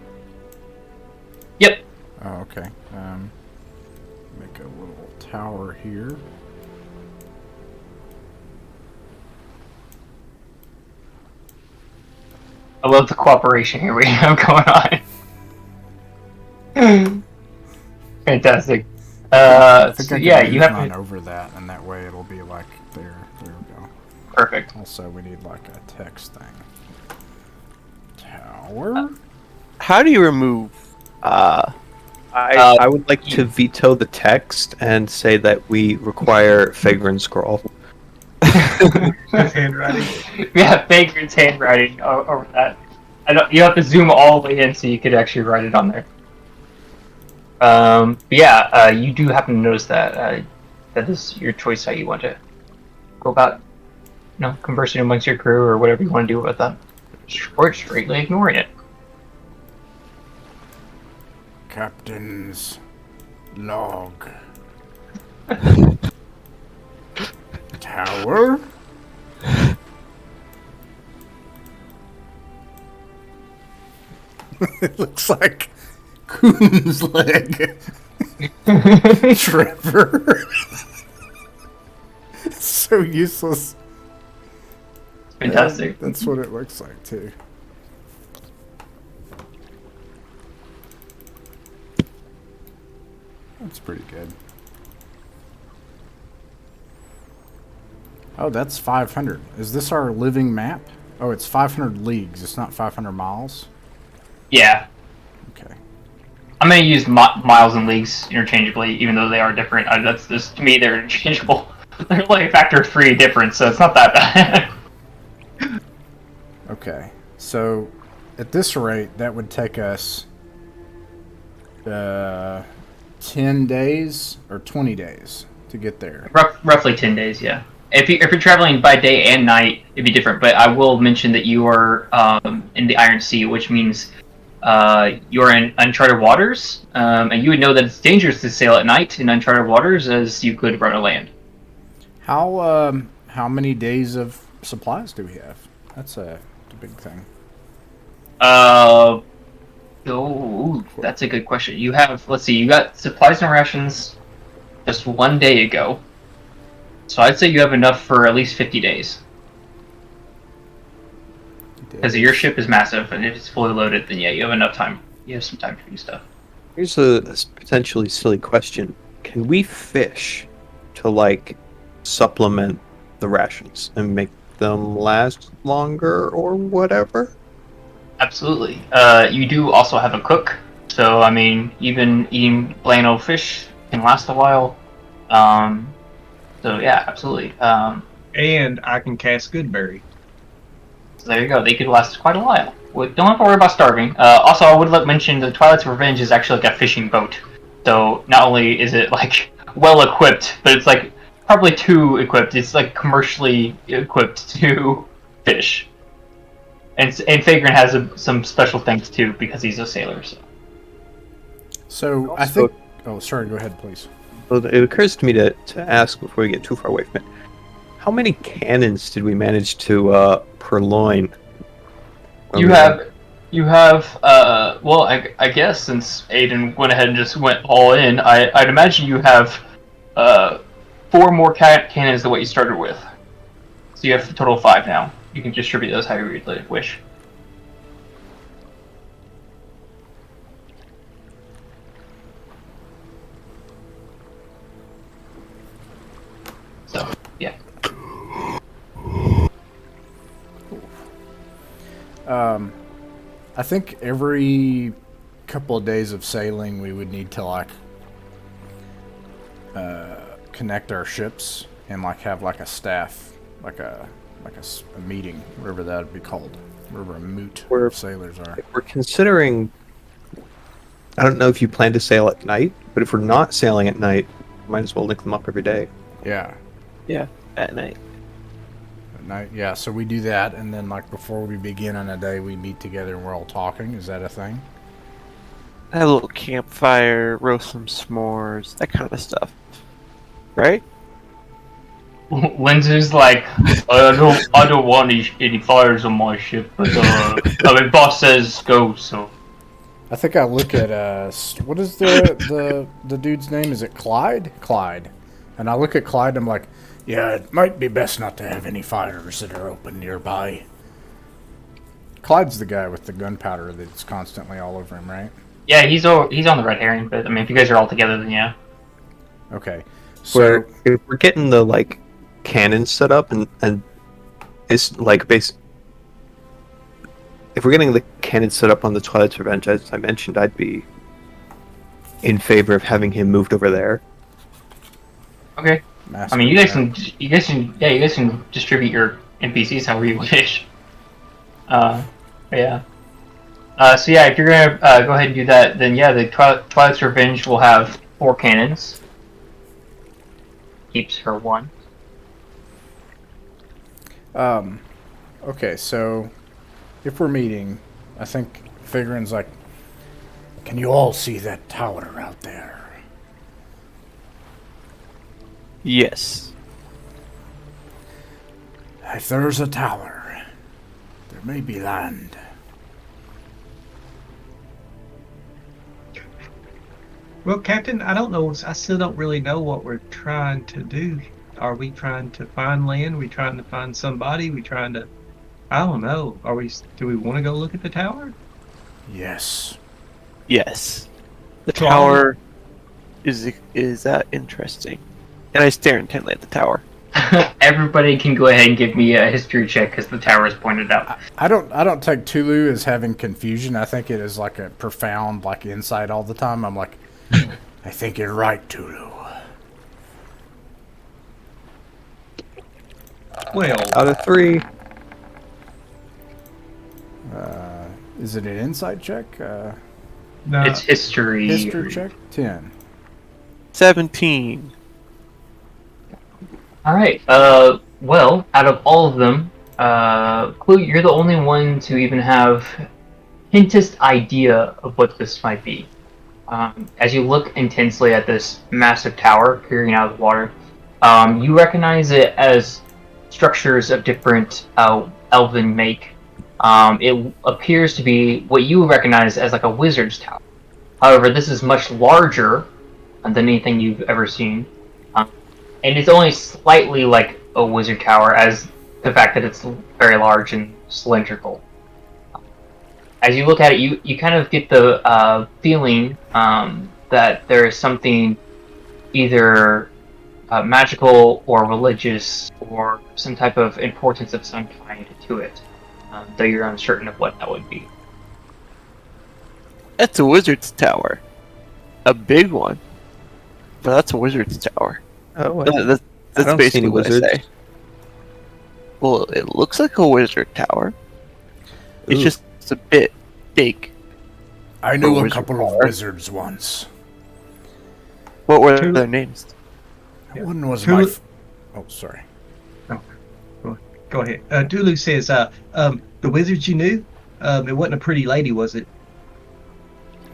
Yep. Oh, okay. Make a little tower here. I love the cooperation here we have going on. Fantastic. I think So I can yeah, move you have mine to. over that, and that way it'll be like there. There we go. Perfect. Also, we need like a text thing. Tower. How do you remove? I would like to veto the text and say that we require Fagrin scroll. His handwriting. Yeah, Vagrant's handwriting over that. I don't. You have to zoom all the way in so you could actually write it on there. But yeah, you do happen to notice that that is your choice how you want to go about, conversing amongst your crew or whatever you want to do with them, or straightly ignoring it. Captain's log. Tower? It looks like Coon's leg. Trevor. It's so useless. Fantastic. That's what it looks like too. That's pretty good. Oh, that's 500. Is this our living map? Oh, it's 500 leagues. It's not 500 miles. Yeah, Okay. I'm gonna use miles and leagues interchangeably, even though they are different. That's just to me they're interchangeable. They're like a factor of 3 difference, so it's not that bad. Okay. So, at this rate, that would take us 10 days or 20 days to get there. Roughly 10 days, yeah. If you're traveling by day and night, it'd be different. But I will mention that you are in the Iron Sea, which means you're in uncharted waters, and you would know that it's dangerous to sail at night in uncharted waters as you could run on land. How many days of supplies do we have? That's a big thing. Oh, that's a good question. You have, let's see, you got supplies and rations just one day ago. So I'd say you have enough for at least 50 days. Because your ship is massive, and if it's fully loaded, then yeah, you have enough time. You have some time to do stuff. Here's a potentially silly question. Can we fish to, like, supplement the rations and make them last longer or whatever? Absolutely. You do also have a cook, so I mean, even eating plain old fish can last a while. So yeah, absolutely. And I can cast Goodberry. So there you go. They could last quite a while. Don't have to worry about starving. Also, I would mention the Twilight's Revenge is actually like a fishing boat. So not only is it like well equipped, but it's like probably too equipped. It's like commercially equipped to fish. And Fagrin has some special things too because he's a sailor. So I think. Oh, sorry. Go ahead, please. Well, it occurs to me to ask before we get too far away from it. How many cannons did we manage to purloin? You have, well, I guess since Aiden went ahead and just went all in, I'd imagine you have 4 more cannons than what you started with. So you have a total of 5 now. You can distribute those how you wish. So, yeah. I think every couple of days of sailing, we would need to like connect our ships and like have like a staff, like a meeting, whatever that would be called, whatever a moot Where- of sailors are. If we're considering, I don't know if you plan to sail at night, but if we're not sailing at night, might as well link them up every day. Yeah, Yeah, at night. at night. Yeah, so we do that, and then like before we begin on a day, we meet together and we're all talking. Is that a thing? Have a little campfire, roast some s'mores, that kind of stuff. Right? Lindsay's like, I don't want any fires on my ship, but I mean, boss says go, so. I think I look at what is the dude's name? Is it Clyde? Clyde. And I look at Clyde and I'm like, Yeah, it might be best not to have any fires that are open nearby. Clyde's the guy with the gunpowder that's constantly all over him, right? Yeah, he's on the red herring, but I mean, if you guys are all together, then yeah. Okay. So If we're getting the like cannon set up and it's like if we're getting the cannon set up on the Twilight's Revenge, as I mentioned, I'd be in favor of having him moved over there. Okay. Master I mean, you guys Attack. can distribute your NPCs however you wish. Yeah. So yeah, if you're gonna go ahead and do that, then yeah, the Twilight's Revenge will have 4 cannons. Keeps her 1. Okay, so if we're meeting, I think Figurin's like, Can you all see that tower out there? Yes. If there's a tower, there may be land. Well, Captain, I don't know. I still don't really know what we're trying to do. Are we trying to find land? Are we trying to find somebody? We trying to? I don't know. Do we want to go look at the tower? Yes. Yes. The Troll. tower is that interesting? And I stare intently at the tower. Everybody can go ahead and give me a history check because the tower is pointed out. I don't take Tulu as having confusion. I think it is like a profound like insight all the time. I'm like, I think you're right, Tulu. Well, Out of 3. is it an insight check? no. It's history. History check? 10. 17. All right. Well, out of all of them, Clue, you're the only one to even have hintest idea of what this might be. As you look intensely at this massive tower peering out of the water, you recognize it as structures of different elven make. It appears to be what you recognize as like a wizard's tower. However, this is much larger than anything you've ever seen. And it's only slightly like a wizard tower, as the fact that it's very large and cylindrical. As you look at it, you kind of get the feeling that there is something either magical or religious or some type of importance of some kind to it, though you're uncertain of what that would be. That's a wizard's tower. A big one. But that's a wizard's tower. Oh, That's I don't see basically any what I wizards. say. Well, it looks like a wizard tower. It's Ooh. just a bit big. I knew a wizard couple tower. of wizards once. What were Two- their names? Yeah. One was Who- Oh, sorry. Go ahead. Dulu says, the wizard you knew, it wasn't a pretty lady, was it?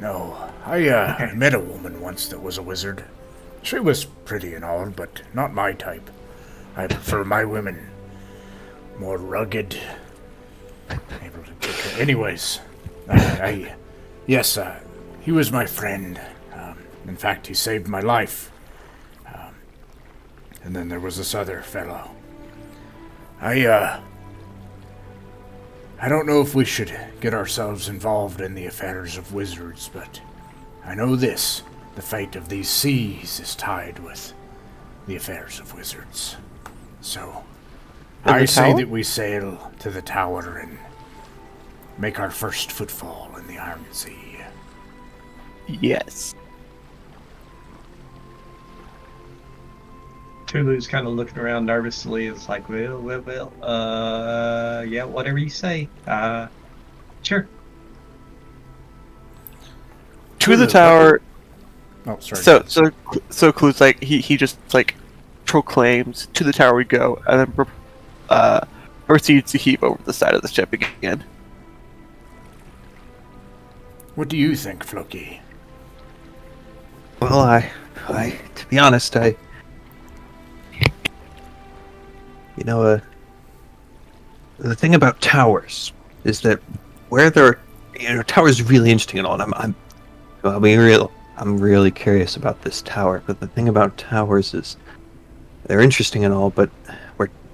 No, I met a woman once that was a wizard. She was pretty and all, but not my type. I prefer my women more rugged. Able to take care. Anyways, yes, he was my friend. In fact, he saved my life. And then there was this other fellow. I don't know if we should get ourselves involved in the affairs of wizards, but I know this. The fate of these seas is tied with the affairs of wizards. So, And I the say tower? that we sail to the tower and make our first footfall in the Iron Sea. Yes. Tulu's kind of looking around nervously. It's like, well, yeah, whatever you say. Sure. To the tower. Oh, sorry. So Clue's like he just like proclaims to the tower we go, and then proceeds to heave over the side of the ship again. What do you think, Floki? Well, I, to be honest, the thing about towers is that where there, towers are really interesting and all. And I'm really curious about this tower. But the thing about towers is they're interesting and all, but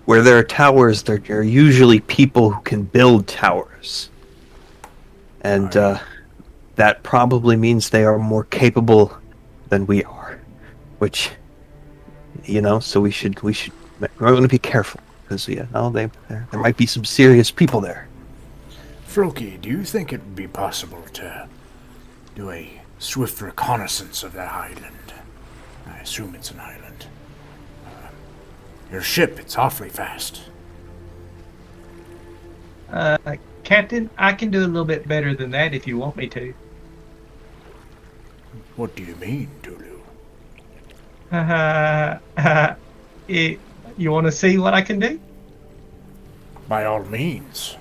where there are towers, there are usually people who can build towers. And that probably means they are more capable than we are, which, so we should we want to be careful because there might be some serious people there. Floki, do you think it would be possible to do a swift reconnaissance of that island? I assume it's an island. Your ship, it's awfully fast. Captain, I can do a little bit better than that if you want me to. What do you mean, Tulu? You want to see what I can do? By all means.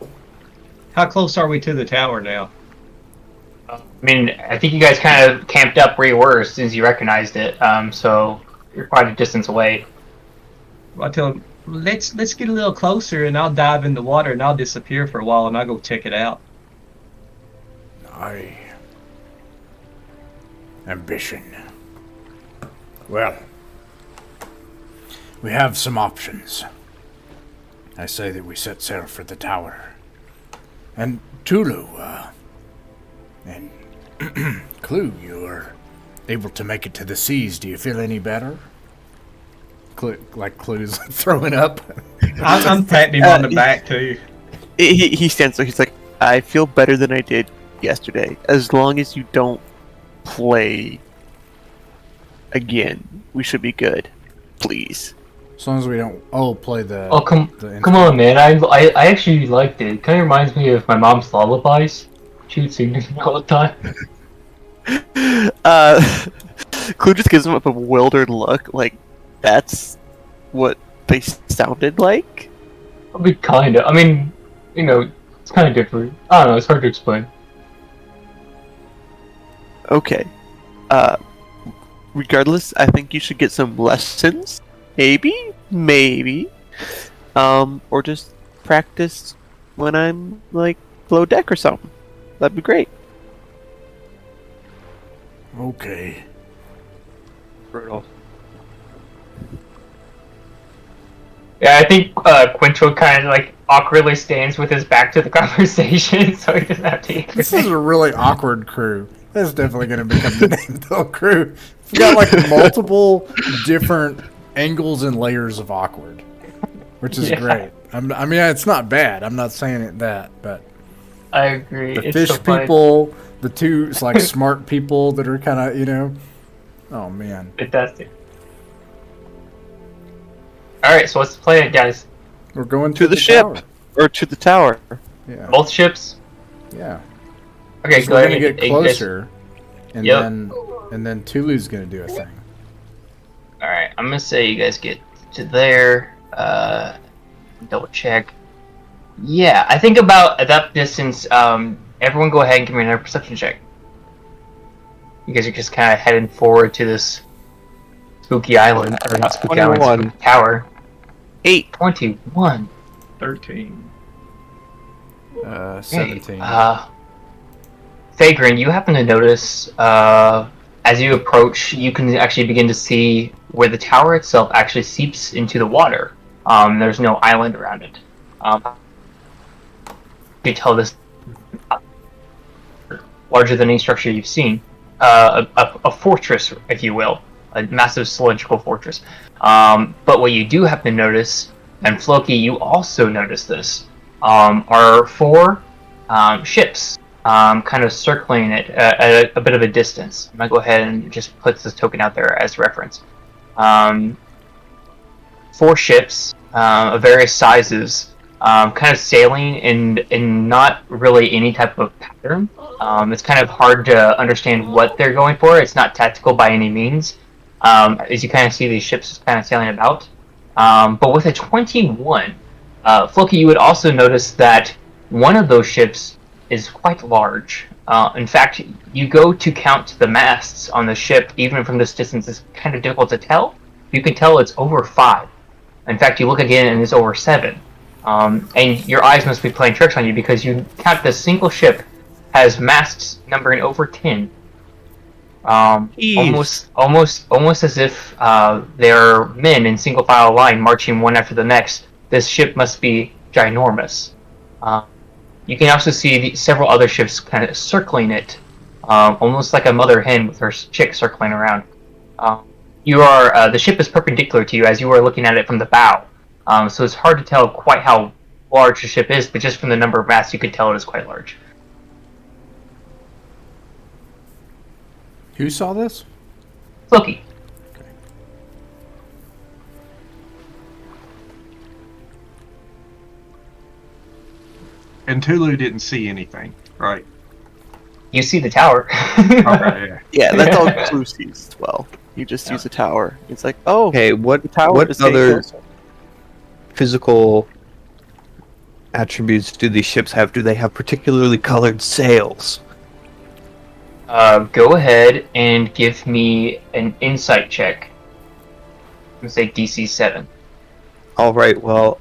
How close are we to the tower now? I mean, I think you guys kind of camped up where you were as soon as you recognized it, so you're quite a distance away. I tell him, let's get a little closer, and I'll dive in the water, and I'll disappear for a while, and I'll go check it out. Ambition. Well, we have some options. I say that we set sail for the tower. And Tulu, and Clue, you were able to make it to the seas. Do you feel any better? Like Clue's throwing up. I'm patting him on the back, too. He stands there. He's like, I feel better than I did yesterday. As long as you don't play again, we should be good. Please. As long as we don't play the. Oh come on, man! I actually liked it. It kind of reminds me of my mom's lullabies. She would sing to me all the time. Clue just gives him a bewildered look. Like that's what they sounded like. I mean, kinda. I mean, it's kind of different. I don't know. It's hard to explain. Okay. Regardless, I think you should get some lessons. Maybe. Or just practice when I'm like below deck or something. That'd be great. Okay. Brutal. Yeah, I think Quinto kind of like awkwardly stands with his back to the conversation, so he doesn't have to. This is a really awkward crew. That's definitely going to become the name of the crew. We got like multiple different angles and layers of awkward, which is great. I mean, it's not bad. I'm not saying it but I agree. the it's fish so funny. people, the two like smart people that are kind of oh man. Fantastic. All right, so what's the plan, guys? We're going To the ship tower. or to the tower. Yeah. Both ships. Yeah. Okay, So go we're ahead. gonna get closer, and Yep. then Tulu's gonna do a thing. All right, I'm gonna say you guys get to there. Double check. Yeah, I think about at that distance. Everyone, go ahead and give me another perception check. You guys are just kind of heading forward to this spooky island, or not spooky island, 21. spooky tower. 8. 21. 13. 17. Fagrin, you happen to notice, as you approach, you can actually begin to see where the tower itself actually seeps into the water. There's no island around it. You tell this larger than any structure you've seen, a fortress, if you will, a massive cylindrical fortress. But what you do happen to notice, and Floki, you also notice this, are 4 ships kind of circling it at a bit of a distance. I'm going to go ahead and just put this token out there as reference. 4 ships of various sizes, kind of sailing in not really any type of pattern. It's kind of hard to understand what they're going for. It's not tactical by any means. As you kind of see these ships kind of sailing about. But with a 21, Floki, you would also notice that one of those ships is quite large. In fact, you go to count the masts on the ship, even from this distance, it's kind of difficult to tell. You can tell it's over 5. In fact, you look again and it's over 7. And your eyes must be playing tricks on you because you count this single ship has masts numbering over 10. Almost as if they're men in single file line marching one after the next. This ship must be ginormous. You can also see several other ships kind of circling it almost like a mother hen with her chick circling around. The ship is perpendicular to you as you are looking at it from the bow. So it's hard to tell quite how large the ship is, but just from the number of masts, you could tell it is quite large. Who saw this? Loki. And Tulu didn't see anything, right? You see the tower. Okay, yeah. Yeah, that's all Clue sees as well. You just use the tower. It's like, oh, Okay, what the tower is getting other closer. physical attributes do these ships have? Do they have particularly colored sails? Go ahead and give me an insight check. I'm gonna say DC 7. All right, well,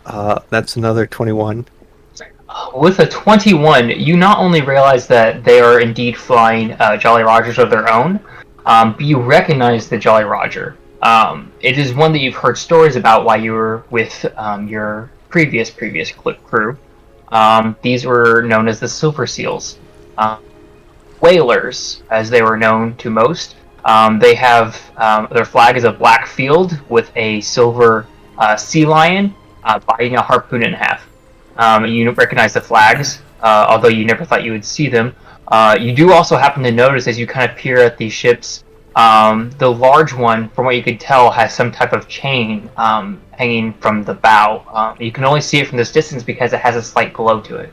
that's another 21. With a 21, you not only realize that they are indeed flying Jolly Rogers of their own, but you recognize the Jolly Roger. It is one that you've heard stories about while you were with your previous crew. These were known as the Silver Seals. Whalers, as they were known to most. They have their flag is a black field with a silver sea lion biting a harpoon in half. You recognize the flags, although you never thought you would see them. You do also happen to notice as you kind of peer at these ships, the large one, from what you could tell, has some type of chain hanging from the bow. You can only see it from this distance because it has a slight glow to it.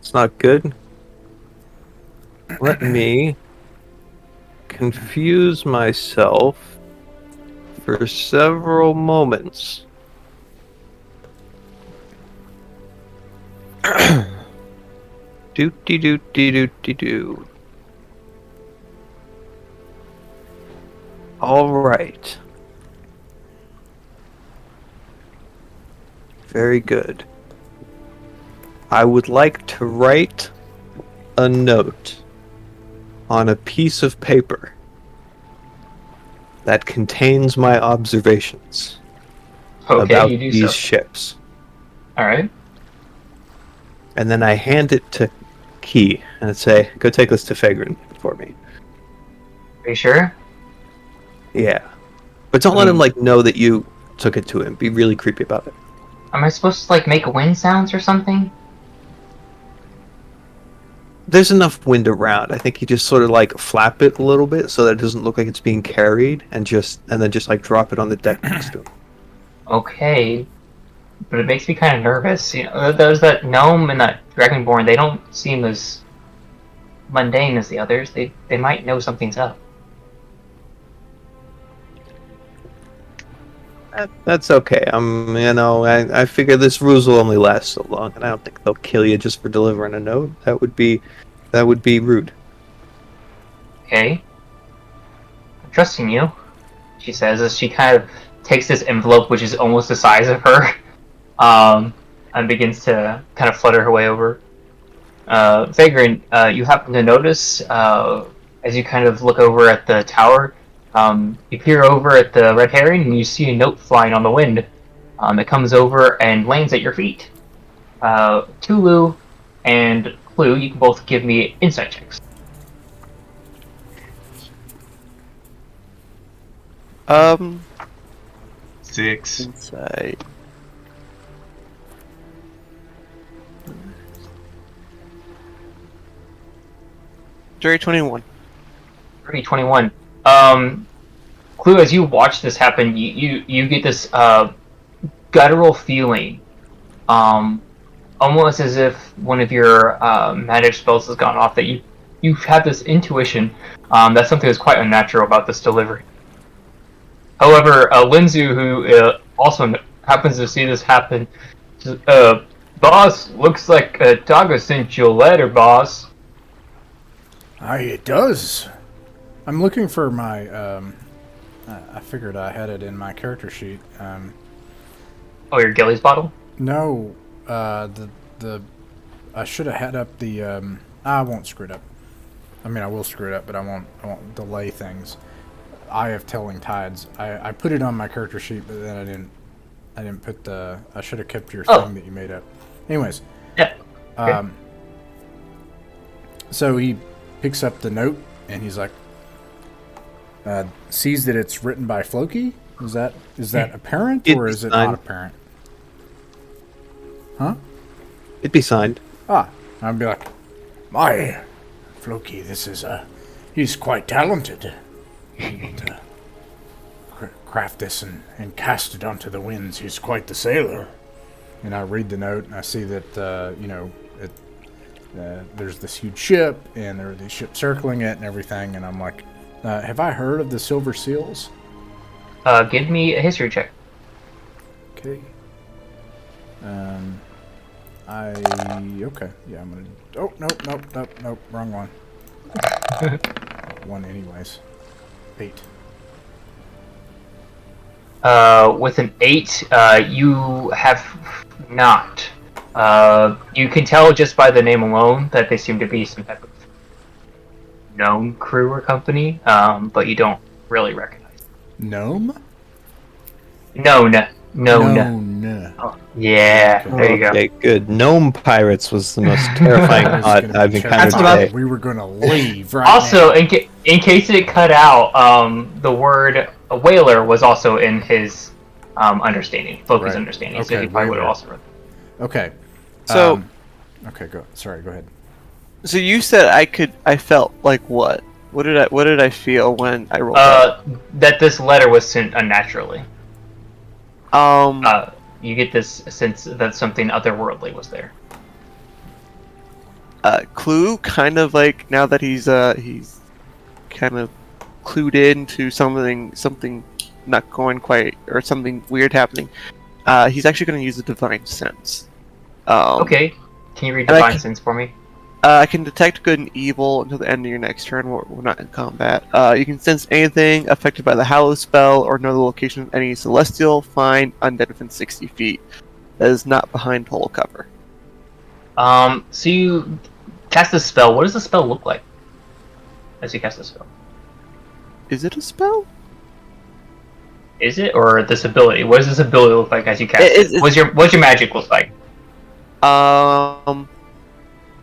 It's not good. Let me confuse myself for several moments. Doot-de-doot-de-doot-de-doo. All right. Very good. I would like to write a note on a piece of paper that contains my observations Okay, about you do these so. ships. Alright. And then I hand it to Key and say, go take this to Fagrin for me. Are you sure? Yeah. But don't let him know that you took it to him. Be really creepy about it. Am I supposed to make wind sounds or something? There's enough wind around. I think you just sort of flap it a little bit so that it doesn't look like it's being carried, and then just drop it on the deck next to him. Okay, but it makes me kind of nervous. There's that gnome and that dragonborn. They don't seem as mundane as the others. They might know something's up. That's okay. I figure this ruse will only last so long, and I don't think they'll kill you just for delivering a note. That would be rude. Okay, I'm trusting you, she says as she kind of takes this envelope, which is almost the size of her, and begins to kind of flutter her way over. Vagrant, you happen to notice as you kind of look over at the tower. You peer over at the red herring and you see a note flying on the wind. It comes over and lands at your feet. Tulu and Clue, you can both give me insight checks. Six. Insight. Jerry 21. 21. Clue, as you watch this happen, you get this guttural feeling, almost as if one of your magic spells has gone off. That you have this intuition that something is quite unnatural about this delivery. However, Linzu, who also happens to see this happen, says, "Boss, looks like Taga sent you a letter, boss." Aye, it does. I'm looking for my, I figured I had it in my character sheet. Oh, your Gillies bottle? No, I should have had up the, I won't screw it up. I mean, I will screw it up, but I won't delay things. Eye of Telling Tides. I put it on my character sheet, but then I didn't I didn't put the. I should have kept your Oh. thing that you made up. Anyways. Yeah. Okay. So he picks up the note and he's like, sees that it's written by Floki. Is that apparent or is it not apparent? Huh? It'd be signed. I'd be like, My Floki, this is he's quite talented. Able to craft this and cast it onto the winds. He's quite the sailor. and I read the note and I see that there's this huge ship and there are these ships circling it and everything, and I'm like, have I heard of the Silver Seals? Give me a history check. Okay. I'm gonna. Oh, nope, wrong one. One anyways. 8. With an 8, you have not. You can tell just by the name alone that they seem to be some type of known crew or company, but you don't really recognize them. Gnome? Known. No. Yeah, there you go. Okay, good. Gnome pirates was the most terrifying thought I've encountered today. We were gonna leave right Also, now. in case it cut out, the word whaler was also in his understanding, Floki's Right. understanding, so Okay, he probably would have whaler. also read. Okay. So, Okay, go. Sorry, go ahead. so you said I felt like what? What did I feel when I rolled that? That this letter was sent unnaturally. You get this sense that something otherworldly was there. Clue, kind of like now that he's kind of clued into something not going quite, or something weird happening. He's actually going to use a divine sense. Okay, can you read and I Divine can- Sense for me? I can detect good and evil until the end of your next turn. We're not in combat. You can sense anything affected by the Hallow spell or know the location of any celestial, find, undead within 60 feet that is not behind total cover. So you cast a spell. What does the spell look like as you cast the spell? Is it a spell? Is it, or this ability? What does this ability look like as you cast it? It's- What's your magic look like?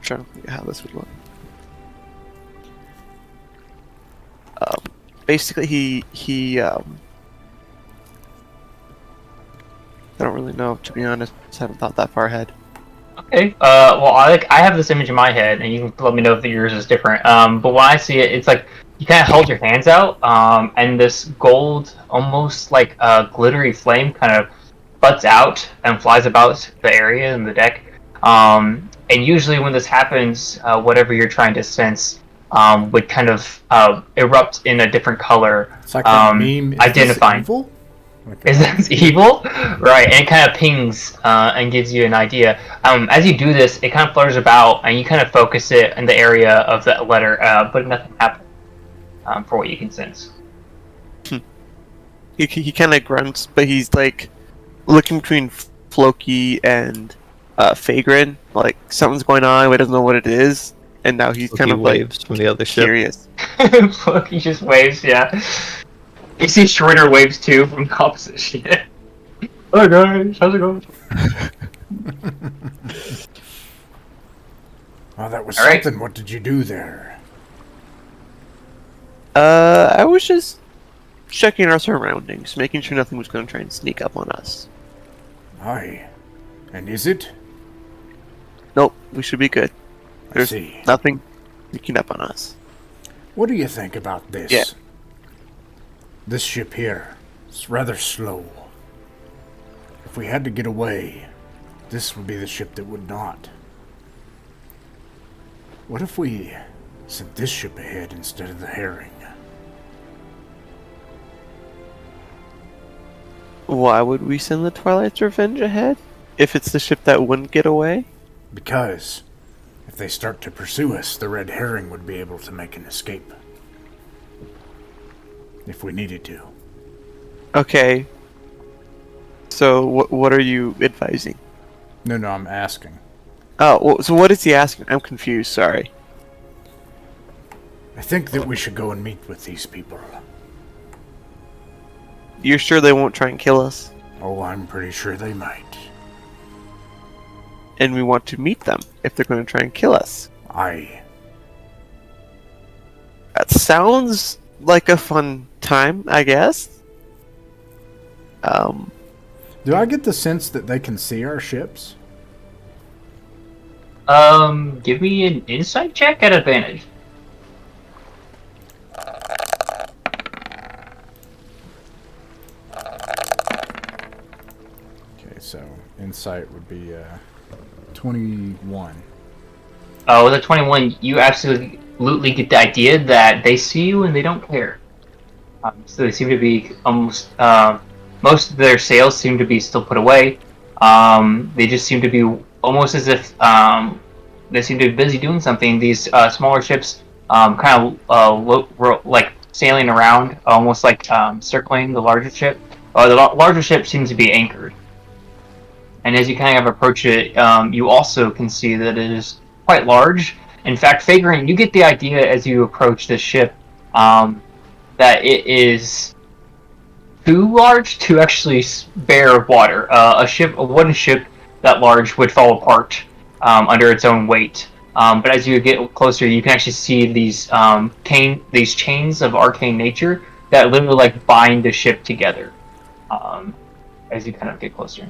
Trying to think of how this would look. Basically, he I don't really know, to be honest. I haven't thought that far ahead. Okay. Well, I have this image in my head, and you can let me know if yours is different. But when I see it, it's like you kind of hold your hands out, and this gold, almost like a glittery flame, kind of butts out and flies about the area and the deck. And usually when this happens, whatever you're trying to sense would kind of erupt in a different color. It's like that meme. Is Identifying. this evil? Like, Is that evil? Right, and it kind of pings and gives you an idea. As you do this, it kind of flutters about, and you kind of focus it in the area of that letter, but nothing happens for what you can sense. He kind of grunts, but he's like looking between Floki and Fagrin, like something's going on, but he doesn't know what it is, and now he's kind of waves from the other ship. curious. Look, he just waves, yeah. You see Shredder waves too from the opposite ship. Hi guys, how's it going? Oh, that was All right. something. What did you do there? I was just checking our surroundings, making sure nothing was going to try and sneak up on us. Aye. And is it? Nope, we should be good. I There's see. nothing sneaking up on us. What do you think about this? Yeah. This ship here. It's rather slow. If we had to get away, this would be the ship that would not. What if we sent this ship ahead instead of the herring? Why would we send the Twilight's Revenge ahead? If it's the ship that wouldn't get away? Because if they start to pursue us, the red herring would be able to make an escape. If we needed to. Okay. So, what are you advising? no, I'm asking. Oh, well, so what is he asking? I'm confused, sorry. I think that we should go and meet with these people. You're sure they won't try and kill us? Oh, I'm pretty sure they might. And we want to meet them if they're going to try and kill us. Aye. That sounds like a fun time, I guess. Do I get the sense that they can see our ships? Give me an insight check at advantage. Okay, so insight would be 21. With a 21, you absolutely get the idea that they see you and they don't care. So they seem to be almost, most of their sails seem to be still put away. They just seem to be almost as if they seem to be busy doing something. These smaller ships kind of like sailing around, almost like circling the larger ship. The larger ship seems to be anchored. And as you kind of approach it, you also can see that it is quite large. In fact, Fagrin, you get the idea as you approach this ship that it is too large to actually bear water. A wooden ship that large would fall apart under its own weight. But as you get closer, you can actually see these chains of arcane nature that literally like bind the ship together. As you kind of get closer.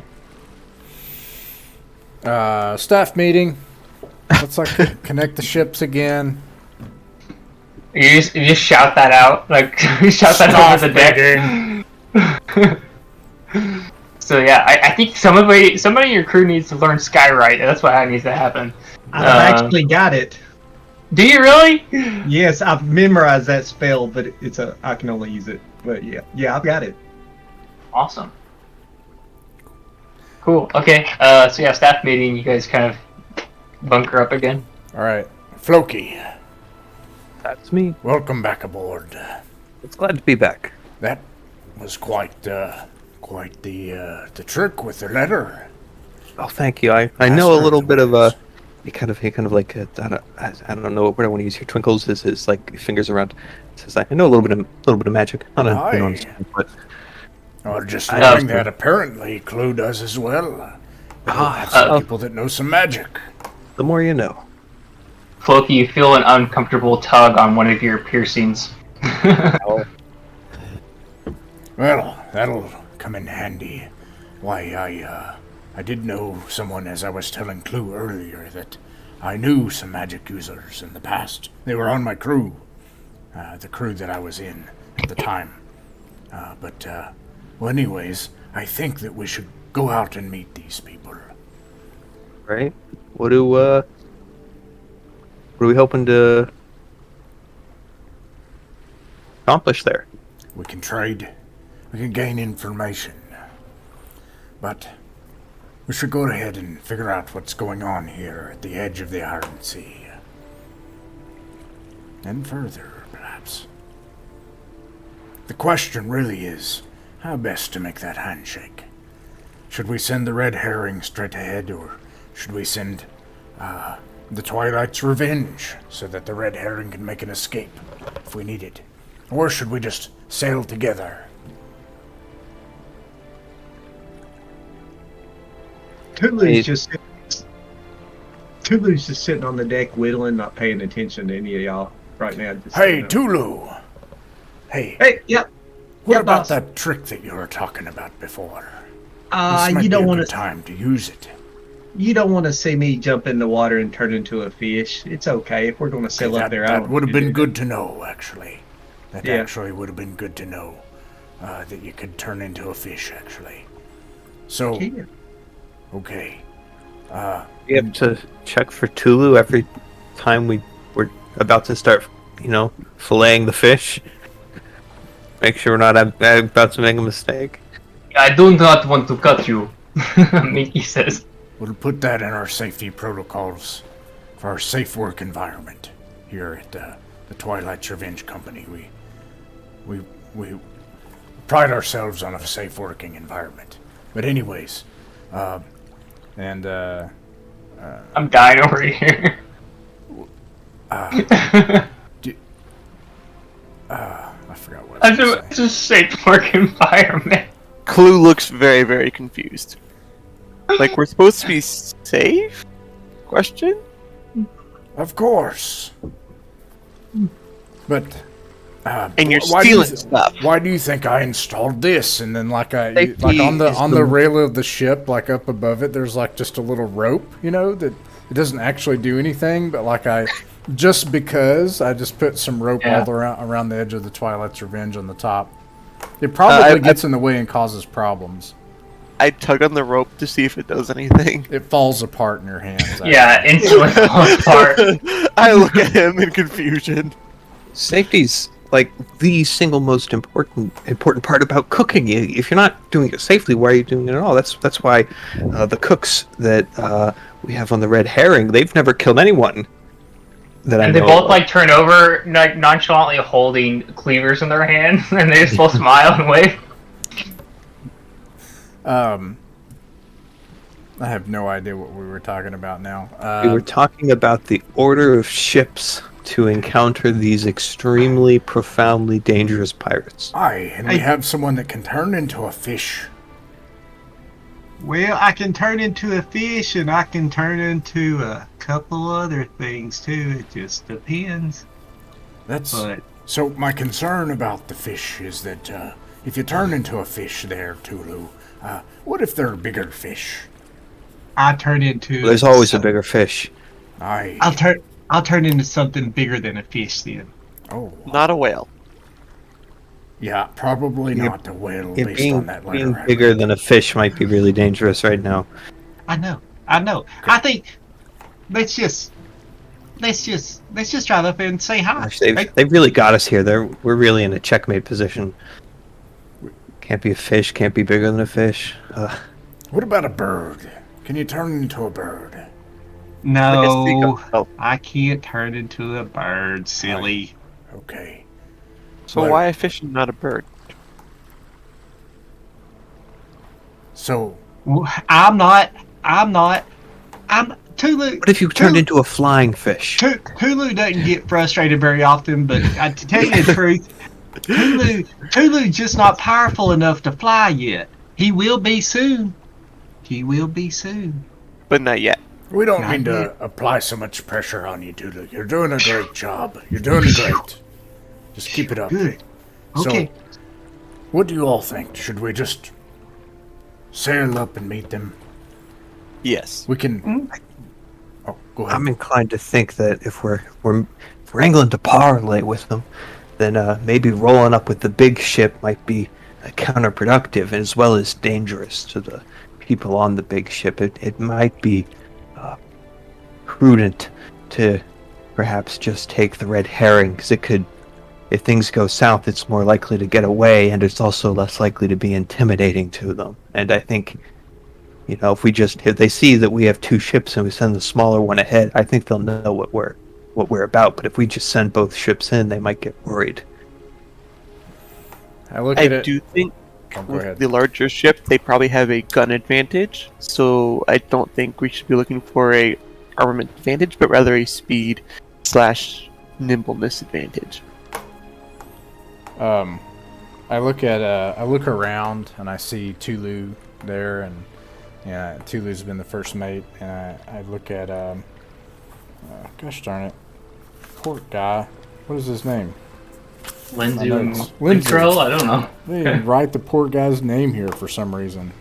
Staff meeting. Let's like connect the ships again. You just shout that out, like you shout that over the deck. So yeah, I think somebody in your crew needs to learn Skywrite. That's what needs to happen. I've actually got it. Do you really? Yes, I've memorized that spell, but I can only use it. But yeah, I've got it. Awesome. Cool. Okay. So yeah, staff meeting. You guys kind of bunker up again. All right. Floki, That's me. welcome back aboard. It's glad to be back. That was quite the trick with the letter. Oh, thank you. I know a little bit of he kind of like I don't know what I want to use here. Twinkles his like fingers around. Says I know a little bit of magic. Not a you know, but Or just learning that apparently Clue does as well. Have some people that know some magic. the more you know. Floki, you feel an uncomfortable tug on one of your piercings. Well, that'll come in handy. Why, I did know someone, as I was telling Clue earlier, that I knew some magic users in the past. They were on my crew. The crew that I was in at the time. Well, anyways, I think that we should go out and meet these people. Right? What are we hoping to accomplish there? We can trade. We can gain information. But we should go ahead and figure out what's going on here at the edge of the Iron Sea. And further, perhaps. The question really is, how best to make that handshake? Should we send the red herring straight ahead, or should we send the Twilight's Revenge so that the red herring can make an escape if we need it? Or should we just sail together? Tulu's just sitting on the deck whittling, not paying attention to any of y'all right now. Hey, Tulu! Hey, yep. What about boss. that trick that you were talking about before? This You might don't be a want good to. time to use it. You don't want to see me jump in the water and turn into a fish. It's okay if we're going to sail up there. That would have been good to know, actually. That Yeah. actually would have been good to know. That you could turn into a fish, actually. So, Yeah. okay. We have to check for Tulu every time we're about to start, filleting the fish. Make sure we're not about to make a mistake. I do not want to cut you, Mickey says. We'll put that in our safety protocols for our safe work environment here at the Twilight's Revenge Company. We pride ourselves on a safe working environment. But anyways, And I'm dying over here. I forgot what I was gonna say. It's a safe work environment. Clue looks very, very confused. Like, we're supposed to be safe? Question? Of course. But And you're why do you stealing stuff. Why do you think I installed this? And then like Safety on is the rail of the ship, like up above it, there's like just a little rope, you know, that it doesn't actually do anything, but like just because I just put some rope all around the edge of the Twilight's Revenge on the top. It probably gets in the way and causes problems. I tug on the rope to see if it does anything. It falls apart in your hands. Yeah, instantly falls apart. I look at him in confusion. Safety's like the single most important part about cooking. If you're not doing it safely, why are you doing it at all? That's why the cooks that we have on the Red Herring, they've never killed anyone. And they both like turn over, like nonchalantly holding cleavers in their hand, and they just both smile and wave. I have no idea what we were talking about now. We were talking about the order of ships to encounter these extremely, profoundly dangerous pirates. Aye, and we have someone that can turn into a fish. Well, I can turn into a fish, and I can turn into a couple other things too. It just depends. So my concern about the fish is that if you turn into a fish there, Tulu, what if they're bigger fish? I turn into. There's always a bigger fish. Aye. I'll turn into something bigger than a fish then. Oh. Not a whale. Yeah, probably not a whale based on that letter. Being bigger than a fish might be really dangerous right now. I know. I think let's just drive up and say hi. Gosh, they've really got us here. We're really in a checkmate position. Can't be a fish. Can't be bigger than a fish. What about a bird? Can you turn into a bird? No, Oh. I can't turn into a bird, silly. Okay. So why a fish and not a bird? So I'm Tulu. What if you turned into a flying fish? Tulu doesn't get frustrated very often, but to tell you the truth, Tulu's just not powerful enough to fly yet. He will be soon. But not yet. we don't mean to apply so much pressure on you, Tulu. You're doing a great job. You're doing great. Just keep it up. Good. Okay. So, what do you all think? Should we just sail up and meet them? Yes. We can. Oh, go ahead. I'm inclined to think that if we're angling to parlay with them, then maybe rolling up with the big ship might be counterproductive as well as dangerous to the people on the big ship. It might be prudent to perhaps just take the Red Herring, because it could, if things go south, it's more likely to get away, and it's also less likely to be intimidating to them. And I think, if they see that we have two ships and we send the smaller one ahead, I think they'll know what we're about. But if we just send both ships in, they might get worried. I do think Oh, go with ahead. the larger ship, they probably have a gun advantage. So I don't think we should be looking for a armament advantage, but rather a speed / nimbleness advantage. I look around and I see Tulu there, and Tulu's been the first mate, and I look at gosh darn it, poor guy. What is his name? Lindsay Lindsay. I don't know. They didn't write the poor guy's name here for some reason.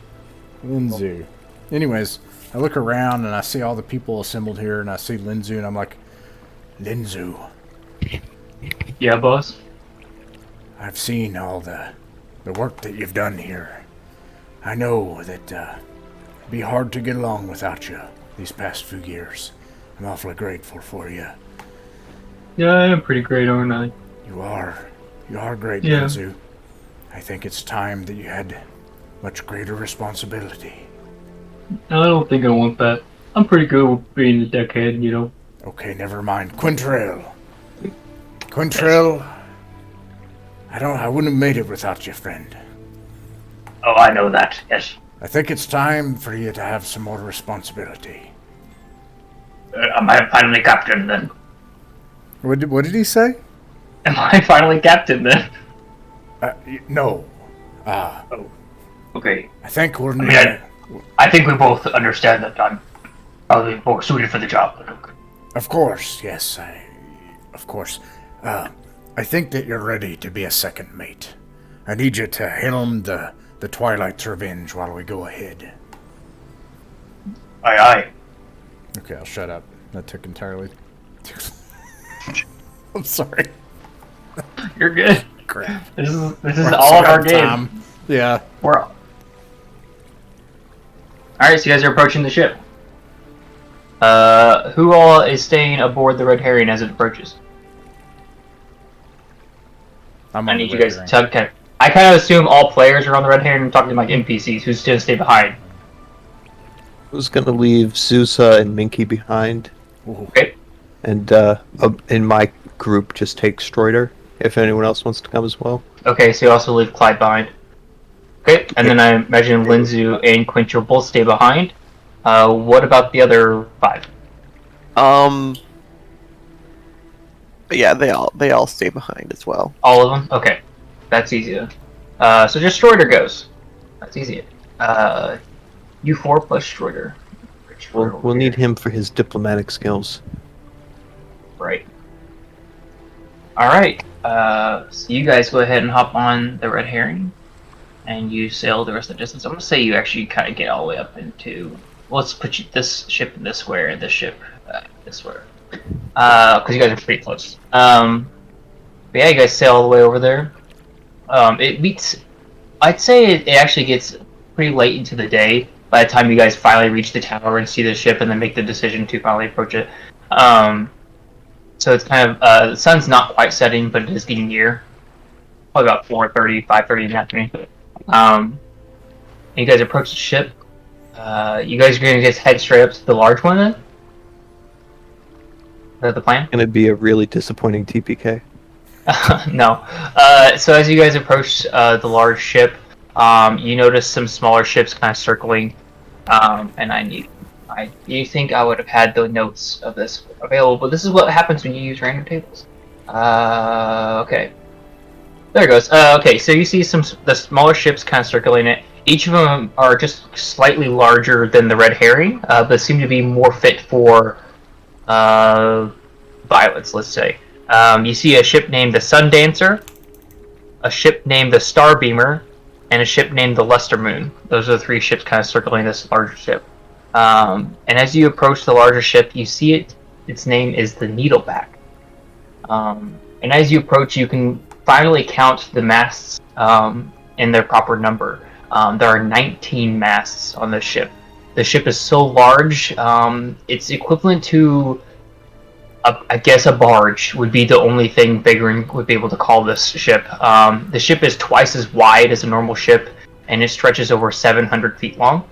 Linzu. Anyways, I look around and I see all the people assembled here, and I see Linzu, and I'm like, Linzu, Yeah, boss. I've seen all the work that you've done here. I know that it'd be hard to get along without you these past few years. I'm awfully grateful for you. Yeah, I am pretty great, aren't I? You are great, Yeah. Linzu. I think it's time that you had much greater responsibility. I don't think I want that. I'm pretty good with being the deckhead, Okay, never mind. Quintrell, I wouldn't have made it without you, friend. Oh, I know that, yes. I think it's time for you to have some more responsibility. Am I finally captain then? What did he say? Am I finally captain then? No. Okay. I think we're I mean, near. I think we both understand that I'm probably more suited for the job. But okay. Of course, yes. Of course. I think that you're ready to be a second mate. I need you to helm the Twilight's Revenge while we go ahead. Aye, aye. Okay, I'll shut up. That took entirely. I'm sorry. You're good. Crap. This is all of our game. Yeah. We're all right. So you guys are approaching the ship. Who all is staying aboard the Red Herring as it approaches? I need you guys to tug. I kind of assume all players are on the Red Herring. I'm talking like NPCs who's going to stay behind. Who's gonna leave Zusa and Minky behind? Okay. And in my group, just take Stroider if anyone else wants to come as well. Okay, so you also leave Clyde behind. Okay, and then I imagine Linzu and Quinch will both stay behind. What about the other 5? Yeah, they all stay behind as well. All of them? Okay. That's easy then. So just Stroider goes. That's easy. You 4 plus Stroider. We'll need him for his diplomatic skills. Right. Alright. So you guys go ahead and hop on the Red Herring. And you sail the rest of the distance. I'm going to say you actually kind of get all the way up into... Let's put this ship in this square and this ship this square. Because you guys are pretty close. But yeah, you guys sail all the way over there. It beats... I'd say it actually gets pretty late into the day by the time you guys finally reach the tower and see the ship and then make the decision to finally approach it. So it's kind of... the sun's not quite setting, but it is getting near. Probably about 4:30, 5:30 in the afternoon. You guys approach the ship. You guys are going to just head straight up to the large one then? Is that the plan? Gonna be a really disappointing TPK. No. So as you guys approach the large ship, you notice some smaller ships kind of circling, and you think I would have had the notes of this available, but this is what happens when you use random tables. Okay. There it goes. Okay, so you see the smaller ships kind of circling it. Each of them are just slightly larger than the Red Herring, but seem to be more fit for violence, let's say. You see a ship named the Sun Dancer, a ship named the Starbeamer, and a ship named the Luster Moon. Those are the 3 ships kind of circling this larger ship. And as you approach the larger ship, you see its name is the Needleback. And as you approach, you can finally count the masts in their proper number. There are 19 masts on this ship. The ship is so large, it's equivalent to, I guess, a barge would be the only thing Bigrin would be able to call this ship. The ship is twice as wide as a normal ship, and it stretches over 700 feet long.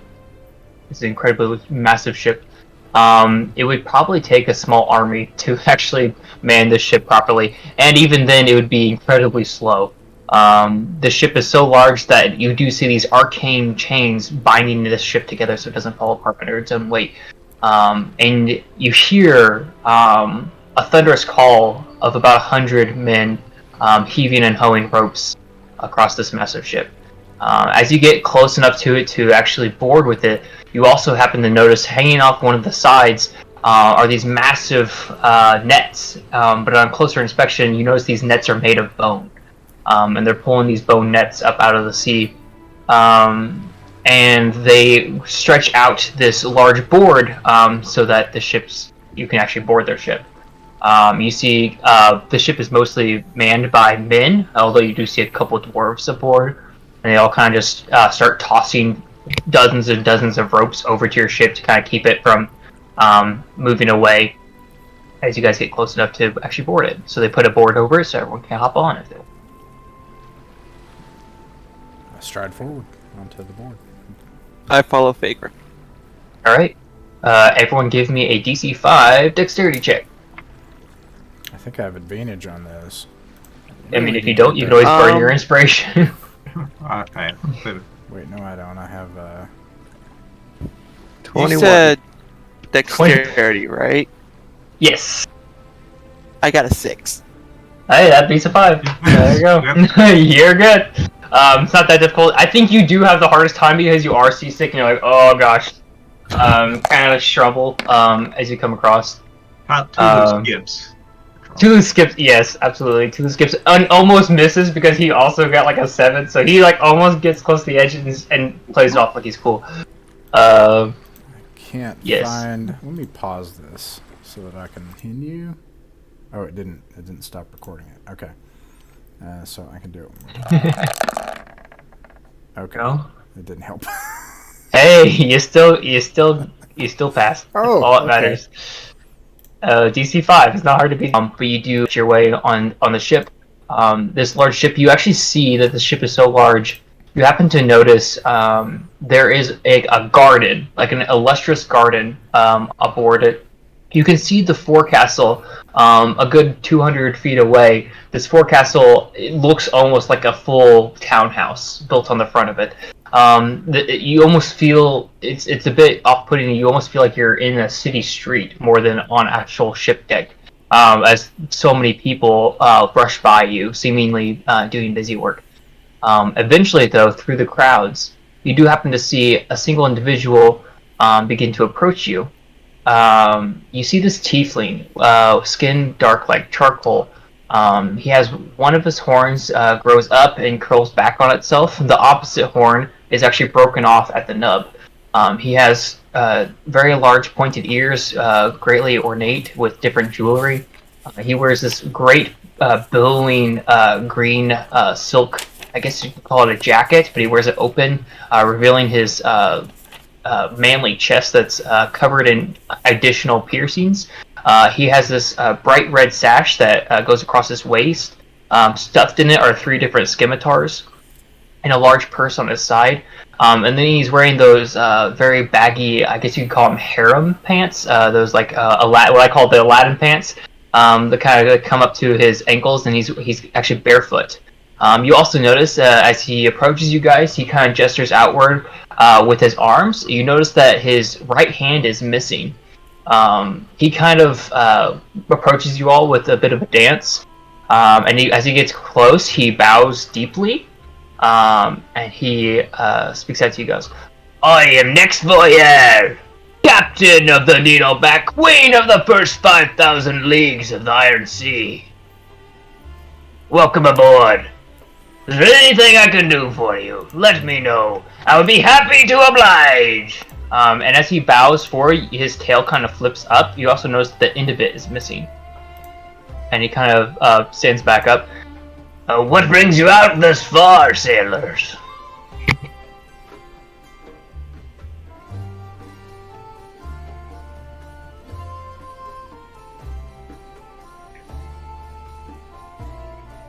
It's an incredibly massive ship. It would probably take a small army to actually man this ship properly, and even then it would be incredibly slow. The ship is so large that you do see these arcane chains binding this ship together so it doesn't fall apart under its own weight. And you hear a thunderous call of about 100 men heaving and hoeing ropes across this massive ship. As you get close enough to it to actually board with it, you also happen to notice hanging off one of the sides are these massive nets. But on closer inspection, you notice these nets are made of bone. And they're pulling these bone nets up out of the sea. And they stretch out this large board so that you can actually board their ship. You see the ship is mostly manned by men, although you do see a couple of dwarves aboard. And they all kind of just start tossing dozens and dozens of ropes over to your ship to kind of keep it from moving away as you guys get close enough to actually board it. So they put a board over it so everyone can hop on if they want. I stride forward onto the board. I follow Faker. Alright. Everyone give me a DC 5 dexterity check. I think I have advantage on this. I mean, if you don't, you can always burn your inspiration. Okay. Wait, no, I don't. I have 21. You said dexterity, right? Yes. I got a 6. Hey, that beats a 5. There you go. You're good. It's not that difficult. I think you do have the hardest time because you are seasick and you're like, oh gosh. Kind of struggle as you come across. Tulu skips. Tulu skips, yes, absolutely. Tulu skips and almost misses because he also got like a 7, so he like almost gets close to the edge and plays it off like he's cool. Can't Yes. find. Let me pause this so that I can continue. Oh, it didn't. It didn't stop recording it. Okay. So I can do it one more time. Okay. No? It didn't help. Hey, you still passed. Oh, That's all that okay. matters. DC 5 is not hard to beat, but you do get your way on the ship. This large ship, you actually see that the ship is so large. You happen to notice there is a garden, like an illustrious garden aboard it. You can see the forecastle a good 200 feet away. This forecastle, it looks almost like a full townhouse built on the front of it. You almost feel it's a bit off-putting. You almost feel like you're in a city street more than on actual ship deck, as so many people rush by you, seemingly doing busy work. Eventually, though, through the crowds, you do happen to see a single individual begin to approach you. You see this tiefling, skin dark like charcoal. He has one of his horns grows up and curls back on itself. The opposite horn is actually broken off at the nub. He has very large pointed ears, greatly ornate with different jewelry. He wears this great billowing green silk, I guess you could call it a jacket, but he wears it open, revealing his manly chest that's covered in additional piercings. He has this bright red sash that goes across his waist. Stuffed in it are 3 different scimitars and a large purse on his side. And then he's wearing those very baggy, I guess you could call them harem pants. Those like what I call the Aladdin pants. That kind of come up to his ankles, and he's actually barefoot. You also notice as he approaches you guys, he kind of gestures outward with his arms. You notice that his right hand is missing. He kind of approaches you all with a bit of a dance, and as he gets close, he bows deeply, and he speaks out to you guys. I am next voyeur, captain of the Needleback, queen of the first 5,000 leagues of the Iron Sea. Welcome aboard. Is there anything I can do for you? Let me know. I would be happy to oblige. And as he bows forward, his tail kind of flips up. You also notice the end of it is missing. And he kind of stands back up. What brings you out thus far, sailors?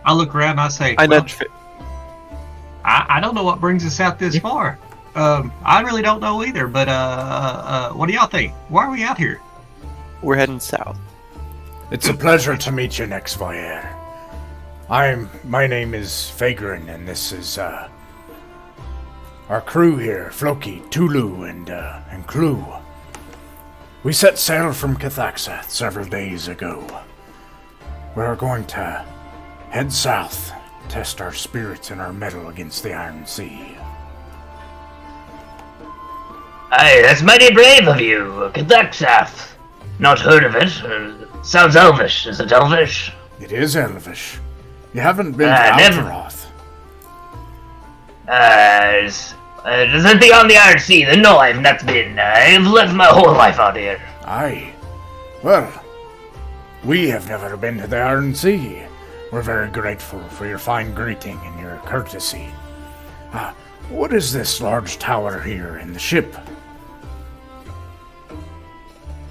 I look around and I say, I well, nudge. I don't know what brings us out this far. I really don't know either, but what do y'all think? Why are we out here? We're heading south. It's a pleasure to meet you, next voyeur. My name is Fagrin, and this is our crew here, Floki, Tulu, and Clue. We set sail from Cathaxath several days ago. We're going to head south, test our spirits and our mettle against the Iron Sea. Aye, that's mighty brave of you, Cathaxath. Not heard of it. Sounds elvish. Is it elvish? It is elvish. You haven't been to never. Altaroth. Is it beyond the Iron Sea? Then no, I've not been. I've lived my whole life out here. Aye. Well, we have never been to the Iron Sea. We're very grateful for your fine greeting and your courtesy. What is this large tower here in the ship?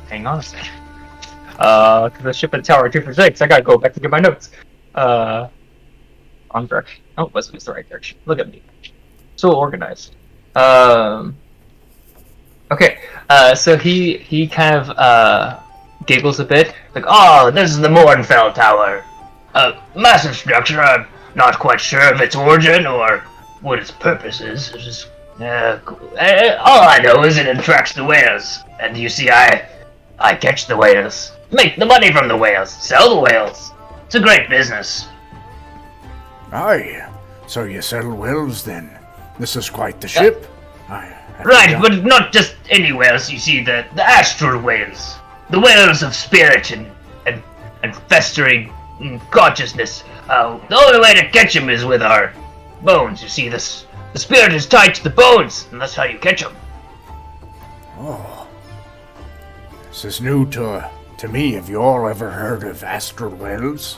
Hang on a second. The ship and tower are 2 for 6. I gotta go back to get my notes. Wrong direction. Oh, it wasn't the right direction. Look at me. So organized. Okay. So he kind of giggles a bit. Like, oh, this is the Mornfell Tower. A massive structure. I'm not quite sure of its origin or what its purpose is. It's just, all I know is it attracts the whales. And you see, I catch the whales, make the money from the whales, sell the whales. It's a great business. Aye. So you settle whales then? This is quite the ship. Right, but not just any whales, you see, the astral whales. The whales of spirit and festering consciousness. The only way to catch them is with our bones, you see, the spirit is tied to the bones, and that's how you catch them. Oh. This is new to me. Have you all ever heard of astral whales?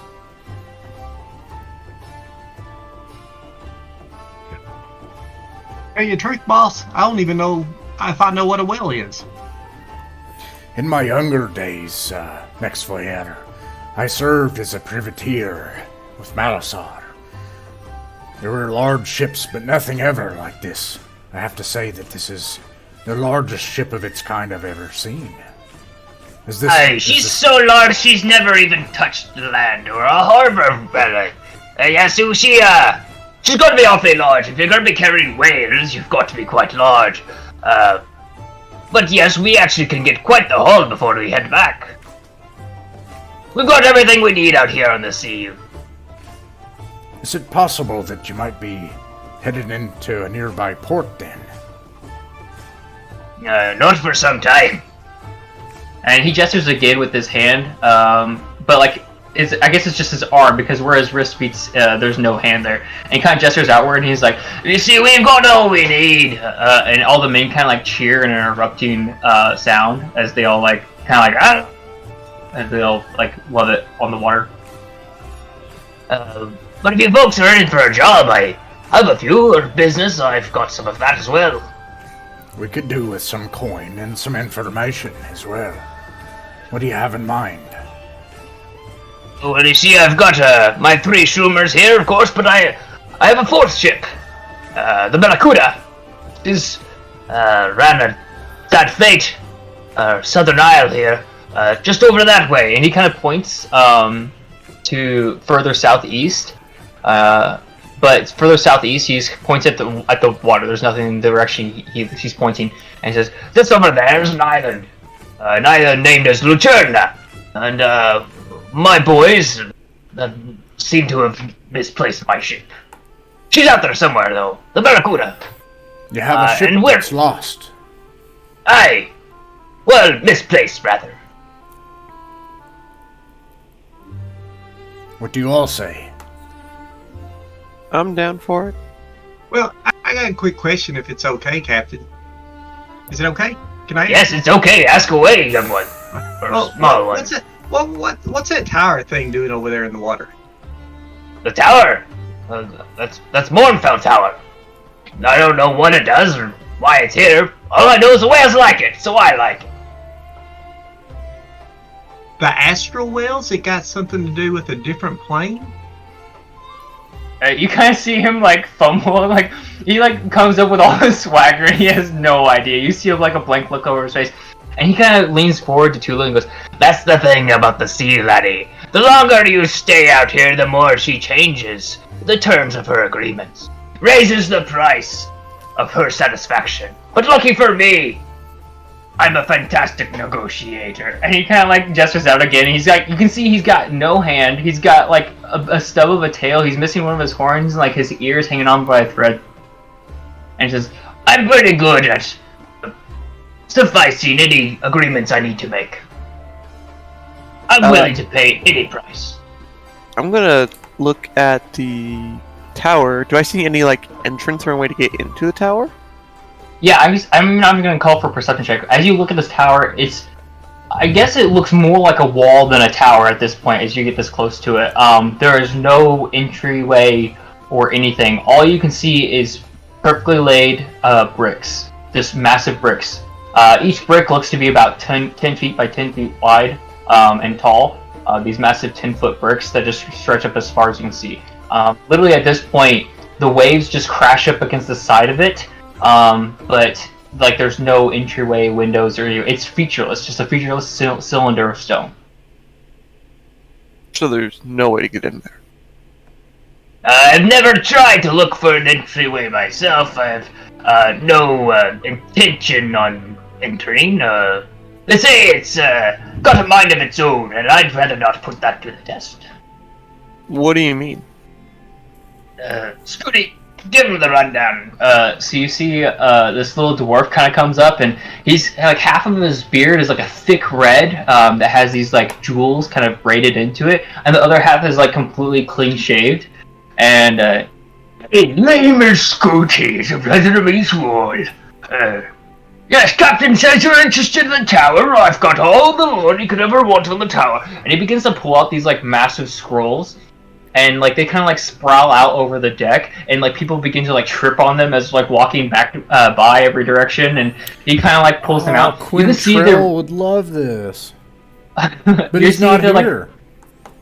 Tell you the truth, boss, I don't even know if I know what a whale is. In my younger days, next voyager, I served as a privateer with Malasar. There were large ships, but nothing ever like this. I have to say that this is the largest ship of its kind I've ever seen. She's so large she's never even touched the land or a harbor, fella. Yeah, so she's got to be awfully large. If you're going to be carrying whales, you've got to be quite large. But yes, we actually can get quite the haul before we head back. We've got everything we need out here on the sea. Is it possible that you might be headed into a nearby port then? Not for some time. And he gestures again with his hand, but like, I guess it's just his arm, because where his wrist meets, there's no hand there. And he kind of gestures outward, and he's like, you see, we've got all we need. And all the men kind of like cheer in an interrupting sound, as they all like, kind of like, ah! As they all like love it on the water. But if you folks are in for a job, I have a few, or business, I've got some of that as well. We could do with some coin and some information as well. What do you have in mind? Well, you see, I've got my 3 Schumers here, of course, but I have a 4th ship. The Barracuda. Is ran a that fate, Southern Isle here, just over that way. And he kind of points to further southeast. But further southeast, he points at the water. There's nothing in the direction he's pointing, and he says, "Just over there's an island named as Lucerna, and my boys seem to have misplaced my ship. She's out there somewhere, though. The Barracuda. You have a ship that's lost. Aye. Well, misplaced, rather. What do you all say? I'm down for it. Well, I got a quick question, if it's okay, Captain. Is it okay? Can I? Yes, it's okay. Ask away, young one. Or small one. What's that tower thing doing over there in the water? The tower? That's Mournfell Tower. I don't know what it does or why it's here. All I know is the whales like it, so I like it. The astral whales? It got something to do with a different plane? you kind of see him like fumble, like he like comes up with all this swagger and he has no idea. You see him like a blank look over his face, and he kind of leans forward to Tula and goes, "That's the thing about the sea, laddie. The longer you stay out here, the more she changes the terms of her agreements, raises the price of her satisfaction. But lucky for me, I'm a fantastic negotiator." And he kind of like gestures out again. And he's like, you can see he's got no hand. He's got like a stub of a tail. He's missing one of his horns, and like his ears hanging on by a thread. And he says, "I'm pretty good at sufficing any agreements I need to make. I'm willing to pay any price." I'm gonna look at the tower. Do I see any like entrance or a way to get into the tower? yeah, I'm not going to call for a perception check. As you look at this tower, I guess it looks more like a wall than a tower at this point as you get this close to it. There is no entryway or anything. All you can see is perfectly laid bricks, just massive bricks. Each brick looks to be about 10 feet by 10 feet wide and tall. These massive 10-foot bricks that just stretch up as far as you can see. Literally at this point, the waves just crash up against the side of it. But like there's no entryway, windows, or it's featureless, just a featureless cylinder of stone. So there's no way to get in there. I've never tried to look for an entryway myself. I have no intention on entering. They say it's got a mind of its own, and I'd rather not put that to the test. What do you mean? Scooty, give him the rundown. So you see this little dwarf kind of comes up, and he's like half of his beard is like a thick red that has these like jewels kind of braided into it, and the other half is like completely clean shaved. And His name is Scooty. It's a pleasure to meet you all. Yes, Captain says you're interested in the tower. I've got all the lore you could ever want on the tower. and he begins to pull out these like massive scrolls, and like they kind of like sprawl out over the deck, and like people begin to like trip on them as like walking back by every direction, and he kind of like pulls them out. Quinn you can see Trail would love this, but you he's see not they're, like, here.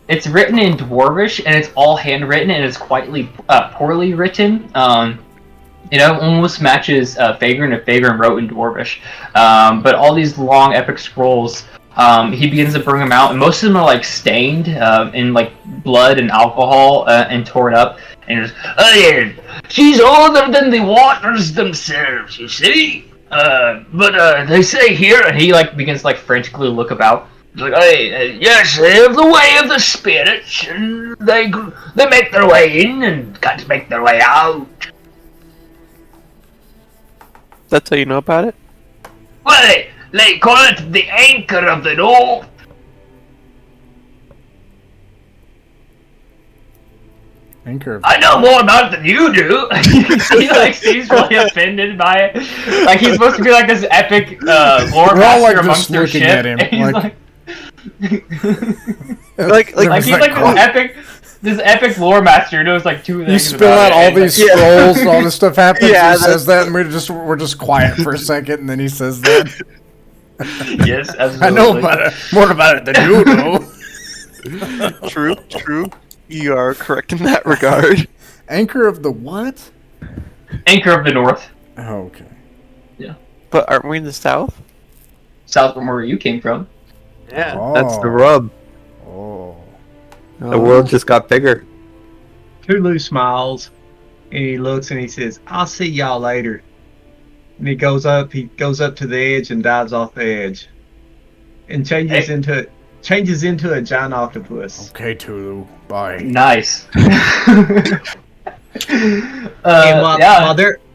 it's written in Dwarvish, and it's all handwritten, and it's quite poorly written. It almost matches Vagrant if Vagrant wrote in Dwarvish. But all these long epic scrolls, he begins to bring them out, and most of them are like stained in like blood and alcohol and torn up. And just, Oh yeah, she's older than the waters themselves, you see. But they say here, and he like begins to like frantically look about. he's like, hey, yes, they have the way of the spirits, and they make their way in and got to make their way out. That's how you know about it? Well, they call it the anchor of the north. Anchor of I know more about it than you do. He like seems really offended by it. Like he's supposed to be like this epic lore We're all master like amongst just their looking ship, at him, and he's like- like There's he's that like quote. this epic lore master who knows like two You things. spill about out it, all and, these like, scrolls, and all this stuff happens. Yeah, and he says that, and we're just quiet for a second, and then he says that. Yes, absolutely. I know more about it than you know. True. You are correct in that regard. Anchor of the what? Anchor of the North, Oh, okay. But aren't we in the south? south from where you came from. Yeah, Oh. that's the rub. Oh. The world just got bigger. Tulu smiles, and he looks and he says, "I'll see y'all later." And he goes up to the edge and dives off the edge, and changes into a giant octopus. Okay, Tulu. Bye. Nice. And Yeah.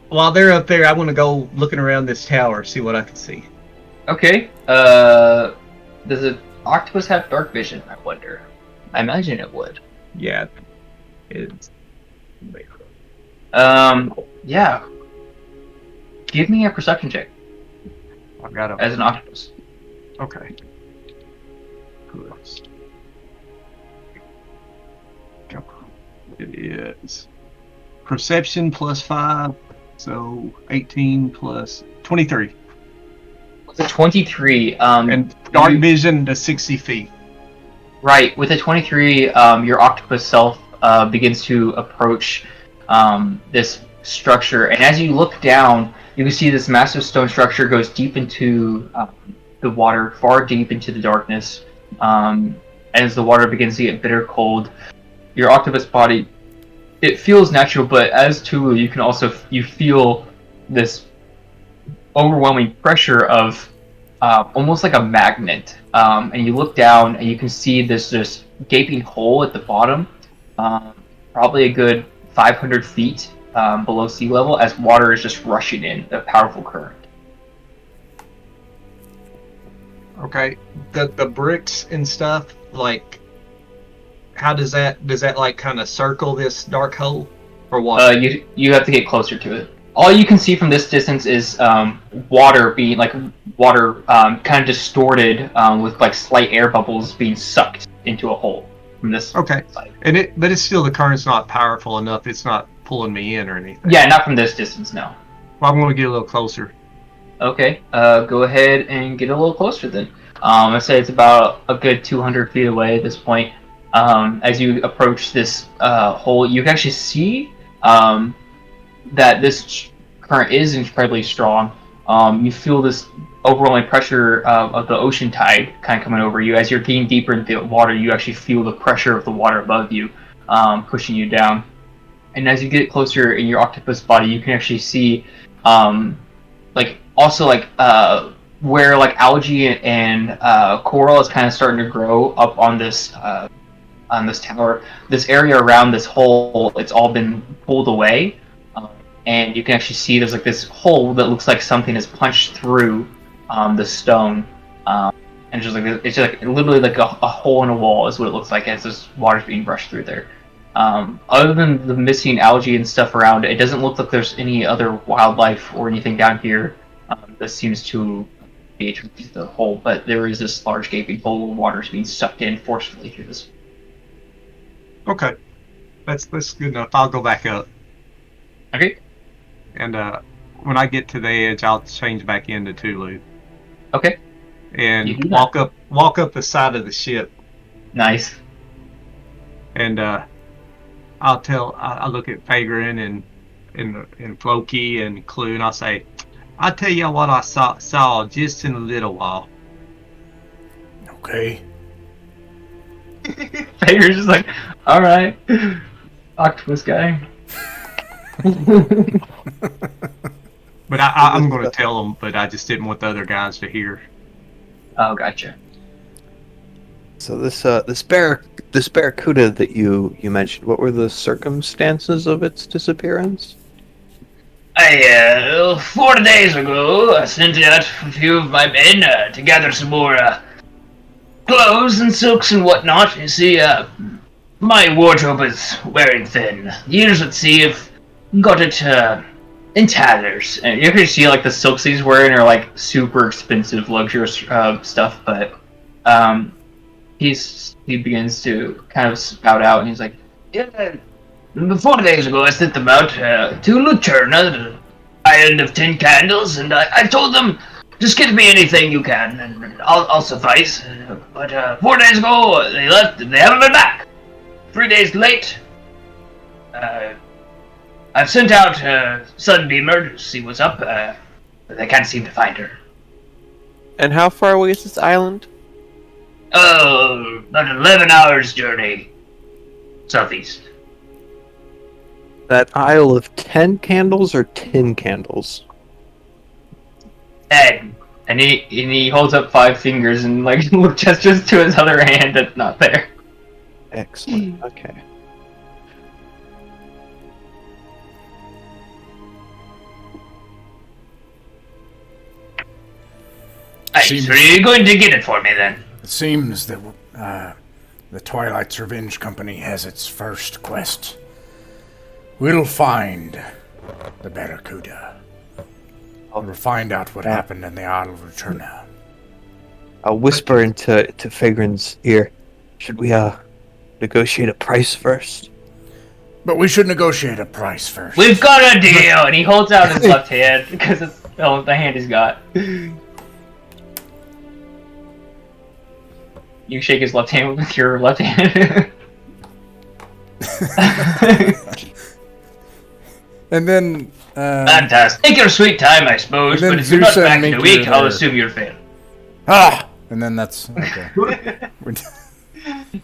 while they're up there, I want to go looking around this tower, see what I can see. Okay. Does an octopus have dark vision? I wonder. I imagine it would. Yeah, it's Yeah. Give me a perception check I've got as an octopus. okay. Who else? Come on. It is perception +5, so 18 plus 23, With a 23, and dark you- vision to 60 feet. right, with a 23, your octopus self begins to approach this structure, and as you look down, you can see this massive stone structure goes deep into the water, far deep into the darkness. As the water begins to get bitter cold, your octopus body, it feels natural, but as Tulu, you can also you feel this overwhelming pressure of almost like a magnet. And you look down and you can see this just gaping hole at the bottom, probably a good 500 feet below sea level, as water is just rushing in, a powerful current. Okay, the bricks and stuff, like, how does that like kind of circle this dark hole, or what? You have to get closer to it. All you can see from this distance is water kind of distorted with like slight air bubbles being sucked into a hole from this Okay, side. but it's still, the current's not powerful enough. It's not pulling me in or anything. Yeah, not from this distance, no. Well, I'm going to get a little closer. Okay, go ahead and get a little closer then. I'd say it's about a good 200 feet away at this point. As you approach this hole, you can actually see that this current is incredibly strong. You feel this overwhelming pressure of the ocean tide kind of coming over you. As you're getting deeper into the water, you actually feel the pressure of the water above you pushing you down. And as you get closer in your octopus body, you can actually see where like algae and coral is kind of starting to grow up on this on this tower. This area around this hole, it's all been pulled away, and you can actually see there's like this hole that looks like something is punched through the stone, and it's just like literally like a hole in a wall is what it looks like as this water's being rushed through there. Other than the missing algae and stuff around it, it doesn't look like there's any other wildlife or anything down here that seems to be attributed to the hole, but there is this large gaping hole of water being sucked in forcefully through this. Okay, that's good enough. I'll go back up, Okay. and when I get to the edge, I'll change back into Tulu Okay. and You do that. walk up the side of the ship, Nice. and I look at Fagrin and Floki and Clue, and I'll say, I'll tell you what I saw just in a little while. Okay. Fager's just like, alright. Octopus guy. But I'm going to tell them, but I just didn't want the other guys to hear. Oh, gotcha. So this barracuda that you mentioned, what were the circumstances of its disappearance? 4 days ago, I sent out a few of my men to gather some more clothes and silks and whatnot. You see, my wardrobe is wearing thin. Years at sea have got it in tatters. And you can see like the silks he's wearing are like super expensive, luxurious stuff, but he begins to kind of spout out, and he's like, Yeah, 4 days ago, I sent them out to Luturna, the island of 10 candles, and I told them, just get me anything you can, and I'll suffice. But 4 days ago, they left, and they haven't been back. 3 days late, I've sent out Sunbeamer to see what's up, but they can't seem to find her. And how far away is this island? Oh, about 11 hours journey southeast. That Isle of 10 candles or 10 candles? And and he holds up 5 fingers and like gestures to his other hand that's not there. Excellent. Okay. so you're going to get it for me then? It seems that the Twilight's Revenge Company has its first quest. We'll find the Barracuda. We'll find out what happened in the Isle of Returna. I'll whisper into Fagrin's ear. Should we negotiate a price first? But we should negotiate a price first. We've got a deal! And he holds out his left hand because it's the hand he's got. You shake his left hand with your left hand. And then Fantastic. Take your sweet time, I suppose, And then but if you're not Zeus and back in a Minky week, are I'll there. assume you're failed. and then that's okay.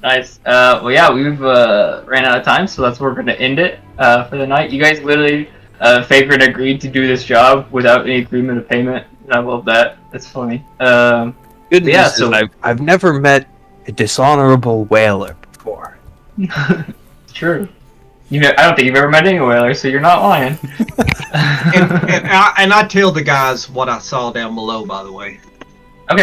Nice. Well, yeah, we've ran out of time, so that's where we're going to end it for the night. You guys literally, Fagrin agreed to do this job without any agreement of payment. And I love that. That's funny. Good news yeah, is so- I've never met a dishonorable whaler before. It's true. I don't think you've ever met any whalers, so you're not lying. And I tell the guys what I saw down below, by the way.